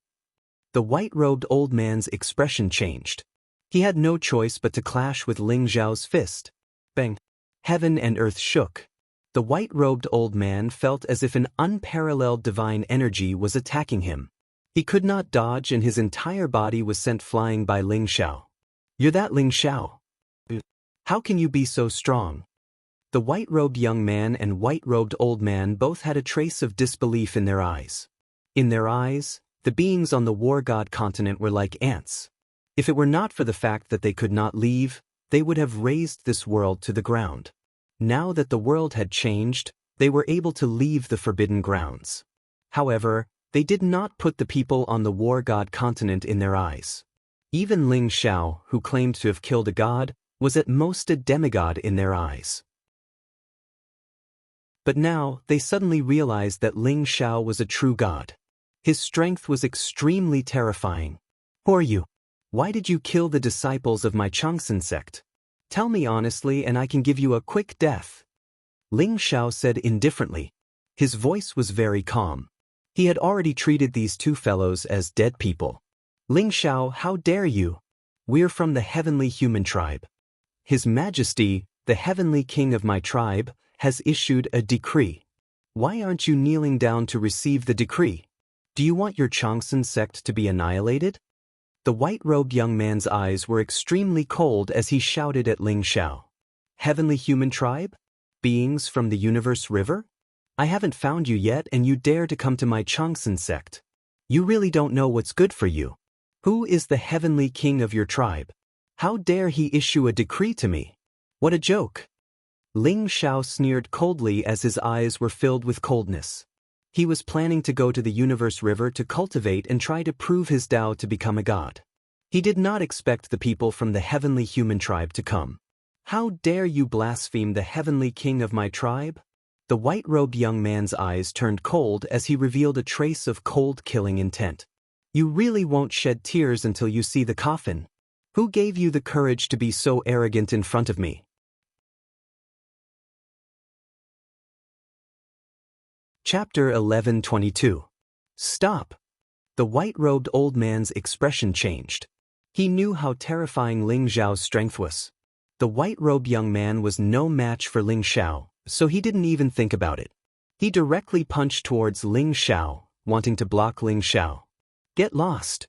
The white-robed old man's expression changed. He had no choice but to clash with Ling Zhao's fist. Bang! Heaven and earth shook. The white-robed old man felt as if an unparalleled divine energy was attacking him. He could not dodge and his entire body was sent flying by Ling Xiao. You're that Ling Xiao? How can you be so strong? The white-robed young man and white-robed old man both had a trace of disbelief in their eyes. In their eyes, the beings on the war god continent were like ants. If it were not for the fact that they could not leave, they would have razed this world to the ground. Now that the world had changed, they were able to leave the forbidden grounds. However, they did not put the people on the war god continent in their eyes. Even Ling Xiao, who claimed to have killed a god, was at most a demigod in their eyes. But now, they suddenly realized that Ling Xiao was a true god. His strength was extremely terrifying. Who are you? Why did you kill the disciples of my Changsun sect? Tell me honestly and I can give you a quick death. Ling Xiao said indifferently. His voice was very calm. He had already treated these two fellows as dead people. Ling Xiao, how dare you? We're from the heavenly human tribe. His Majesty, the heavenly king of my tribe, has issued a decree. Why aren't you kneeling down to receive the decree? Do you want your Changsun sect to be annihilated? The white-robed young man's eyes were extremely cold as he shouted at Ling Xiao. Heavenly human tribe? Beings from the universe river? I haven't found you yet and you dare to come to my Changsun sect. You really don't know what's good for you. Who is the heavenly king of your tribe? How dare he issue a decree to me? What a joke! Ling Xiao sneered coldly as his eyes were filled with coldness. He was planning to go to the Universe River to cultivate and try to prove his Tao to become a god. He did not expect the people from the heavenly human tribe to come. "How dare you blaspheme the heavenly king of my tribe?" The white-robed young man's eyes turned cold as he revealed a trace of cold killing intent. "You really won't shed tears until you see the coffin? Who gave you the courage to be so arrogant in front of me?" Chapter 11:22. Stop! The white-robed old man's expression changed. He knew how terrifying Ling Xiao's strength was. The white-robed young man was no match for Ling Xiao, so he didn't even think about it. He directly punched towards Ling Xiao, wanting to block Ling Xiao. "Get lost!"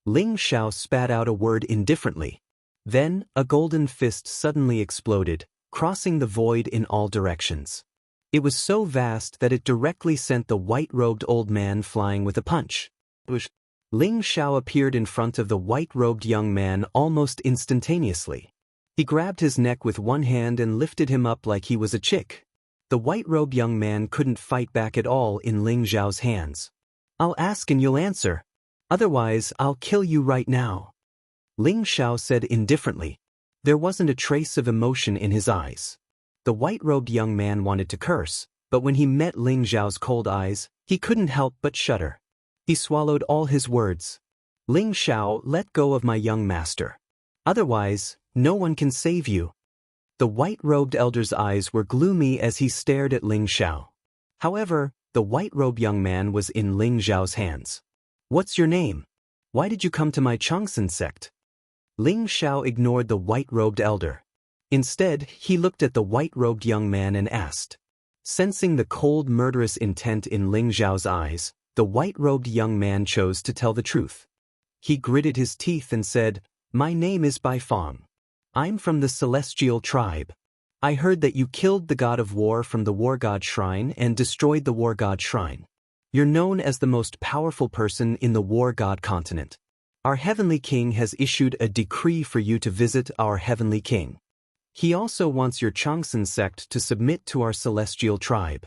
Ling Xiao spat out a word indifferently. Then, a golden fist suddenly exploded, crossing the void in all directions. It was so vast that it directly sent the white-robed old man flying with a punch. Ling Xiao appeared in front of the white-robed young man almost instantaneously. He grabbed his neck with one hand and lifted him up like he was a chick. The white-robed young man couldn't fight back at all in Ling Xiao's hands. "I'll ask and you'll answer. Otherwise, I'll kill you right now," Ling Xiao said indifferently. There wasn't a trace of emotion in his eyes. The white-robed young man wanted to curse, but when he met Ling Xiao's cold eyes, he couldn't help but shudder. He swallowed all his words. "Ling Xiao, let go of my young master. Otherwise, no one can save you." The white-robed elder's eyes were gloomy as he stared at Ling Xiao. However, the white-robed young man was in Ling Xiao's hands. "What's your name? Why did you come to my Changsun sect?" Ling Xiao ignored the white-robed elder. Instead, he looked at the white-robed young man and asked. Sensing the cold, murderous intent in Ling Xiao's eyes, the white-robed young man chose to tell the truth. He gritted his teeth and said, "My name is Bai Fong. I'm from the Celestial Tribe. I heard that you killed the god of war from the War God Shrine and destroyed the War God Shrine. You're known as the most powerful person in the War God continent. Our Heavenly King has issued a decree for you to visit our Heavenly King. He also wants your Changsun sect to submit to our Celestial Tribe."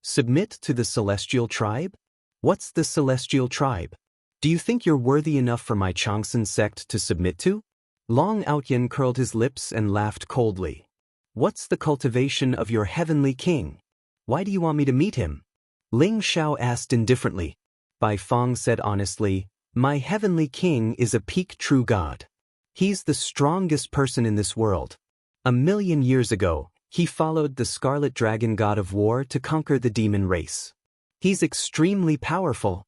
"Submit to the Celestial Tribe? What's the Celestial Tribe? Do you think you're worthy enough for my Changsun sect to submit to?" Long Outyan curled his lips and laughed coldly. "What's the cultivation of your Heavenly King? Why do you want me to meet him?" Ling Xiao asked indifferently. Bai Fong said honestly, "My Heavenly King is a peak true god. He's the strongest person in this world. 1,000,000 years ago, he followed the Scarlet Dragon god of war to conquer the demon race. He's extremely powerful."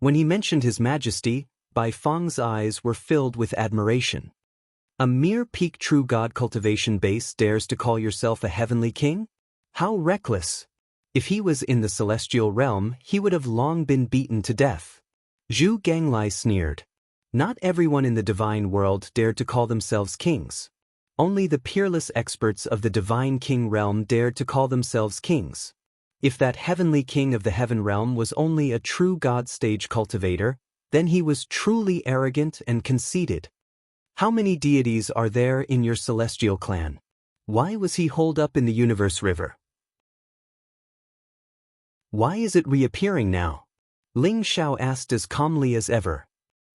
When he mentioned His Majesty, Bai Fong's eyes were filled with admiration. "A mere peak true god cultivation base dares to call yourself a heavenly king? How reckless! If he was in the celestial realm, he would have long been beaten to death." Zhu Ganglai sneered. Not everyone in the divine world dared to call themselves kings. Only the peerless experts of the divine king realm dared to call themselves kings. If that heavenly king of the heaven realm was only a true god stage cultivator, then he was truly arrogant and conceited. "How many deities are there in your celestial clan? Why was he holed up in the Universe River? Why is it reappearing now?" Ling Xiao asked as calmly as ever.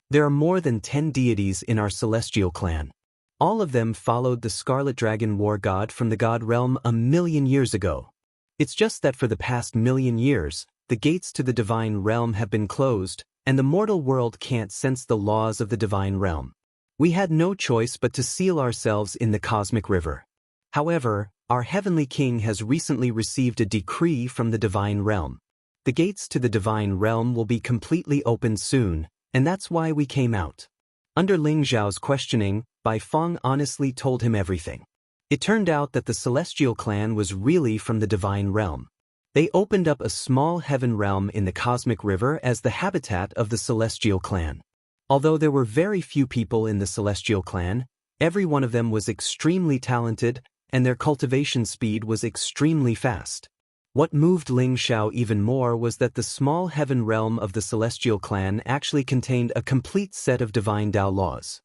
"There are more than 10 deities in our celestial clan. All of them followed the Scarlet Dragon war god from the god realm 1,000,000 years ago. It's just that for the past 1,000,000 years, the gates to the divine realm have been closed, and the mortal world can't sense the laws of the divine realm. We had no choice but to seal ourselves in the cosmic river. However, our Heavenly King has recently received a decree from the divine realm. The gates to the divine realm will be completely opened soon, and that's why we came out." Under Ling Xiao's questioning, Bai Fong honestly told him everything. It turned out that the Celestial Clan was really from the divine realm. They opened up a small heaven realm in the cosmic river as the habitat of the Celestial Clan. Although there were very few people in the Celestial Clan, every one of them was extremely talented, and their cultivation speed was extremely fast. What moved Ling Xiao even more was that the small heaven realm of the Celestial Clan actually contained a complete set of divine Tao laws.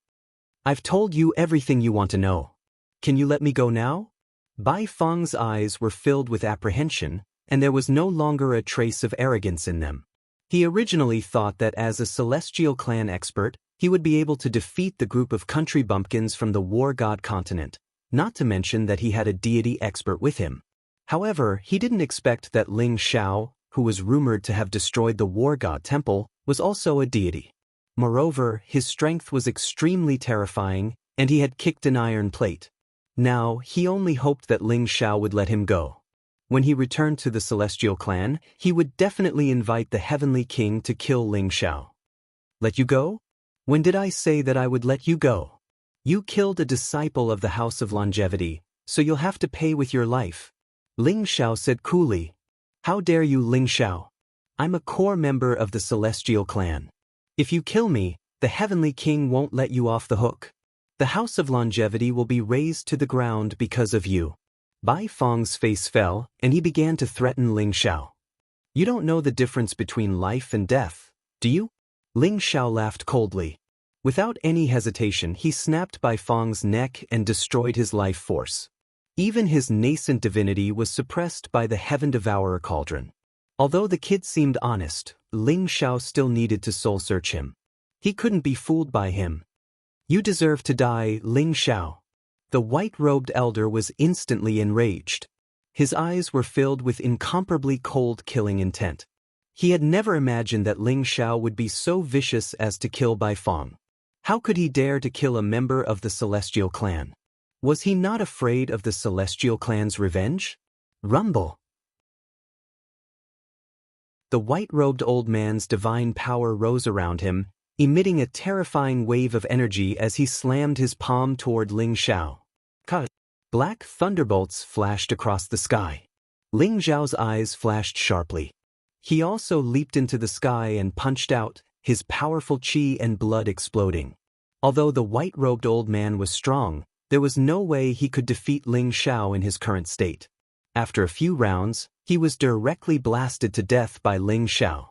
"I've told you everything you want to know. Can you let me go now?" Bai Feng's eyes were filled with apprehension, and there was no longer a trace of arrogance in them. He originally thought that as a celestial clan expert, he would be able to defeat the group of country bumpkins from the war god continent, not to mention that he had a deity expert with him. However, he didn't expect that Ling Xiao, who was rumored to have destroyed the war god temple, was also a deity. Moreover, his strength was extremely terrifying, and he had kicked an iron plate. Now, he only hoped that Ling Xiao would let him go. When he returned to the Celestial Clan, he would definitely invite the Heavenly King to kill Ling Xiao. Let you go? When did I say that I would let you go? You killed a disciple of the House of Longevity, so you'll have to pay with your life. Ling Xiao said coolly. How dare you, Ling Xiao? I'm a core member of the Celestial Clan. If you kill me, the Heavenly King won't let you off the hook. The House of Longevity will be razed to the ground because of you. Bai Feng's face fell, and he began to threaten Ling Xiao. You don't know the difference between life and death, do you? Ling Xiao laughed coldly. Without any hesitation, he snapped Bai Feng's neck and destroyed his life force. Even his nascent divinity was suppressed by the Heaven Devourer cauldron. Although the kid seemed honest, Ling Xiao still needed to soul-search him. He couldn't be fooled by him. You deserve to die, Ling Xiao. The white-robed elder was instantly enraged. His eyes were filled with incomparably cold killing intent. He had never imagined that Ling Xiao would be so vicious as to kill Bai Feng. How could he dare to kill a member of the Celestial Clan? Was he not afraid of the Celestial Clan's revenge? Rumble. The white-robed old man's divine power rose around him, emitting a terrifying wave of energy as he slammed his palm toward Ling Xiao. Black thunderbolts flashed across the sky. Ling Xiao's eyes flashed sharply. He also leaped into the sky and punched out, his powerful qi and blood exploding. Although the white-robed old man was strong, there was no way he could defeat Ling Xiao in his current state. After a few rounds, he was directly blasted to death by Ling Xiao.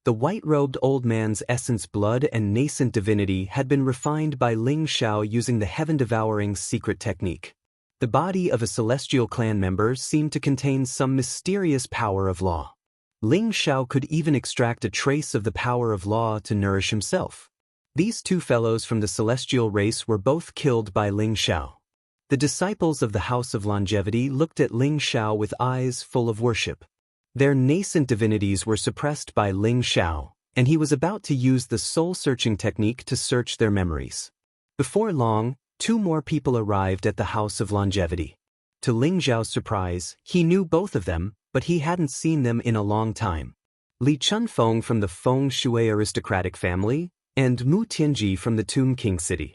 The white-robed old man's essence blood and nascent divinity had been refined by Ling Xiao using the heaven-devouring secret technique. The body of a celestial clan member seemed to contain some mysterious power of law. Ling Xiao could even extract a trace of the power of law to nourish himself. These two fellows from the celestial race were both killed by Ling Xiao. The disciples of the House of Longevity looked at Ling Xiao with eyes full of worship. Their nascent divinities were suppressed by Ling Xiao, and he was about to use the soul-searching technique to search their memories. Before long, two more people arrived at the House of Longevity. To Ling Xiao's surprise, he knew both of them, but he hadn't seen them in a long time. Li Chunfeng from the Feng Shui aristocratic family, and Mu Tianji from the Tomb King city.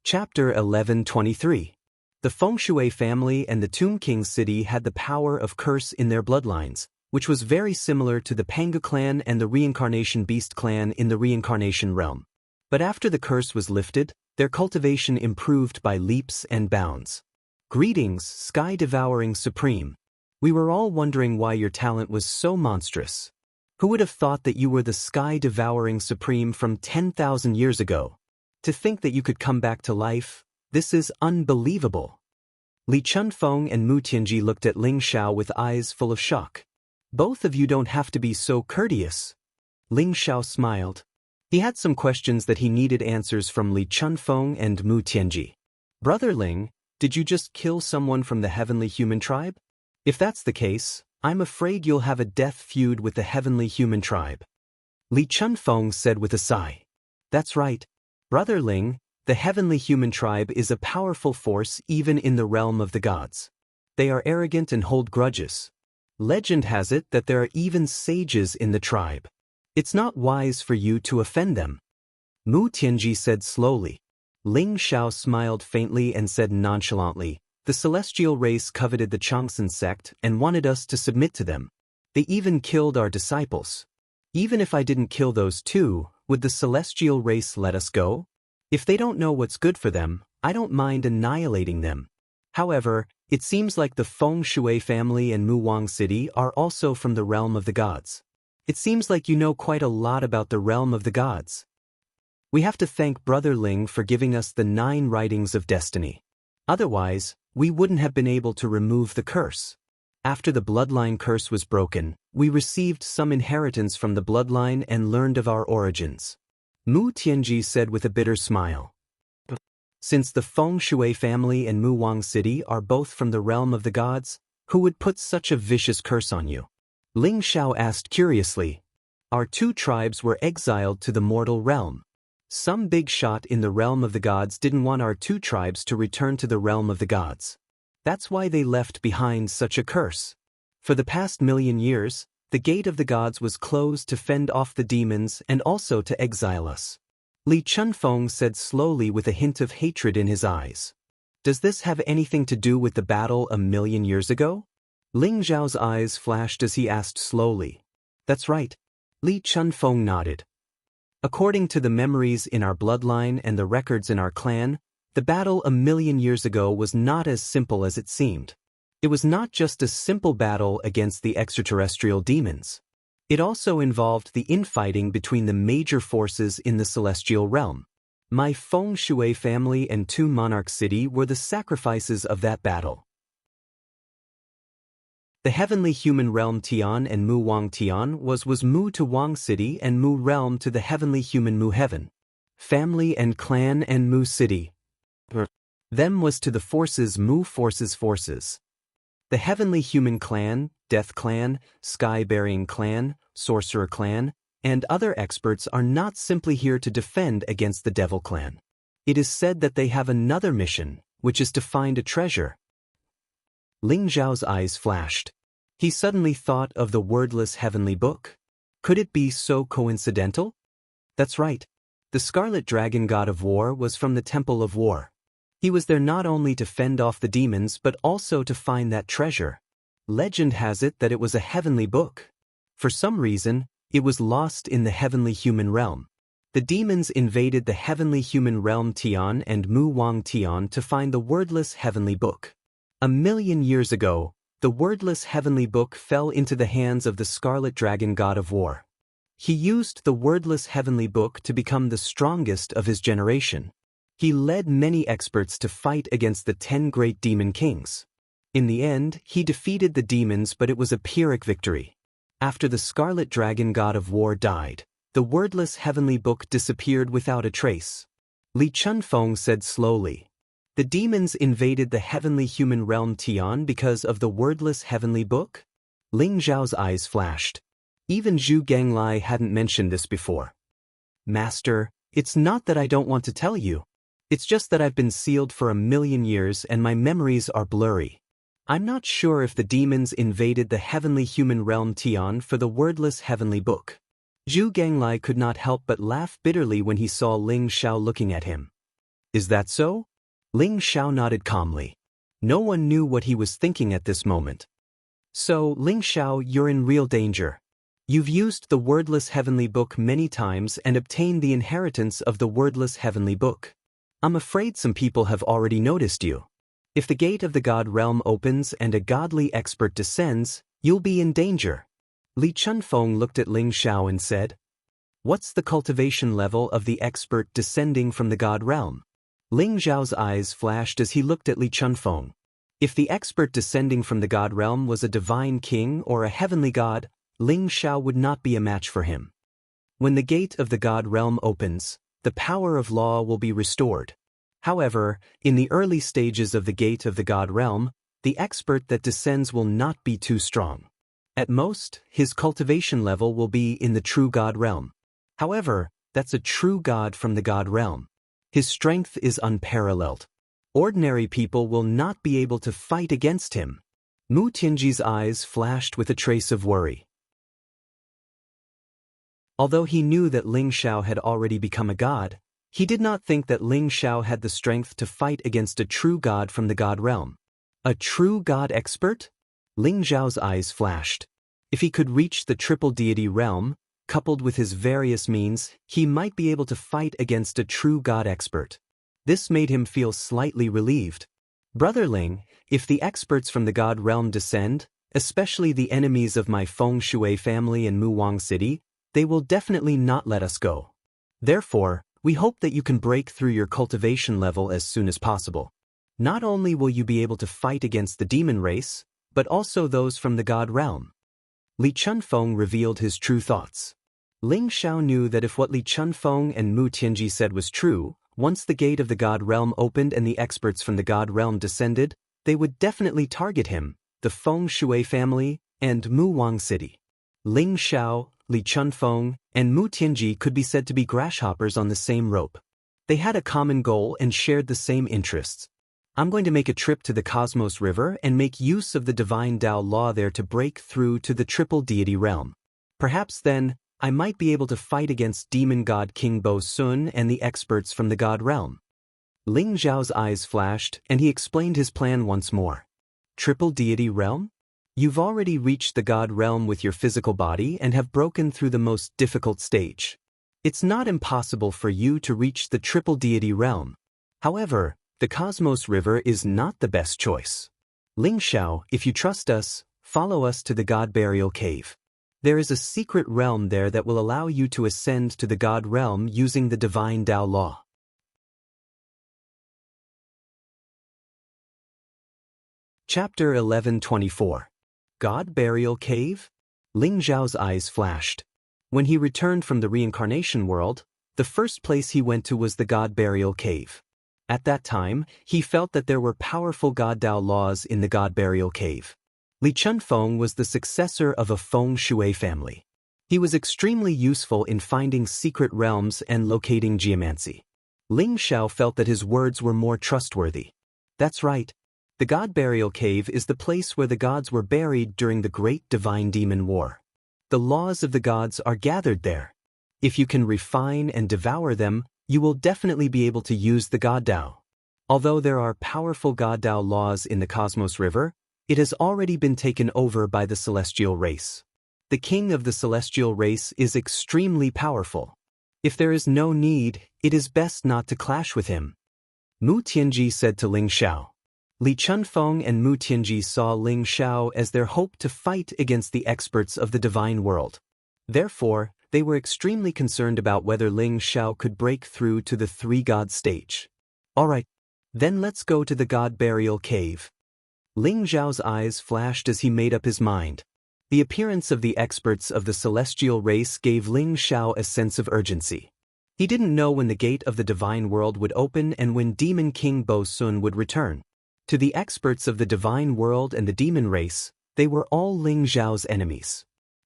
Chapter 1123. The Feng Shui family and the Tomb King city had the power of curse in their bloodlines, which was very similar to the Panga clan and the Reincarnation Beast clan in the Reincarnation realm. But after the curse was lifted, their cultivation improved by leaps and bounds. Greetings, Sky-Devouring Supreme. We were all wondering why your talent was so monstrous. Who would have thought that you were the Sky-Devouring Supreme from 10,000 years ago? To think that you could come back to life, this is unbelievable. Li Chunfeng and Mu Tianji looked at Ling Xiao with eyes full of shock. Both of you don't have to be so courteous. Ling Xiao smiled. He had some questions that he needed answers from Li Chunfeng and Mu Tianji. Brother Ling, did you just kill someone from the heavenly human tribe? If that's the case, I'm afraid you'll have a death feud with the heavenly human tribe. Li Chunfeng said with a sigh. That's right. Brother Ling, the heavenly human tribe is a powerful force even in the realm of the gods. They are arrogant and hold grudges. Legend has it that there are even sages in the tribe. It's not wise for you to offend them. Mu Tianji said slowly. Ling Xiao smiled faintly and said nonchalantly, the celestial race coveted the Changsan sect and wanted us to submit to them. They even killed our disciples. Even if I didn't kill those two, would the celestial race let us go? If they don't know what's good for them, I don't mind annihilating them. However, it seems like the Feng Shui family and Muwang City are also from the realm of the gods. It seems like you know quite a lot about the realm of the gods. We have to thank Brother Ling for giving us the 9 writings of destiny. Otherwise, we wouldn't have been able to remove the curse. After the bloodline curse was broken, we received some inheritance from the bloodline and learned of our origins. Mu Tianji said with a bitter smile. Since the Feng Shui family and Mu Wang City are both from the realm of the gods, who would put such a vicious curse on you? Ling Xiao asked curiously. Our two tribes were exiled to the mortal realm. Some big shot in the realm of the gods didn't want our two tribes to return to the realm of the gods. That's why they left behind such a curse. For the past 1,000,000 years, the gate of the gods was closed to fend off the demons and also to exile us. Li Chunfeng said slowly with a hint of hatred in his eyes. Does this have anything to do with the battle 1,000,000 years ago? Ling Zhao's eyes flashed as he asked slowly. That's right. Li Chunfeng nodded. According to the memories in our bloodline and the records in our clan, the battle 1,000,000 years ago was not as simple as it seemed. It was not just a simple battle against the extraterrestrial demons. It also involved the infighting between the major forces in the celestial realm. My Feng Shui family and two monarch city were the sacrifices of that battle. The heavenly human realm Tian and Mu Wang Tian was Mu to Wang City and Mu realm to the heavenly human Mu heaven. Family and clan and Mu city. Them was to the forces Mu forces. The heavenly human clan, death clan, sky-bearing clan, sorcerer clan, and other experts are not simply here to defend against the devil clan. It is said that they have another mission, which is to find a treasure. Ling Zhao's eyes flashed. He suddenly thought of the wordless heavenly book. Could it be so coincidental? That's right. The Scarlet Dragon god of war was from the Temple of War. He was there not only to fend off the demons but also to find that treasure. Legend has it that it was a heavenly book. For some reason, it was lost in the heavenly human realm. The demons invaded the heavenly human realm Tian and Mu Wang Tian to find the wordless heavenly book. 1,000,000 years ago, the wordless heavenly book fell into the hands of the Scarlet Dragon god of war. He used the wordless heavenly book to become the strongest of his generation. He led many experts to fight against the 10 great demon kings. In the end, he defeated the demons, but it was a Pyrrhic victory. After the Scarlet Dragon god of war died, the wordless heavenly book disappeared without a trace. Li Chunfeng said slowly. The demons invaded the heavenly human realm Tian because of the wordless heavenly book? Ling Zhao's eyes flashed. Even Zhu Ganglai hadn't mentioned this before. Master, it's not that I don't want to tell you. It's just that I've been sealed for 1,000,000 years and my memories are blurry. I'm not sure if the demons invaded the heavenly human realm Tian for the wordless heavenly book. Zhu Ganglai could not help but laugh bitterly when he saw Ling Xiao looking at him. Is that so? Ling Xiao nodded calmly. No one knew what he was thinking at this moment. So, Ling Xiao, you're in real danger. You've used the wordless heavenly book many times and obtained the inheritance of the wordless heavenly book. I'm afraid some people have already noticed you. If the gate of the god realm opens and a godly expert descends, you'll be in danger. Li Chunfeng looked at Ling Xiao and said, What's the cultivation level of the expert descending from the god realm? Ling Xiao's eyes flashed as he looked at Li Chunfeng. If the expert descending from the god realm was a divine king or a heavenly god, Ling Xiao would not be a match for him. When the gate of the god realm opens, the power of law will be restored. However, in the early stages of the gate of the god realm, the expert that descends will not be too strong. At most, his cultivation level will be in the true god realm. However, that's a true god from the god realm. His strength is unparalleled. Ordinary people will not be able to fight against him. Mu Tianji's eyes flashed with a trace of worry. Although he knew that Ling Xiao had already become a god, he did not think that Ling Xiao had the strength to fight against a true god from the god realm. A true god expert? Ling Xiao's eyes flashed. If he could reach the triple deity realm, coupled with his various means, he might be able to fight against a true god expert. This made him feel slightly relieved. Brother Ling, if the experts from the god realm descend, especially the enemies of my Feng Shui family and Mu Wang City, they will definitely not let us go. Therefore, we hope that you can break through your cultivation level as soon as possible. Not only will you be able to fight against the demon race, but also those from the god realm. Li Chunfeng revealed his true thoughts. Ling Xiao knew that if what Li Chunfeng and Mu Tianji said was true, once the gate of the god realm opened and the experts from the god realm descended, they would definitely target him, the Feng Shui family, and Mu Wang City. Ling Xiao, Li Chunfeng, and Mu Tianji could be said to be grasshoppers on the same rope. They had a common goal and shared the same interests. I'm going to make a trip to the Cosmos River and make use of the divine Dao law there to break through to the triple deity realm. Perhaps then, I might be able to fight against demon god King Bo Sun and the experts from the god realm. Ling Zhao's eyes flashed and he explained his plan once more. Triple deity realm? You've already reached the god realm with your physical body and have broken through the most difficult stage. It's not impossible for you to reach the triple deity realm. However, the Cosmos River is not the best choice. Ling Xiao, if you trust us, follow us to the God Burial Cave. There is a secret realm there that will allow you to ascend to the God realm using the divine Dao law. Chapter 11:24. God Burial Cave? Ling Zhao's eyes flashed. When he returned from the reincarnation world, the first place he went to was the God Burial Cave. At that time, he felt that there were powerful God Dao laws in the God Burial Cave. Li Chunfeng was the successor of a Feng Shui family. He was extremely useful in finding secret realms and locating geomancy. Ling Xiao felt that his words were more trustworthy. That's right. The God Burial Cave is the place where the gods were buried during the Great Divine Demon War. The laws of the gods are gathered there. If you can refine and devour them, you will definitely be able to use the God Dao. Although there are powerful God Dao laws in the Cosmos River, it has already been taken over by the celestial race. The king of the celestial race is extremely powerful. If there is no need, it is best not to clash with him. Mu Tianji said to Ling Xiao. Li Chunfeng and Mu Tianji saw Ling Xiao as their hope to fight against the experts of the divine world. Therefore, they were extremely concerned about whether Ling Xiao could break through to the three-god stage. Alright, then let's go to the God Burial Cave. Ling Zhao's eyes flashed as he made up his mind. The appearance of the experts of the celestial race gave Ling Xiao a sense of urgency. He didn't know when the gate of the divine world would open and when Demon King Bo Sun would return. To the experts of the divine world and the demon race, they were all Ling Zhao's enemies.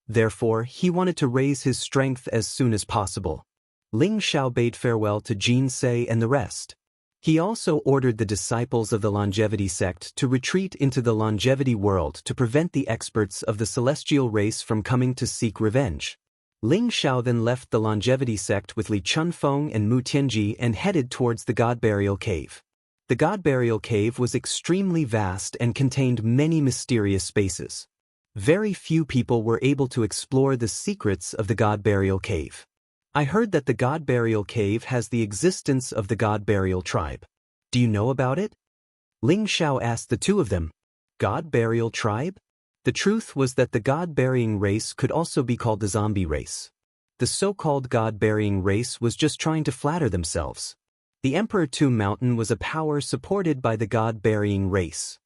Therefore, he wanted to raise his strength as soon as possible. Ling Xiao bade farewell to Jin Sei and the rest. He also ordered the disciples of the longevity sect to retreat into the longevity world to prevent the experts of the celestial race from coming to seek revenge. Ling Xiao then left the longevity sect with Li Chunfeng and Mu Tianji and headed towards the God Burial Cave. The God Burial Cave was extremely vast and contained many mysterious spaces. Very few people were able to explore the secrets of the God Burial Cave. I heard that the God Burial Cave has the existence of the God Burial Tribe. Do you know about it? Ling Xiao asked the two of them. God Burial Tribe? The truth was that the God-burying race could also be called the zombie race. The so-called God-burying race was just trying to flatter themselves. The Emperor Tomb Mountain was a power supported by the God-burying race.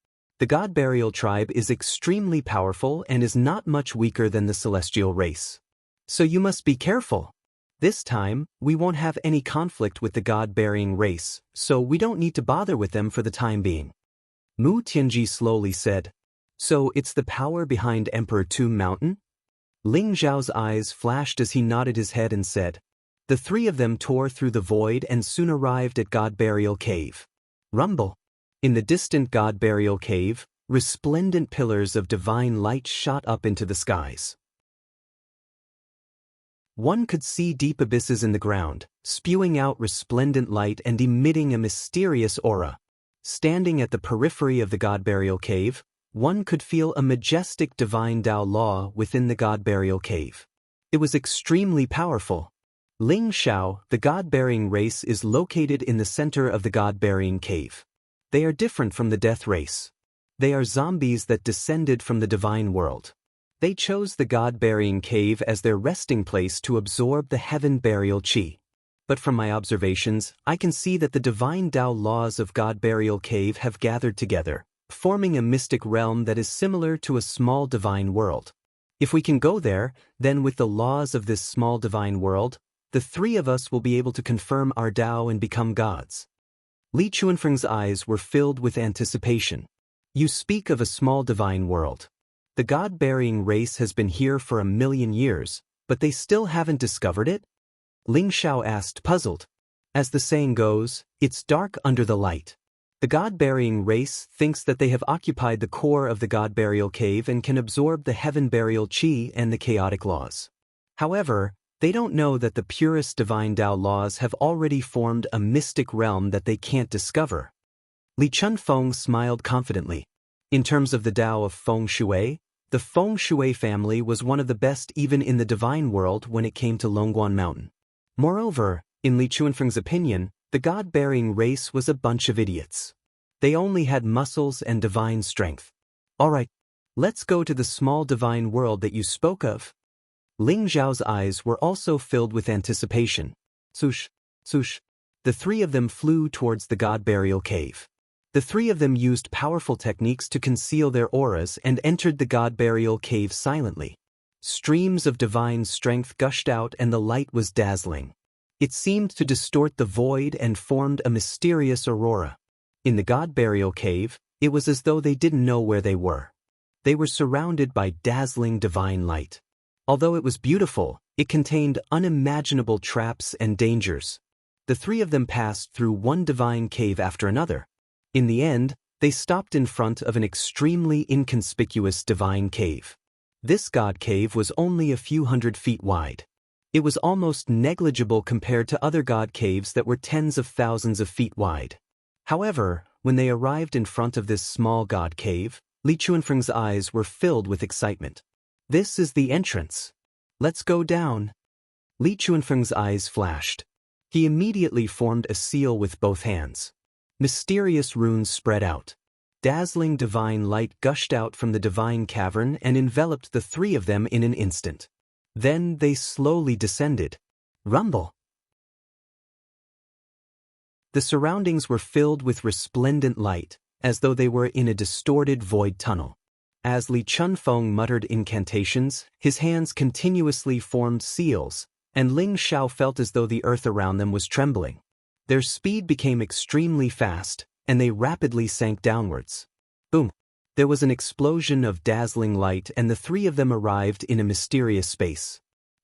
The God Burial Tribe is extremely powerful and is not much weaker than the celestial race. So you must be careful. This time, we won't have any conflict with the God-burying race, so we don't need to bother with them for the time being. Mu Tianji slowly said. So it's the power behind Emperor Tomb Mountain? Ling Zhao's eyes flashed as he nodded his head and said. The three of them tore through the void and soon arrived at God Burial Cave. Rumble. In the distant God Burial Cave, resplendent pillars of divine light shot up into the skies. One could see deep abysses in the ground, spewing out resplendent light and emitting a mysterious aura. Standing at the periphery of the God Burial Cave, one could feel a majestic divine Dao law within the God Burial Cave. It was extremely powerful. Ling Xiao, the God-burying race, is located in the center of the God-burying cave. They are different from the death race. They are zombies that descended from the divine world. They chose the God-burying cave as their resting place to absorb the heaven burial chi. but from my observations, I can see that the divine Tao laws of God Burial Cave have gathered together, forming a mystic realm that is similar to a small divine world. If we can go there, then with the laws of this small divine world, the three of us will be able to confirm our Tao and become gods. Li Chuanfeng's eyes were filled with anticipation. You speak of a small divine world. The God-burying race has been here for 1,000,000 years, but they still haven't discovered it? Ling Xiao asked, puzzled. As the saying goes, it's dark under the light. The God-burying race thinks that they have occupied the core of the God Burial Cave and can absorb the heaven burial qi and the chaotic laws. However, they don't know that the purest divine Tao laws have already formed a mystic realm that they can't discover. Li Chunfeng smiled confidently. In terms of the Tao of Feng Shui, the Feng Shui family was one of the best even in the divine world when it came to Longguan Mountain. Moreover, in Li Chuanfeng's opinion, the God-bearing race was a bunch of idiots. They only had muscles and divine strength. Alright, let's go to the small divine world that you spoke of. Ling Zhao's eyes were also filled with anticipation. Swoosh, swoosh. The three of them flew towards the God Burial Cave. The three of them used powerful techniques to conceal their auras and entered the God Burial Cave silently. Streams of divine strength gushed out and the light was dazzling. It seemed to distort the void and formed a mysterious aurora. In the God Burial Cave, it was as though they didn't know where they were. They were surrounded by dazzling divine light. Although it was beautiful, it contained unimaginable traps and dangers. The three of them passed through one divine cave after another. In the end, they stopped in front of an extremely inconspicuous divine cave. This god cave was only a few hundred feet wide. It was almost negligible compared to other god caves that were tens of thousands of feet wide. However, when they arrived in front of this small god cave, Li Chuanfeng's eyes were filled with excitement. This is the entrance. Let's go down. Li Chuanfeng's eyes flashed. He immediately formed a seal with both hands. Mysterious runes spread out. Dazzling divine light gushed out from the divine cavern and enveloped the three of them in an instant. Then they slowly descended. Rumble. The surroundings were filled with resplendent light, as though they were in a distorted void tunnel. As Li Chunfeng muttered incantations, his hands continuously formed seals, and Ling Xiao felt as though the earth around them was trembling. Their speed became extremely fast, and they rapidly sank downwards. Boom! There was an explosion of dazzling light and the three of them arrived in a mysterious space.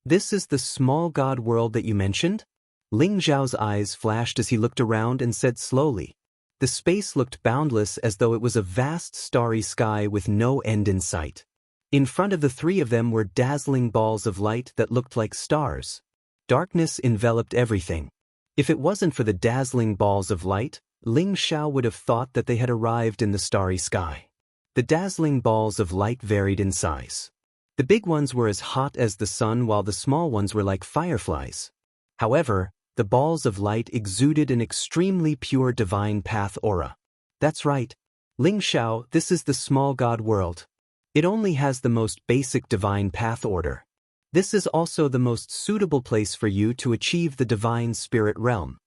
This is the small god world that you mentioned? Ling Zhao's eyes flashed as he looked around and said slowly. The space looked boundless as though it was a vast starry sky with no end in sight. In front of the three of them were dazzling balls of light that looked like stars. Darkness enveloped everything. If it wasn't for the dazzling balls of light, Ling Xiao would have thought that they had arrived in the starry sky. The dazzling balls of light varied in size. The big ones were as hot as the sun while the small ones were like fireflies. However, the balls of light exuded an extremely pure divine path aura. That's right. Ling Xiao, this is the small god world. It only has the most basic divine path order. This is also the most suitable place for you to achieve the divine spirit realm.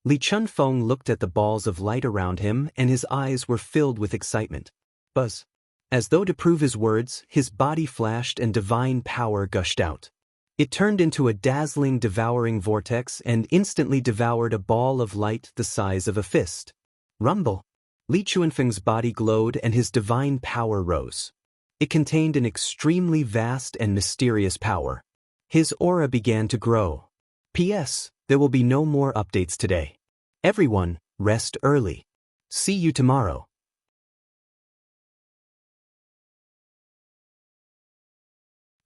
Li Chunfeng looked at the balls of light around him and his eyes were filled with excitement. Buzz. As though to prove his words, his body flashed and divine power gushed out. It turned into a dazzling devouring vortex and instantly devoured a ball of light the size of a fist. Rumble. Li Chuanfeng's body glowed and his divine power rose. It contained an extremely vast and mysterious power. His aura began to grow. P.S. There will be no more updates today. Everyone, rest early. See you tomorrow.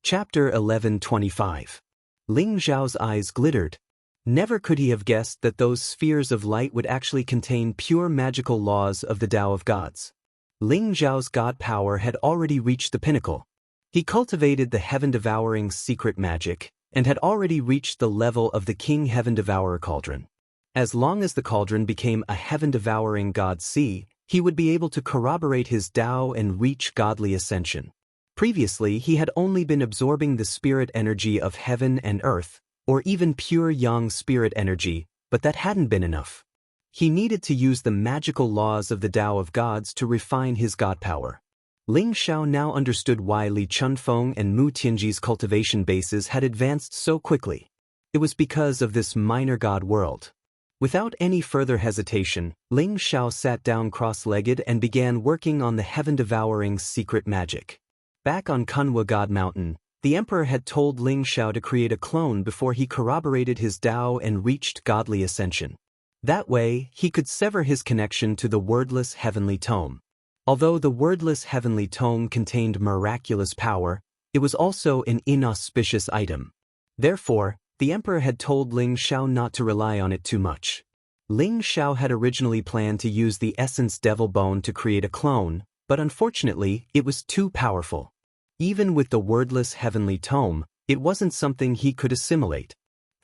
Chapter 11:25. Ling Zhao's eyes glittered. Never could he have guessed that those spheres of light would actually contain pure magical laws of the Tao of Gods. Ling Zhao's god power had already reached the pinnacle. He cultivated the heaven-devouring secret magic, and had already reached the level of the King Heaven Devourer Cauldron. As long as the cauldron became a heaven-devouring god sea, he would be able to corroborate his Tao and reach godly ascension. Previously, he had only been absorbing the spirit energy of heaven and earth, or even pure yang spirit energy, but that hadn't been enough. He needed to use the magical laws of the Tao of Gods to refine his god power. Ling Xiao now understood why Li Chunfeng and Mu Tianji's cultivation bases had advanced so quickly. It was because of this minor god world. Without any further hesitation, Ling Xiao sat down cross-legged and began working on the heaven-devouring secret magic. Back on Kunwa God Mountain, the emperor had told Ling Xiao to create a clone before he corroborated his Tao and reached godly ascension. That way, he could sever his connection to the wordless heavenly tome. Although the wordless heavenly tome contained miraculous power, it was also an inauspicious item. Therefore, the emperor had told Ling Xiao not to rely on it too much. Ling Xiao had originally planned to use the essence devil bone to create a clone, but unfortunately, it was too powerful. Even with the wordless heavenly tome, it wasn't something he could assimilate.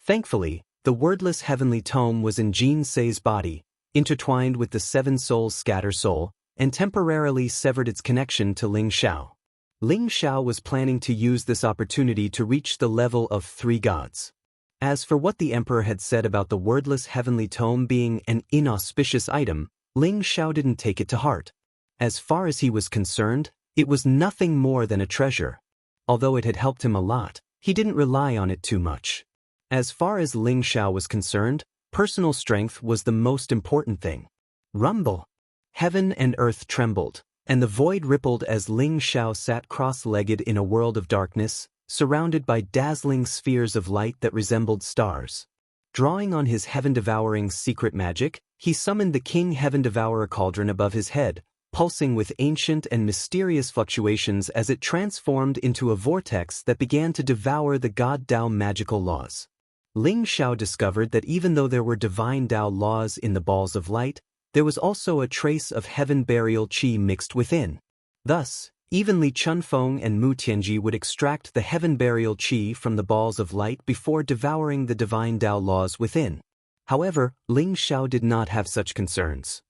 Thankfully, the wordless heavenly tome was in Jin Sei's body, intertwined with the seven souls scatter soul, and temporarily severed its connection to Ling Xiao. Ling Xiao was planning to use this opportunity to reach the level of 3 gods. As for what the emperor had said about the wordless heavenly tome being an inauspicious item, Ling Xiao didn't take it to heart. As far as he was concerned, it was nothing more than a treasure. Although it had helped him a lot, he didn't rely on it too much. As far as Ling Xiao was concerned, personal strength was the most important thing. Rumble! Heaven and earth trembled, and the void rippled as Ling Xiao sat cross-legged in a world of darkness, surrounded by dazzling spheres of light that resembled stars. Drawing on his heaven-devouring secret magic, he summoned the King Heaven-Devourer cauldron above his head, pulsing with ancient and mysterious fluctuations as it transformed into a vortex that began to devour the God Tao magical laws. Ling Xiao discovered that even though there were divine Tao laws in the balls of light, there was also a trace of heaven burial qi mixed within. Thus, even Li Chunfeng and Mu Tianji would extract the heaven burial qi from the balls of light before devouring the divine Tao laws within. However, Ling Xiao did not have such concerns.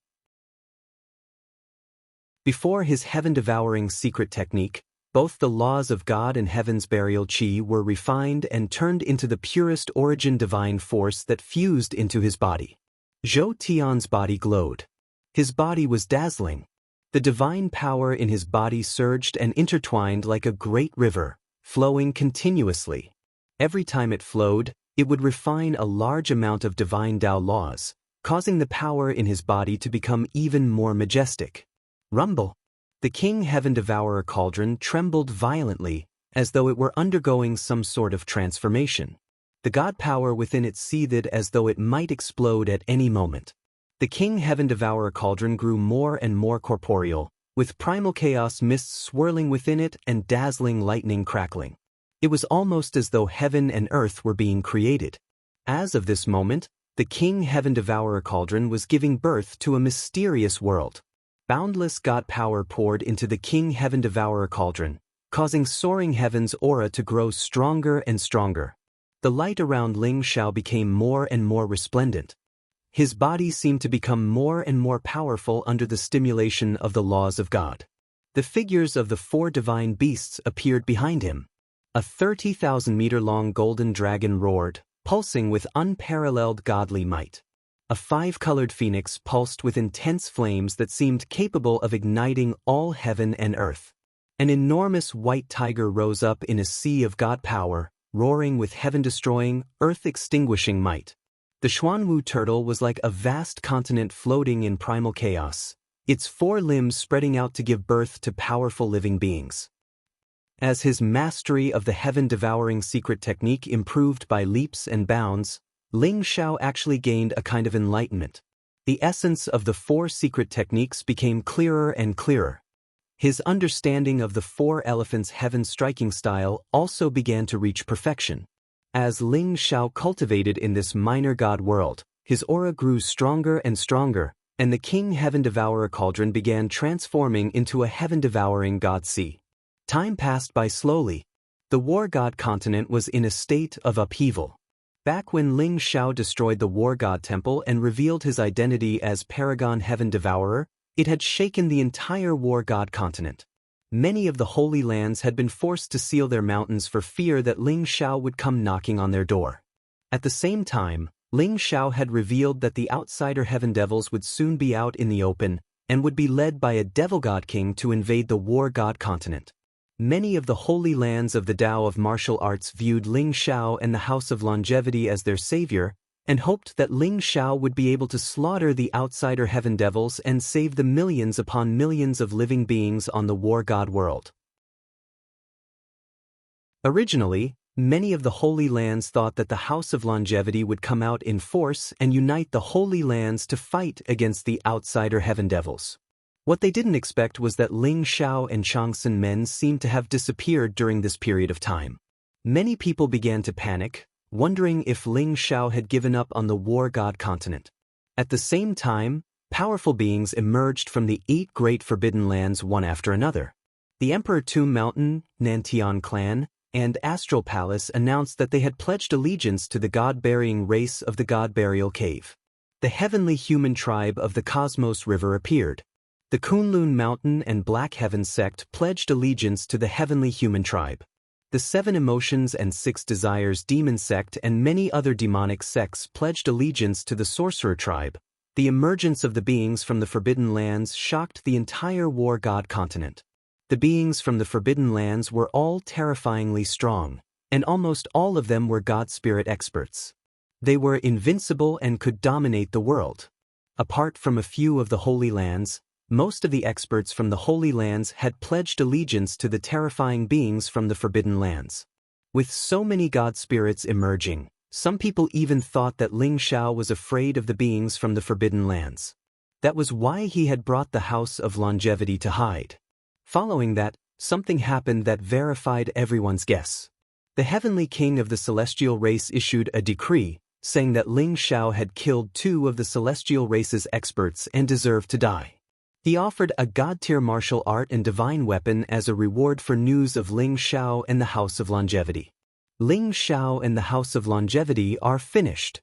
Before his heaven-devouring secret technique, both the laws of God and heaven's burial qi were refined and turned into the purest origin divine force that fused into his body. Zhou Tian's body glowed. His body was dazzling. The divine power in his body surged and intertwined like a great river, flowing continuously. Every time it flowed, it would refine a large amount of divine Tao laws, causing the power in his body to become even more majestic. Rumble! The King Heaven-Devourer cauldron trembled violently, as though it were undergoing some sort of transformation. The god power within it seethed as though it might explode at any moment. The King Heaven-Devourer cauldron grew more and more corporeal, with primal chaos mists swirling within it and dazzling lightning crackling. It was almost as though heaven and earth were being created. As of this moment, the King Heaven-Devourer cauldron was giving birth to a mysterious world. Boundless god power poured into the King Heaven-Devourer cauldron, causing soaring heaven's aura to grow stronger and stronger. The light around Ling Xiao became more and more resplendent. His body seemed to become more and more powerful under the stimulation of the laws of God. The figures of the 4 divine beasts appeared behind him. A 30,000-meter-long golden dragon roared, pulsing with unparalleled godly might. A 5-colored phoenix pulsed with intense flames that seemed capable of igniting all heaven and earth. An enormous white tiger rose up in a sea of god power, roaring with heaven-destroying, earth-extinguishing might. The Xuanwu turtle was like a vast continent floating in primal chaos, its 4 limbs spreading out to give birth to powerful living beings. As his mastery of the heaven-devouring secret technique improved by leaps and bounds, Ling Xiao actually gained a kind of enlightenment. The essence of the 4 secret techniques became clearer and clearer. His understanding of the 4 elephants' heaven-striking style also began to reach perfection. As Ling Xiao cultivated in this minor god world, his aura grew stronger and stronger, and the King Heaven-Devourer cauldron began transforming into a heaven-devouring god sea. Time passed by slowly. The war god continent was in a state of upheaval. Back when Ling Xiao destroyed the war god temple and revealed his identity as Paragon Heaven-Devourer, it had shaken the entire war god continent. Many of the Holy Lands had been forced to seal their mountains for fear that Ling Xiao would come knocking on their door. At the same time, Ling Xiao had revealed that the outsider heaven devils would soon be out in the open and would be led by a devil god king to invade the war god continent. Many of the holy lands of the Tao of martial arts viewed Ling Xiao and the House of Longevity as their savior, and hoped that Ling Xiao would be able to slaughter the outsider heaven devils and save the millions upon millions of living beings on the war god world. Originally, many of the Holy Lands thought that the House of Longevity would come out in force and unite the Holy Lands to fight against the outsider heaven devils. What they didn't expect was that Ling Xiao and Changsun Men seemed to have disappeared during this period of time. Many people began to panic, wondering if Ling Xiao had given up on the war god continent. At the same time, powerful beings emerged from the 8 great forbidden lands one after another. The Emperor Tomb Mountain, Nantian Clan, and Astral Palace announced that they had pledged allegiance to the god-burying race of the God Burial Cave. The heavenly human tribe of the Cosmos River appeared. The Kunlun Mountain and Black Heaven sect pledged allegiance to the heavenly human tribe. The 7 Emotions and 6 Desires demon sect and many other demonic sects pledged allegiance to the sorcerer tribe. The emergence of the beings from the Forbidden Lands shocked the entire war god continent. The beings from the Forbidden Lands were all terrifyingly strong, and almost all of them were god spirit experts. They were invincible and could dominate the world. Apart from a few of the Holy Lands, most of the experts from the Holy Lands had pledged allegiance to the terrifying beings from the Forbidden Lands. With so many god spirits emerging, some people even thought that Ling Xiao was afraid of the beings from the Forbidden Lands. That was why he had brought the House of Longevity to hide. Following that, something happened that verified everyone's guess. The Heavenly King of the Celestial Race issued a decree, saying that Ling Xiao had killed 2 of the Celestial Race's experts and deserved to die. He offered a god-tier martial art and divine weapon as a reward for news of Ling Xiao and the House of Longevity. Ling Xiao and the House of Longevity are finished.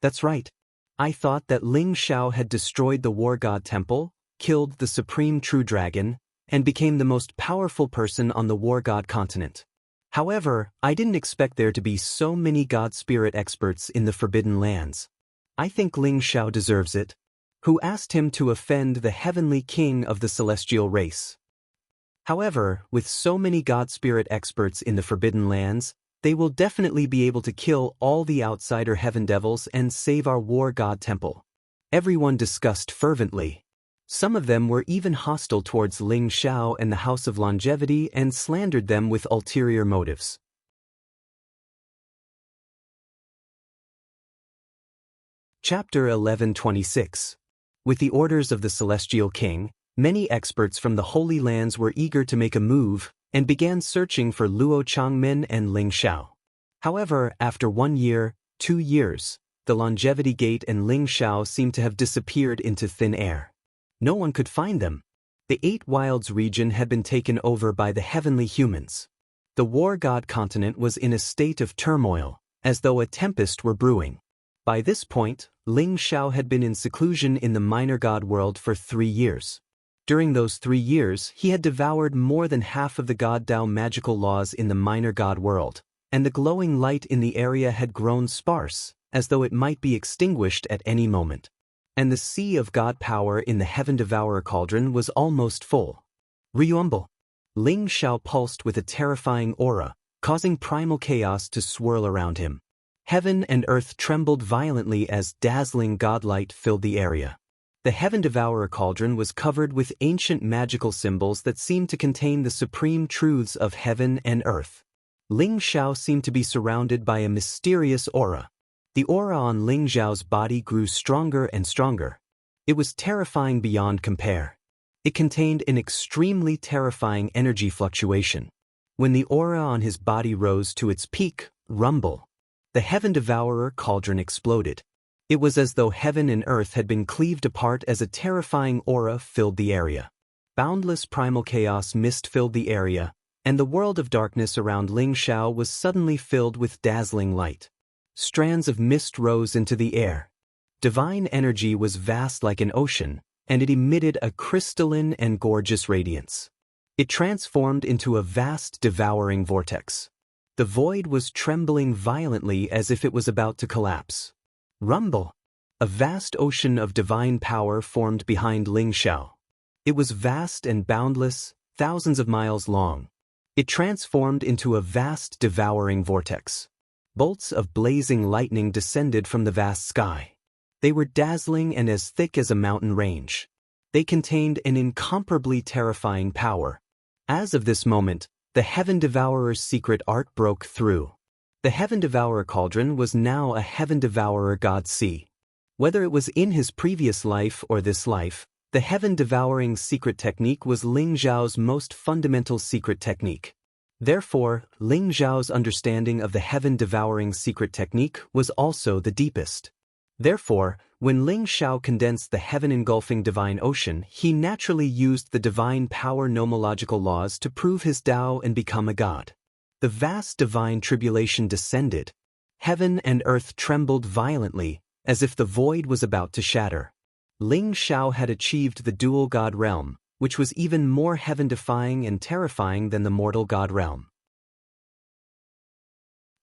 That's right. I thought that Ling Xiao had destroyed the War God Temple, killed the Supreme True Dragon, and became the most powerful person on the War God continent. However, I didn't expect there to be so many god spirit experts in the Forbidden Lands. I think Ling Xiao deserves it. Who asked him to offend the heavenly king of the celestial race. However, with so many god spirit experts in the Forbidden Lands, they will definitely be able to kill all the outsider heaven devils and save our war god temple. Everyone discussed fervently. Some of them were even hostile towards Ling Xiao and the House of Longevity and slandered them with ulterior motives. Chapter 11:26. With the orders of the Celestial King, many experts from the Holy Lands were eager to make a move and began searching for Luo Changmen and Ling Xiao. However, after 1 year, 2 years, the Longevity Gate and Ling Xiao seemed to have disappeared into thin air. No one could find them. The 8 Wilds region had been taken over by the heavenly humans. The war god continent was in a state of turmoil, as though a tempest were brewing. By this point, Ling Xiao had been in seclusion in the minor god world for 3 years. During those 3 years, he had devoured more than half of the god Tao magical laws in the minor god world, and the glowing light in the area had grown sparse, as though it might be extinguished at any moment. And the sea of god power in the Heaven Devourer cauldron was almost full. Ryumble. Ling Xiao pulsed with a terrifying aura, causing primal chaos to swirl around him. Heaven and earth trembled violently as dazzling godlight filled the area. The Heaven Devourer cauldron was covered with ancient magical symbols that seemed to contain the supreme truths of heaven and earth. Ling Xiao seemed to be surrounded by a mysterious aura. The aura on Ling Xiao's body grew stronger and stronger. It was terrifying beyond compare. It contained an extremely terrifying energy fluctuation. When the aura on his body rose to its peak, rumble, the Heaven Devourer cauldron exploded. It was as though heaven and earth had been cleaved apart as a terrifying aura filled the area. Boundless primal chaos mist filled the area, and the world of darkness around Ling Xiao was suddenly filled with dazzling light. Strands of mist rose into the air. Divine energy was vast like an ocean, and it emitted a crystalline and gorgeous radiance. It transformed into a vast devouring vortex. The void was trembling violently as if it was about to collapse. Rumble! A vast ocean of divine power formed behind Ling Xiao. It was vast and boundless, thousands of miles long. It transformed into a vast devouring vortex. Bolts of blazing lightning descended from the vast sky. They were dazzling and as thick as a mountain range. They contained an incomparably terrifying power. As of this moment, the Heaven Devourer's secret art broke through. The Heaven Devourer cauldron was now a Heaven Devourer God Sea. Whether it was in his previous life or this life, the Heaven Devouring secret technique was Ling Zhao's most fundamental secret technique. Therefore, Ling Zhao's understanding of the Heaven Devouring secret technique was also the deepest. Therefore, when Ling Xiao condensed the heaven-engulfing divine ocean, he naturally used the divine power nomological laws to prove his Tao and become a god. The vast divine tribulation descended. Heaven and earth trembled violently, as if the void was about to shatter. Ling Xiao had achieved the dual god realm, which was even more heaven-defying and terrifying than the mortal god realm.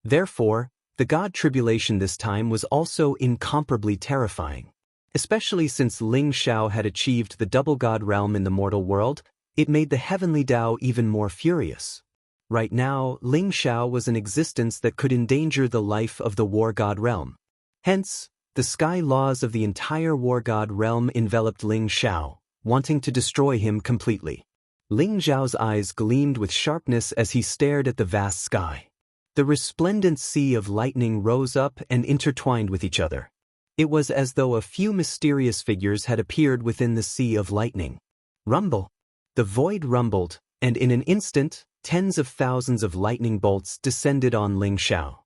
Therefore, the god tribulation this time was also incomparably terrifying. Especially since Ling Xiao had achieved the double god realm in the mortal world, it made the heavenly Tao even more furious. Right now, Ling Xiao was an existence that could endanger the life of the war god realm. Hence, the sky laws of the entire war god realm enveloped Ling Xiao, wanting to destroy him completely. Ling Xiao's eyes gleamed with sharpness as he stared at the vast sky. The resplendent sea of lightning rose up and intertwined with each other. It was as though a few mysterious figures had appeared within the sea of lightning. Rumble! The void rumbled, and in an instant, tens of thousands of lightning bolts descended on Ling Xiao.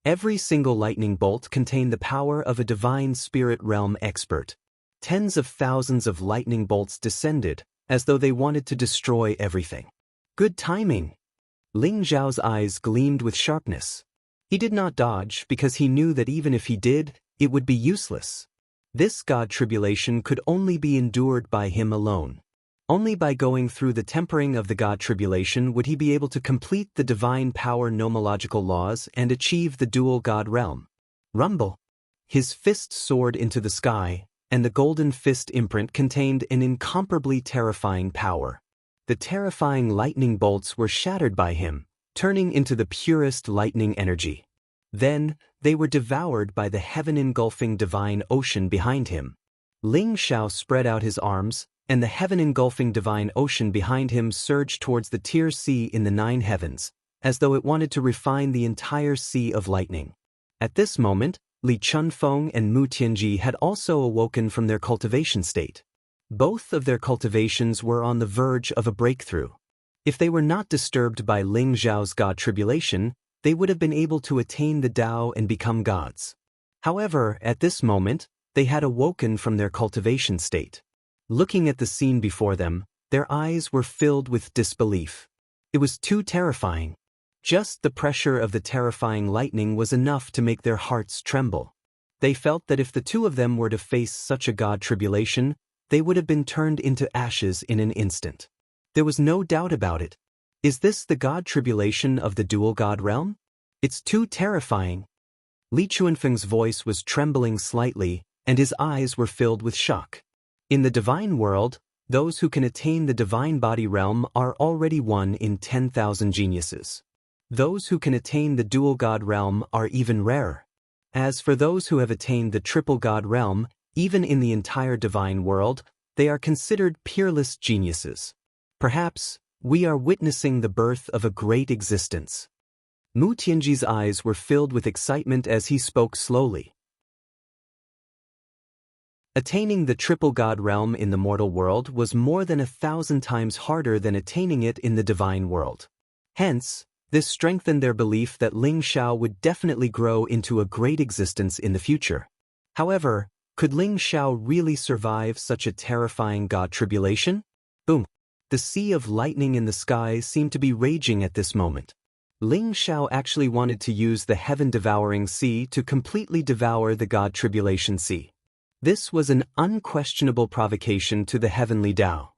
Every single lightning bolt contained the power of a divine spirit realm expert. Tens of thousands of lightning bolts descended, as though they wanted to destroy everything. Good timing! Ling Zhao's eyes gleamed with sharpness. He did not dodge because he knew that even if he did, it would be useless. This god tribulation could only be endured by him alone. Only by going through the tempering of the god tribulation would he be able to complete the divine power nomological laws and achieve the dual god realm. Rumble! His fist soared into the sky, and the golden fist imprint contained an incomparably terrifying power. The terrifying lightning bolts were shattered by him, turning into the purest lightning energy. Then, they were devoured by the heaven-engulfing divine ocean behind him. Ling Xiao spread out his arms, and the heaven-engulfing divine ocean behind him surged towards the tier sea in the 9 heavens, as though it wanted to refine the entire sea of lightning. At this moment, Li Chunfeng and Mu Tianji had also awoken from their cultivation state. Both of their cultivations were on the verge of a breakthrough. If they were not disturbed by Ling Zhao's god tribulation, they would have been able to attain the Tao and become gods. However, at this moment, they had awoken from their cultivation state. Looking at the scene before them, their eyes were filled with disbelief. It was too terrifying. Just the pressure of the terrifying lightning was enough to make their hearts tremble. They felt that if the two of them were to face such a god tribulation, they would have been turned into ashes in an instant. There was no doubt about it. Is this the god tribulation of the dual god realm? It's too terrifying. Li Chunfeng's voice was trembling slightly, and his eyes were filled with shock. In the divine world, those who can attain the divine body realm are already 1 in 10,000 geniuses. Those who can attain the dual god realm are even rarer. As for those who have attained the triple god realm, even in the entire divine world, they are considered peerless geniuses. Perhaps, we are witnessing the birth of a great existence. Mu Tianji's eyes were filled with excitement as he spoke slowly. Attaining the triple god realm in the mortal world was more than 1,000 times harder than attaining it in the divine world. Hence, this strengthened their belief that Ling Xiao would definitely grow into a great existence in the future. However, could Ling Xiao really survive such a terrifying god tribulation? Boom! The sea of lightning in the sky seemed to be raging at this moment. Ling Xiao actually wanted to use the heaven-devouring sea to completely devour the god tribulation sea. This was an unquestionable provocation to the heavenly Tao.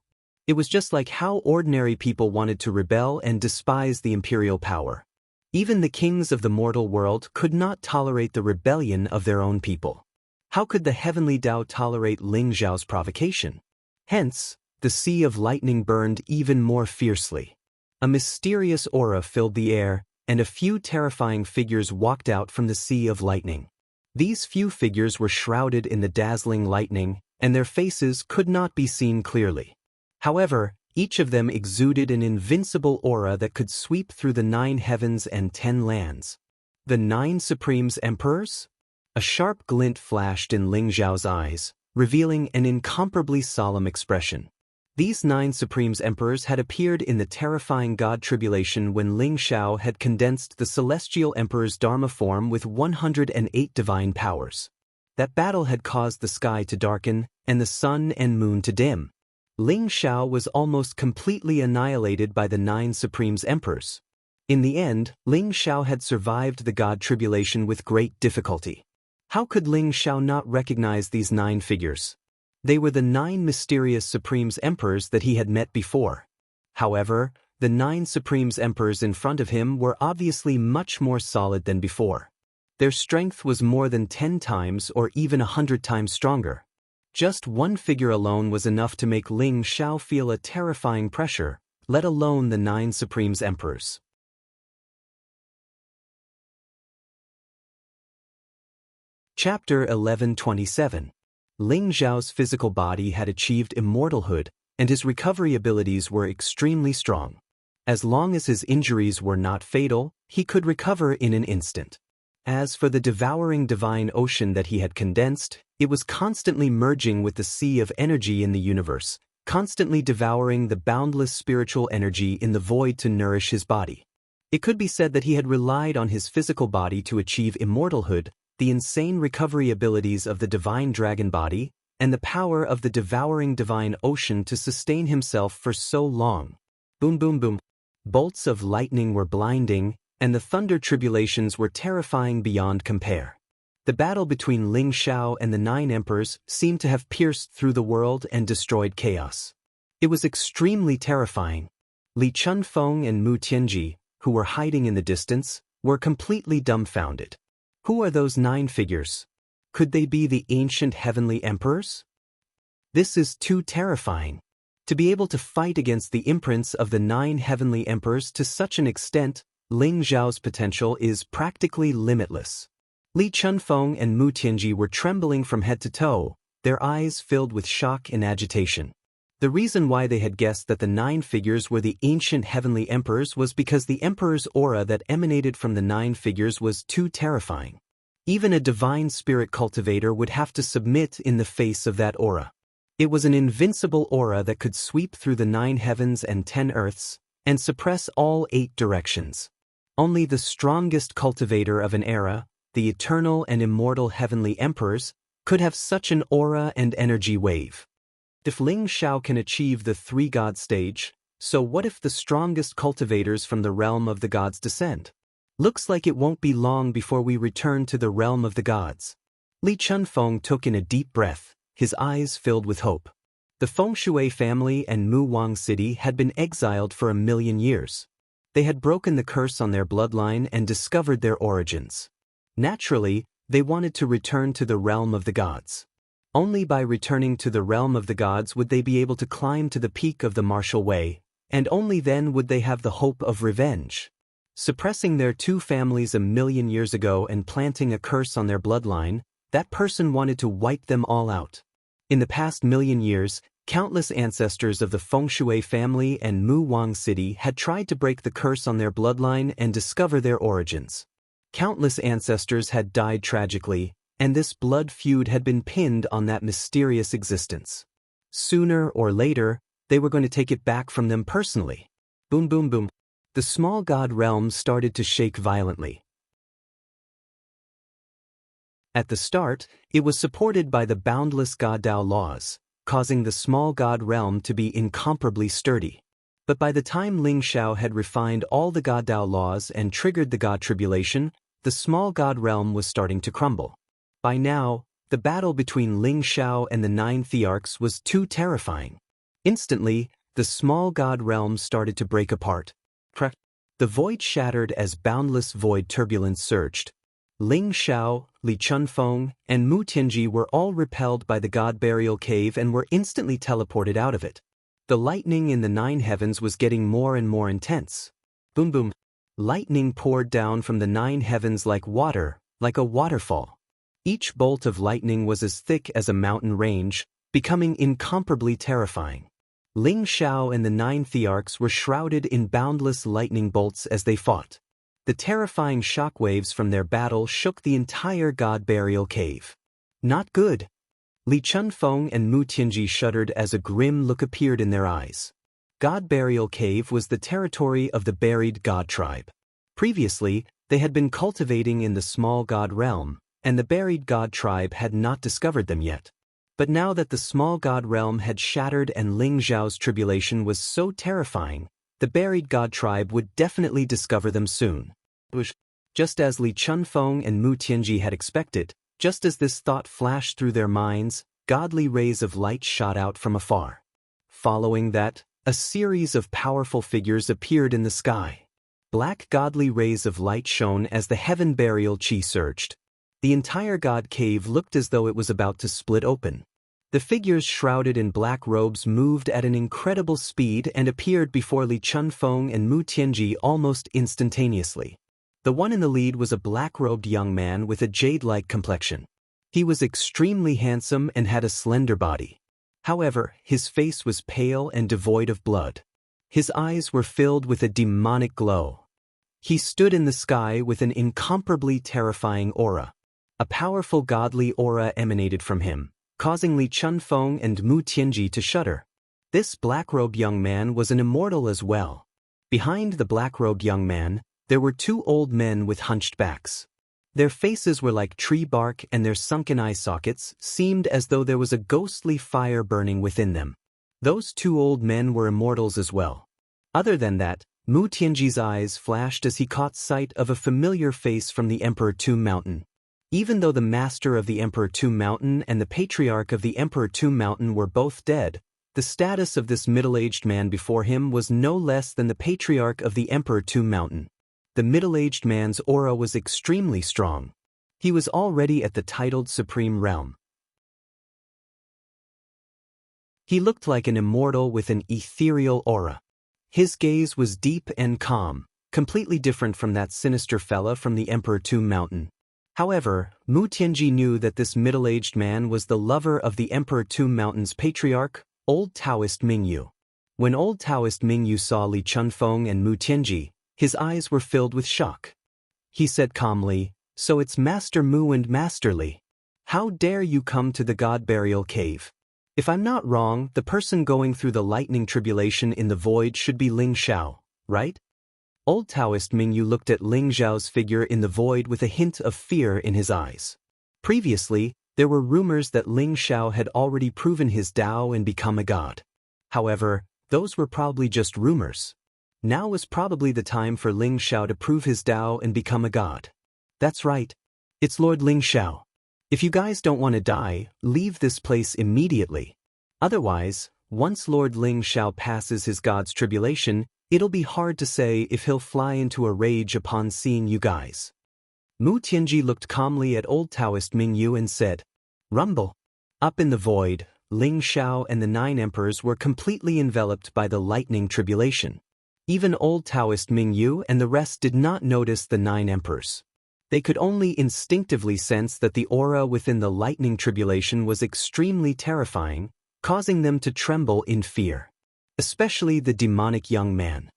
It was just like how ordinary people wanted to rebel and despise the imperial power. Even the kings of the mortal world could not tolerate the rebellion of their own people. How could the heavenly Tao tolerate Ling Zhao's provocation? Hence, the sea of lightning burned even more fiercely. A mysterious aura filled the air, and a few terrifying figures walked out from the sea of lightning. These few figures were shrouded in the dazzling lightning, and their faces could not be seen clearly. However, each of them exuded an invincible aura that could sweep through the 9 heavens and 10 lands. The 9 Supremes Emperors? A sharp glint flashed in Ling Zhao's eyes, revealing an incomparably solemn expression. These 9 Supremes Emperors had appeared in the terrifying God tribulation when Ling Zhao had condensed the Celestial Emperor's Dharma form with 108 divine powers. That battle had caused the sky to darken, and the sun and moon to dim. Ling Zhao was almost completely annihilated by the 9 Supremes Emperors. In the end, Ling Zhao had survived the God tribulation with great difficulty. How could Ling Zhao not recognize these 9 figures? They were the 9 mysterious Supremes Emperors that he had met before. However, the 9 Supremes Emperors in front of him were obviously much more solid than before. Their strength was more than 10 times or even 100 times stronger. Just one figure alone was enough to make Ling Zhao feel a terrifying pressure, let alone the 9 Supremes Emperors. Chapter 1127. Ling Zhao's physical body had achieved immortalhood, and his recovery abilities were extremely strong. As long as his injuries were not fatal, he could recover in an instant. As for the devouring divine ocean that he had condensed, it was constantly merging with the sea of energy in the universe, constantly devouring the boundless spiritual energy in the void to nourish his body. It could be said that he had relied on his physical body to achieve immortalhood, the insane recovery abilities of the divine dragon body, and the power of the devouring divine ocean to sustain himself for so long. Boom boom boom. Bolts of lightning were blinding, and the thunder tribulations were terrifying beyond compare. The battle between Ling Zhao and the 9 emperors seemed to have pierced through the world and destroyed chaos. It was extremely terrifying. Li Chunfeng and Mu Tianji, who were hiding in the distance, were completely dumbfounded. Who are those 9 figures? Could they be the ancient heavenly emperors? This is too terrifying. To be able to fight against the imprints of the 9 heavenly emperors to such an extent, Ling Zhao's potential is practically limitless. Li Chunfeng and Mu Tianji were trembling from head to toe, their eyes filled with shock and agitation. The reason why they had guessed that the 9 figures were the ancient heavenly emperors was because the emperor's aura that emanated from the 9 figures was too terrifying. Even a divine spirit cultivator would have to submit in the face of that aura. It was an invincible aura that could sweep through the 9 heavens and 10 earths, and suppress all 8 directions. Only the strongest cultivator of an era, the eternal and immortal heavenly emperors, could have such an aura and energy wave. If Ling Zhao can achieve the 3-god stage, so what if the strongest cultivators from the realm of the gods descend? Looks like it won't be long before we return to the realm of the gods. Li Chunfeng took in a deep breath, his eyes filled with hope. The Fengshui family and Mu Wang City had been exiled for 1,000,000 years. They had broken the curse on their bloodline and discovered their origins. Naturally, they wanted to return to the realm of the gods. Only by returning to the realm of the gods would they be able to climb to the peak of the martial way, and only then would they have the hope of revenge. Suppressing their 2 families 1,000,000 years ago and planting a curse on their bloodline, that person wanted to wipe them all out. In the past 1,000,000 years, countless ancestors of the Fengshui family and Mu Wang City had tried to break the curse on their bloodline and discover their origins. Countless ancestors had died tragically, and this blood feud had been pinned on that mysterious existence. Sooner or later, they were going to take it back from them personally. Boom boom boom. The small god realm started to shake violently. At the start, it was supported by the boundless God Tao laws, causing the small god realm to be incomparably sturdy. But by the time Ling Zhao had refined all the God Tao laws and triggered the God tribulation, the small god realm was starting to crumble. By now, the battle between Ling Zhao and the 9 Thearchs was too terrifying. Instantly, the small god realm started to break apart. The The void shattered as boundless void turbulence surged. Ling Xiao, Li Chunfeng, and Mu Tianji were all repelled by the god burial cave and were instantly teleported out of it. The lightning in the 9 heavens was getting more and more intense. Boom boom. Lightning poured down from the 9 heavens like water, like a waterfall. Each bolt of lightning was as thick as a mountain range, becoming incomparably terrifying. Ling Xiao and the 9 Thearchs were shrouded in boundless lightning bolts as they fought. The terrifying shockwaves from their battle shook the entire god burial cave. Not good. Li Chunfeng and Mu Tianji shuddered as a grim look appeared in their eyes. God Burial Cave was the territory of the buried god tribe. Previously, they had been cultivating in the small god realm, and the buried god tribe had not discovered them yet. But now that the small god realm had shattered and Ling Xiao's tribulation was so terrifying, the buried god tribe would definitely discover them soon. Just as Li Chunfeng and Mu Tianji had expected, just as this thought flashed through their minds, godly rays of light shot out from afar. Following that, a series of powerful figures appeared in the sky. Black godly rays of light shone as the heaven burial chi surged. The entire god cave looked as though it was about to split open. The figures shrouded in black robes moved at an incredible speed and appeared before Li Chunfeng and Mu Tianji almost instantaneously. The one in the lead was a black-robed young man with a jade-like complexion. He was extremely handsome and had a slender body. However, his face was pale and devoid of blood. His eyes were filled with a demonic glow. He stood in the sky with an incomparably terrifying aura. A powerful godly aura emanated from him, causing Li Chunfeng and Mu Tianji to shudder. This black-robed young man was an immortal as well. Behind the black-robed young man, there were 2 old men with hunched backs. Their faces were like tree bark and their sunken eye sockets seemed as though there was a ghostly fire burning within them. Those 2 old men were immortals as well. Other than that, Mu Tianji's eyes flashed as he caught sight of a familiar face from the Emperor Tomb Mountain. Even though the master of the Emperor Tomb Mountain and the patriarch of the Emperor Tomb Mountain were both dead, the status of this middle-aged man before him was no less than the patriarch of the Emperor Tomb Mountain. The middle-aged man's aura was extremely strong. He was already at the titled Supreme Realm. He looked like an immortal with an ethereal aura. His gaze was deep and calm, completely different from that sinister fella from the Emperor Tomb Mountain. However, Mu Tianji knew that this middle-aged man was the lover of the Emperor Tomb Mountain's patriarch, Old Taoist Mingyu. When Old Taoist Mingyu saw Li Chunfeng and Mu Tianji, his eyes were filled with shock. He said calmly, "So it's Master Mu and Master Li. How dare you come to the God Burial Cave? If I'm not wrong, the person going through the lightning tribulation in the void should be Ling Xiao, right?" Old Taoist Mingyu looked at Ling Xiao's figure in the void with a hint of fear in his eyes. Previously, there were rumors that Ling Xiao had already proven his Tao and become a god. However, those were probably just rumors. Now was probably the time for Ling Xiao to prove his Tao and become a god. That's right. It's Lord Ling Xiao. If you guys don't want to die, leave this place immediately. Otherwise, once Lord Ling Xiao passes his god's tribulation, it'll be hard to say if he'll fly into a rage upon seeing you guys. Mu Tianji looked calmly at Old Taoist Mingyu and said, "Rumble." Up in the void, Ling Xiao and the 9 emperors were completely enveloped by the lightning tribulation. Even Old Taoist Mingyu and the rest did not notice the 9 emperors. They could only instinctively sense that the aura within the lightning tribulation was extremely terrifying, causing them to tremble in fear. Especially the demonic young man.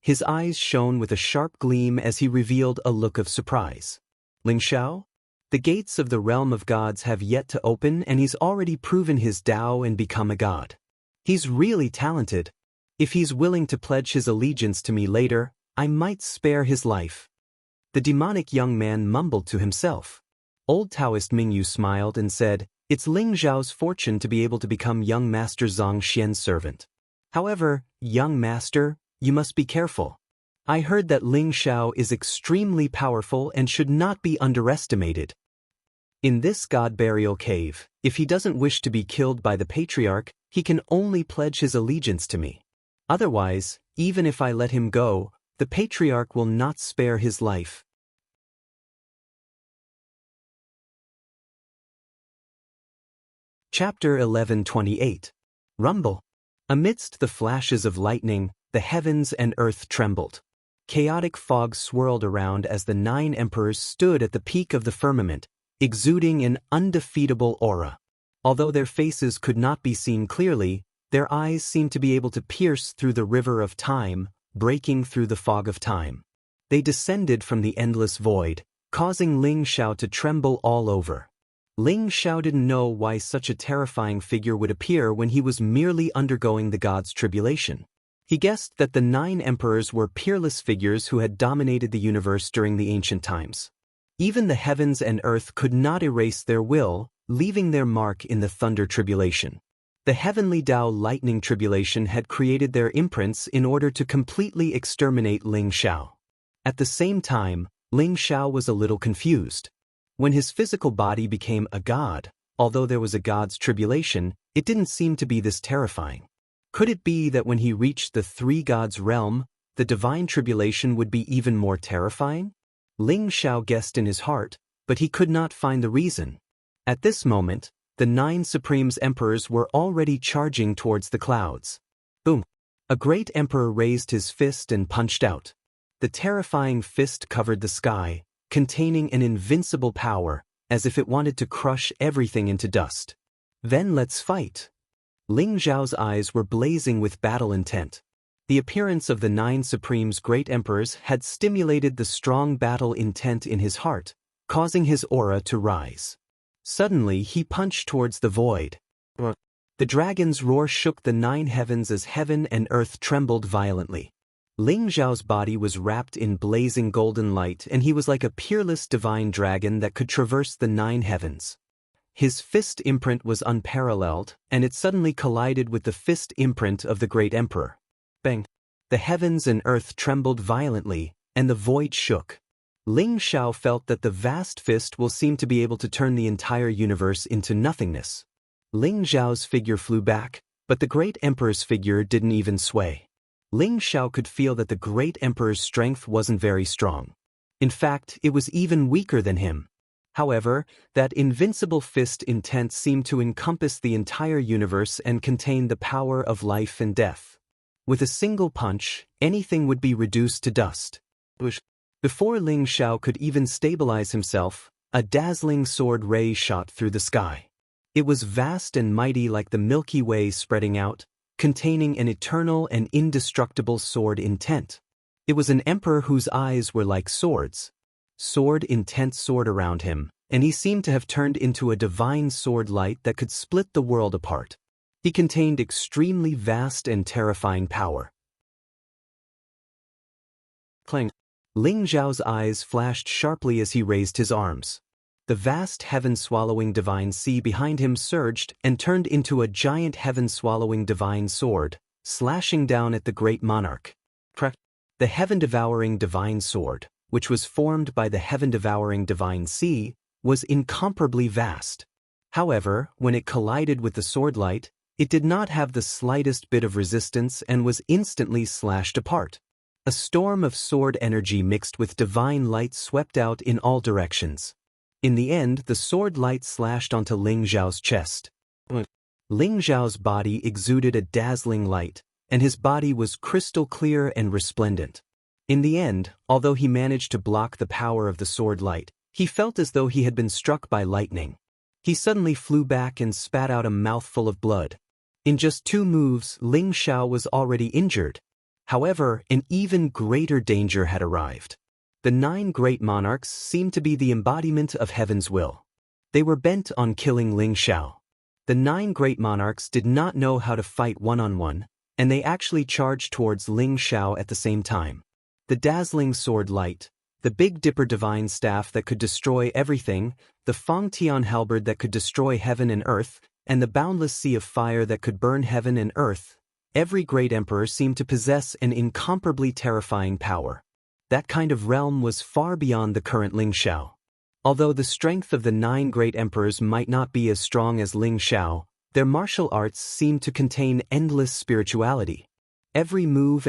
His eyes shone with a sharp gleam as he revealed a look of surprise. "Ling Xiao? The gates of the realm of gods have yet to open and he's already proven his Tao and become a god. He's really talented. If he's willing to pledge his allegiance to me later, I might spare his life." The demonic young man mumbled to himself. Old Taoist Mingyu smiled and said, "It's Ling Xiao's fortune to be able to become young Master Zhang Xian's servant. However, young master, you must be careful. I heard that Ling Xiao is extremely powerful and should not be underestimated. In this God Burial Cave, if he doesn't wish to be killed by the patriarch, he can only pledge his allegiance to me. Otherwise, even if I let him go, The patriarch will not spare his life. Chapter 11:28. Rumble. Amidst the flashes of lightning, the heavens and earth trembled. Chaotic fog swirled around as the 9 emperors stood at the peak of the firmament, exuding an undefeatable aura. Although their faces could not be seen clearly, their eyes seemed to be able to pierce through the river of time, breaking through the fog of time. They descended from the endless void, causing Ling Xiao to tremble all over. Ling Xiao didn't know why such a terrifying figure would appear when he was merely undergoing the god's tribulation. He guessed that the 9 emperors were peerless figures who had dominated the universe during the ancient times. Even the heavens and earth could not erase their will, leaving their mark in the thunder tribulation. The heavenly Tao lightning tribulation had created their imprints in order to completely exterminate Ling Xiao. At the same time, Ling Xiao was a little confused. When his physical body became a god, although there was a god's tribulation, it didn't seem to be this terrifying. Could it be that when he reached the 3 gods' realm, the divine tribulation would be even more terrifying? Ling Xiao guessed in his heart, but he could not find the reason. At this moment, the 9 Supremes Emperors were already charging towards the clouds. Boom! A great emperor raised his fist and punched out. The terrifying fist covered the sky, containing an invincible power, as if it wanted to crush everything into dust. Then let's fight. Ling Xiao's eyes were blazing with battle intent. The appearance of the 9 Supremes Great Emperors had stimulated the strong battle intent in his heart, causing his aura to rise. Suddenly he punched towards the void. The dragon's roar shook the 9 heavens as heaven and earth trembled violently. Ling Xiao's body was wrapped in blazing golden light, and he was like a peerless divine dragon that could traverse the 9 heavens. His fist imprint was unparalleled, and it suddenly collided with the fist imprint of the great emperor. Bang! The heavens and earth trembled violently, and the void shook. Ling Xiao felt that the vast fist will seem to be able to turn the entire universe into nothingness. Ling Xiao's figure flew back, but the great emperor's figure didn't even sway. Ling Xiao could feel that the great emperor's strength wasn't very strong. In fact, it was even weaker than him. However, that invincible fist intent seemed to encompass the entire universe and contain the power of life and death. With a single punch, anything would be reduced to dust. Before Ling Xiao could even stabilize himself, a dazzling sword ray shot through the sky. It was vast and mighty like the Milky Way spreading out, containing an eternal and indestructible sword intent. It was an emperor whose eyes were like swords. Sword intent soared around him, and he seemed to have turned into a divine sword light that could split the world apart. He contained extremely vast and terrifying power. Clang! Ling Xiao's eyes flashed sharply as he raised his arms. The vast heaven-swallowing divine sea behind him surged and turned into a giant heaven-swallowing divine sword, slashing down at the great monarch. The heaven-devouring divine sword, which was formed by the heaven-devouring divine sea, was incomparably vast. However, when it collided with the sword light, it did not have the slightest bit of resistance and was instantly slashed apart. A storm of sword energy mixed with divine light swept out in all directions. In the end, the sword light slashed onto Ling Xiao's chest. Ling Xiao's body exuded a dazzling light, and his body was crystal clear and resplendent. In the end, although he managed to block the power of the sword light, he felt as though he had been struck by lightning. He suddenly flew back and spat out a mouthful of blood. In just 2 moves, Ling Xiao was already injured. However, an even greater danger had arrived. The 9 great monarchs seemed to be the embodiment of heaven's will. They were bent on killing Ling Xiao. The 9 great monarchs did not know how to fight one-on-one, and they actually charged towards Ling Xiao at the same time. The dazzling sword light, the Big Dipper divine staff that could destroy everything, the Feng Tian halberd that could destroy heaven and earth, and the boundless sea of fire that could burn heaven and earth, every great emperor seemed to possess an incomparably terrifying power. That kind of realm was far beyond the current Ling Xiao. Although the strength of the 9 great emperors might not be as strong as Ling Xiao, their martial arts seemed to contain endless spirituality. Every move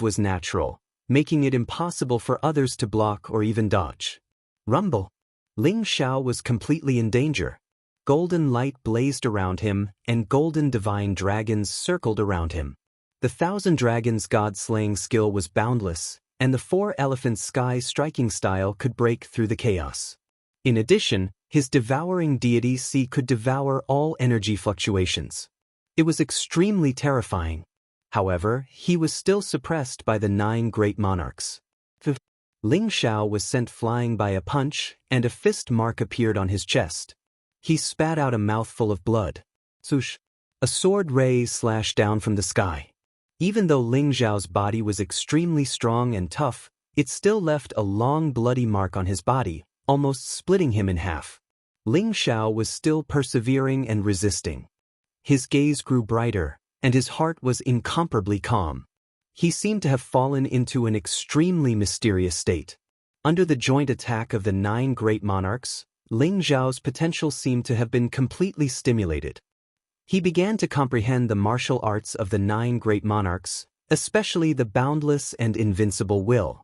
was natural, making it impossible for others to block or even dodge. Rumble. Ling Xiao was completely in danger. Golden light blazed around him, and golden divine dragons circled around him. The 1,000 dragons' god-slaying skill was boundless, and the 4 elephants' sky-striking style could break through the chaos. In addition, his devouring deity Ci could devour all energy fluctuations. It was extremely terrifying. However, he was still suppressed by the 9 great monarchs. Ling Xiao was sent flying by a punch, and a fist mark appeared on his chest. He spat out a mouthful of blood. Swoosh! A sword ray slashed down from the sky. Even though Ling Xiao's body was extremely strong and tough, it still left a long bloody mark on his body, almost splitting him in half. Ling Xiao was still persevering and resisting. His gaze grew brighter, and his heart was incomparably calm. He seemed to have fallen into an extremely mysterious state. Under the joint attack of the 9 great monarchs, Ling Xiao's potential seemed to have been completely stimulated. He began to comprehend the martial arts of the 9 great monarchs, especially the boundless and invincible will.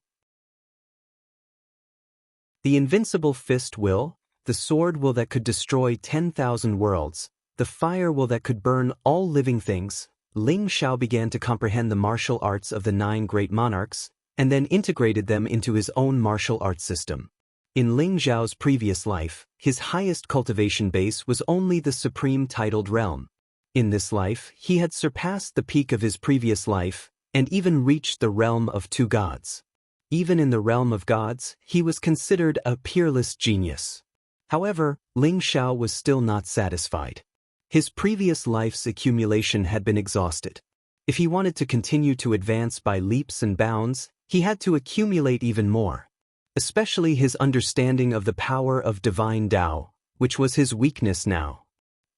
The invincible fist will, the sword will that could destroy 10,000 worlds, the fire will that could burn all living things. Ling Xiao began to comprehend the martial arts of the 9 great monarchs, and then integrated them into his own martial arts system. In Ling Xiao's previous life, his highest cultivation base was only the supreme titled realm. In this life, he had surpassed the peak of his previous life, and even reached the realm of 2 gods. Even in the realm of gods, he was considered a peerless genius. However, Ling Xiao was still not satisfied. His previous life's accumulation had been exhausted. If he wanted to continue to advance by leaps and bounds, he had to accumulate even more. Especially his understanding of the power of divine Tao, which was his weakness now.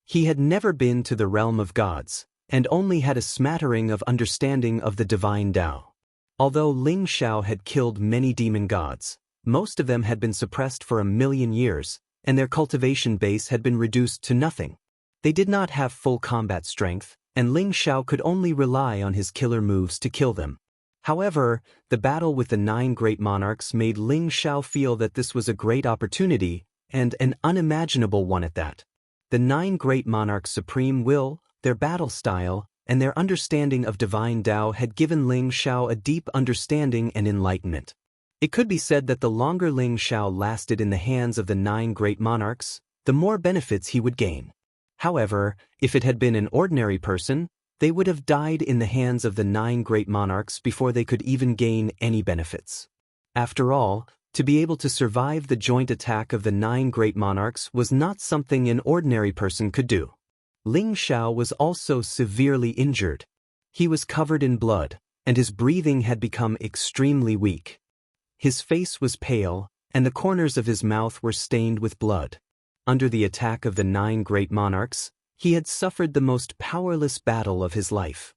He had never been to the realm of gods, and only had a smattering of understanding of the divine Tao. Although Ling Xiao had killed many demon gods, most of them had been suppressed for 1,000,000 years, and their cultivation base had been reduced to nothing. They did not have full combat strength, and Ling Xiao could only rely on his killer moves to kill them. However, the battle with the 9 great monarchs made Ling Xiao feel that this was a great opportunity, and an unimaginable one at that. The 9 great monarchs' supreme will, their battle style, and their understanding of divine Tao had given Ling Xiao a deep understanding and enlightenment. It could be said that the longer Ling Xiao lasted in the hands of the 9 great monarchs, the more benefits he would gain. However, if it had been an ordinary person, they would have died in the hands of the 9 great monarchs before they could even gain any benefits. After all, to be able to survive the joint attack of the 9 great monarchs was not something an ordinary person could do. Ling Xiao was also severely injured. He was covered in blood, and his breathing had become extremely weak. His face was pale, and the corners of his mouth were stained with blood. Under the attack of the 9 great monarchs, he had suffered the most powerless battle of his life.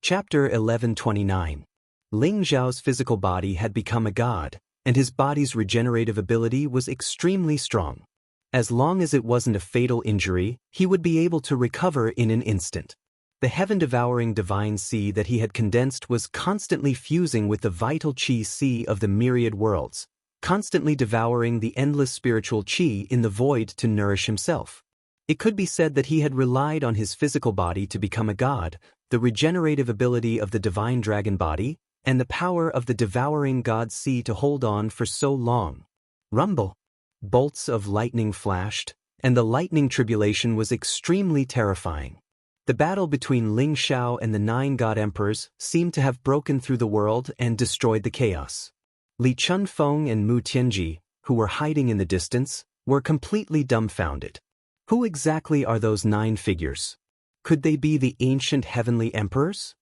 Chapter 1129. Ling Xiao's physical body had become a god, and his body's regenerative ability was extremely strong. As long as it wasn't a fatal injury, he would be able to recover in an instant. The heaven-devouring divine Ci that he had condensed was constantly fusing with the vital Qi Ci of the myriad worlds, constantly devouring the endless spiritual Qi in the void to nourish himself. It could be said that he had relied on his physical body to become a god, the regenerative ability of the divine dragon body, and the power of the devouring god Ci to hold on for so long. Rumble! Bolts of lightning flashed, and the lightning tribulation was extremely terrifying. The battle between Ling Xiao and the 9 god emperors seemed to have broken through the world and destroyed the chaos. Li Chunfeng and Mu Tianji, who were hiding in the distance, were completely dumbfounded. Who exactly are those 9 figures? Could they be the ancient heavenly emperors?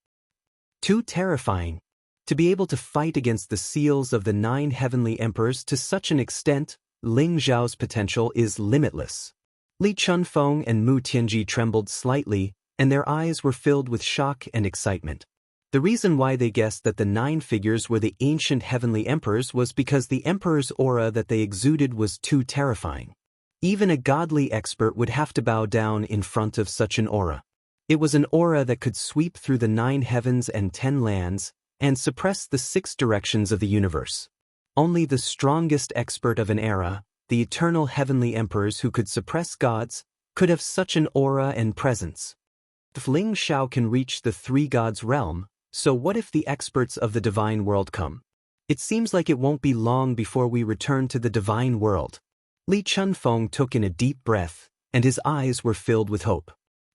Too terrifying. To be able to fight against the seals of the 9 heavenly emperors to such an extent, Ling Xiao's potential is limitless. Li Chunfeng and Mu Tianji trembled slightly, and their eyes were filled with shock and excitement. The reason why they guessed that the 9 figures were the ancient heavenly emperors was because the emperor's aura that they exuded was too terrifying. Even a godly expert would have to bow down in front of such an aura. It was an aura that could sweep through the 9 heavens and 10 lands, and suppress the 6 directions of the universe. Only the strongest expert of an era, the eternal heavenly emperors who could suppress gods, could have such an aura and presence. If Ling Xiao can reach the 3 gods' realm, so what if the experts of the divine world come? It seems like it won't be long before we return to the divine world. Li Chunfeng took in a deep breath, and his eyes were filled with hope.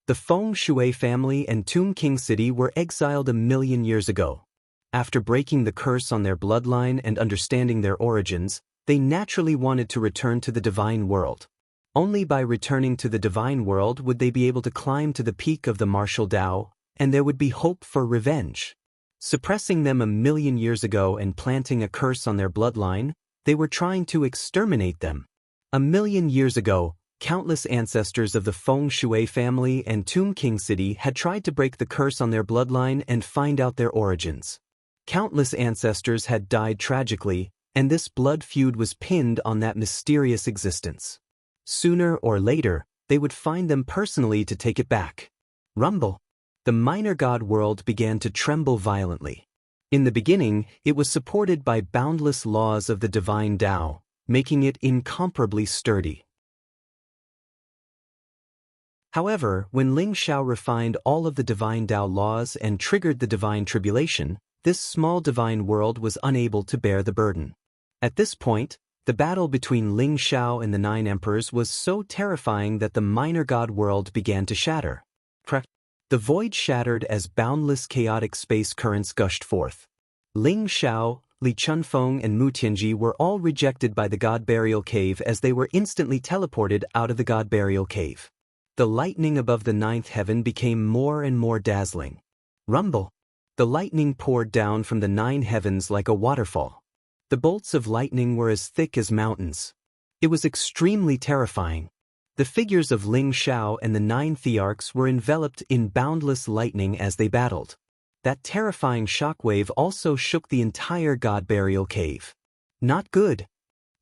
The Feng Shui family and Tomb King City were exiled 1,000,000 years ago. After breaking the curse on their bloodline and understanding their origins, they naturally wanted to return to the divine world. Only by returning to the divine world would they be able to climb to the peak of the martial Tao, and there would be hope for revenge. Suppressing them 1,000,000 years ago and planting a curse on their bloodline, they were trying to exterminate them. 1,000,000 years ago, countless ancestors of the Feng Shui family and Tomb King City had tried to break the curse on their bloodline and find out their origins. Countless ancestors had died tragically, and this blood feud was pinned on that mysterious existence. Sooner or later, they would find them personally to take it back. Rumble. The minor god world began to tremble violently. In the beginning, it was supported by boundless laws of the divine Tao, making it incomparably sturdy. However, when Ling Xiao refined all of the divine Tao laws and triggered the divine tribulation, this small divine world was unable to bear the burden. At this point, the battle between Ling Xiao and the 9 emperors was so terrifying that the minor god world began to shatter. The void shattered as boundless chaotic space currents gushed forth. Ling Xiao, Li Chunfeng and Mu Tianji were all rejected by the God Burial Cave as they were instantly teleported out of the God Burial Cave. The lightning above the 9th heaven became more and more dazzling. Rumble. The lightning poured down from the 9 heavens like a waterfall. The bolts of lightning were as thick as mountains. It was extremely terrifying. The figures of Ling Xiao and the 9 thearchs were enveloped in boundless lightning as they battled. That terrifying shockwave also shook the entire God Burial Cave. Not good.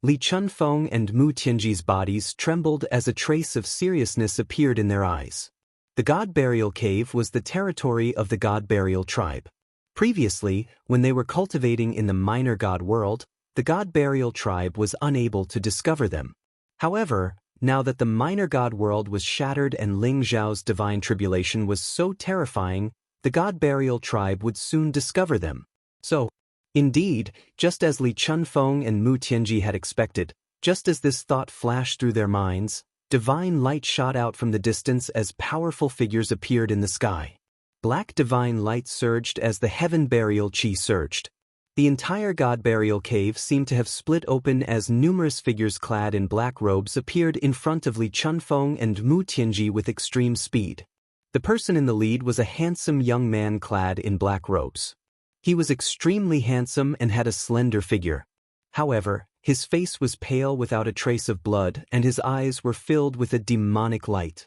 Li Chunfeng and Mu Tianji's bodies trembled as a trace of seriousness appeared in their eyes. The God Burial Cave was the territory of the God Burial tribe. Previously, when they were cultivating in the minor god world, the God Burial tribe was unable to discover them. However, now that the minor god world was shattered and Ling Xiao's divine tribulation was so terrifying, the God Burial tribe would soon discover them. So, indeed, just as Li Chunfeng and Mu Tianji had expected, just as this thought flashed through their minds, divine light shot out from the distance as powerful figures appeared in the sky. Black divine light surged as the heaven burial chi surged. The entire God Burial Cave seemed to have split open as numerous figures clad in black robes appeared in front of Li Chunfeng and Mu Tianji with extreme speed. The person in the lead was a handsome young man clad in black robes. He was extremely handsome and had a slender figure. However, his face was pale without a trace of blood and his eyes were filled with a demonic light.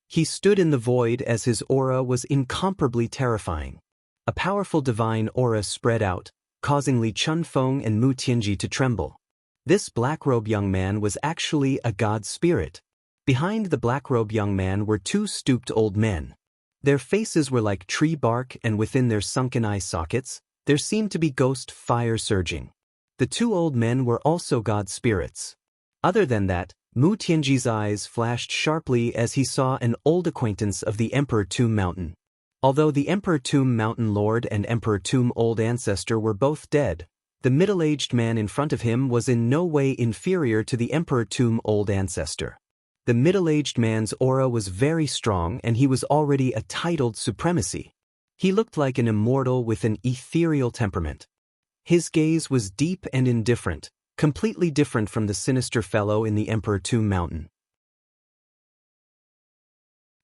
He stood in the void as his aura was incomparably terrifying. A powerful divine aura spread out, causing Li Chunfeng and Mu Tianji to tremble. This black-robed young man was actually a god spirit. Behind the black-robed young man were 2 stooped old men. Their faces were like tree bark and within their sunken eye sockets, there seemed to be ghost fire surging. The 2 old men were also god spirits. Other than that, Mu Tianji's eyes flashed sharply as he saw an old acquaintance of the Emperor Tomb Mountain. Although the Emperor Tomb Mountain Lord and Emperor Tomb Old Ancestor were both dead, the middle-aged man in front of him was in no way inferior to the Emperor Tomb Old Ancestor. The middle-aged man's aura was very strong and he was already a titled supremacy. He looked like an immortal with an ethereal temperament. His gaze was deep and indifferent, completely different from the sinister fellow in the Emperor Tomb Mountain.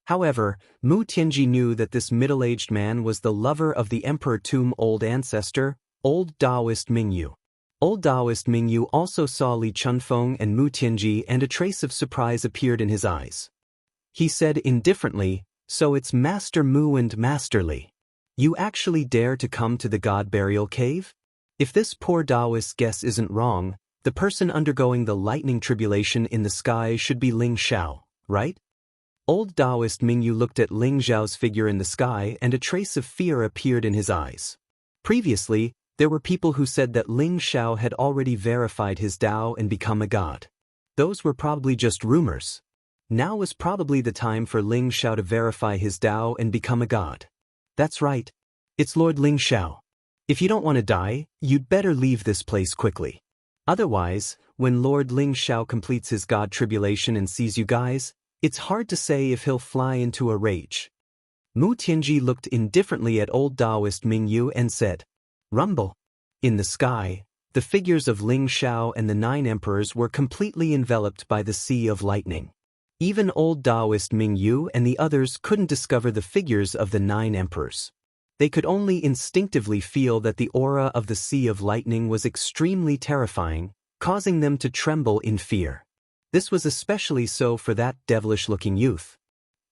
However, Mu Tianji knew that this middle-aged man was the lover of the Emperor Tomb Old Ancestor, Old Taoist Mingyu. Old Taoist Mingyu also saw Li Chunfeng and Mu Tianji and a trace of surprise appeared in his eyes. He said indifferently, "So it's Master Mu and Master Li. You actually dare to come to the God Burial Cave? If this poor Taoist guess isn't wrong, the person undergoing the lightning tribulation in the sky should be Ling Xiao, right?" Old Taoist Mingyu looked at Ling Zhao's figure in the sky and a trace of fear appeared in his eyes. Previously, there were people who said that Ling Zhao had already verified his Tao and become a god. Those were probably just rumors. Now was probably the time for Ling Zhao to verify his Tao and become a god. That's right. It's Lord Ling Zhao. If you don't want to die, you'd better leave this place quickly. Otherwise, when Lord Ling Zhao completes his god tribulation and sees you guys, it's hard to say if he'll fly into a rage. Mu Tianji looked indifferently at old Taoist Mingyu and said, "Rumble." In the sky, the figures of Ling Zhao and the 9 emperors were completely enveloped by the sea of lightning. Even old Taoist Mingyu and the others couldn't discover the figures of the 9 emperors. They could only instinctively feel that the aura of the sea of lightning was extremely terrifying, causing them to tremble in fear. This was especially so for that devilish-looking youth.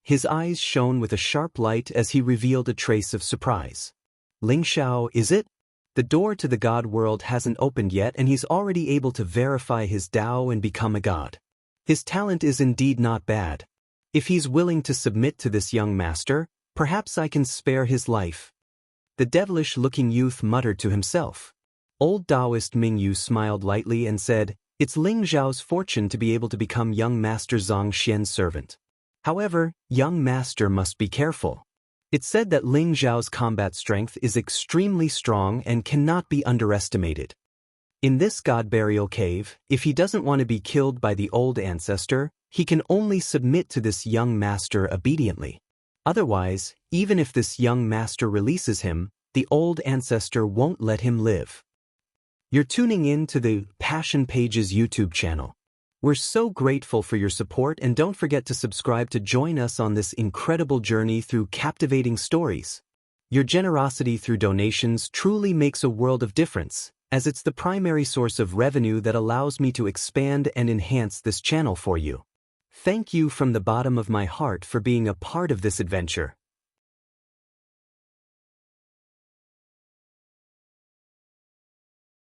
His eyes shone with a sharp light as he revealed a trace of surprise. "Ling Zhao, is it? The door to the god world hasn't opened yet and he's already able to verify his Tao and become a god. His talent is indeed not bad. If he's willing to submit to this young master, perhaps I can spare his life." The devilish-looking youth muttered to himself. Old Taoist Mingyu smiled lightly and said, "It's Ling Zhao's fortune to be able to become young Master Zhang Xian's servant. However, young master must be careful. It's said that Ling Zhao's combat strength is extremely strong and cannot be underestimated. In this god burial cave, if he doesn't want to be killed by the old ancestor, he can only submit to this young master obediently. Otherwise, even if this young master releases him, the old ancestor won't let him live." You're tuning in to the Passion Pages YouTube channel. We're so grateful for your support and don't forget to subscribe to join us on this incredible journey through captivating stories. Your generosity through donations truly makes a world of difference, as it's the primary source of revenue that allows me to expand and enhance this channel for you. Thank you from the bottom of my heart for being a part of this adventure.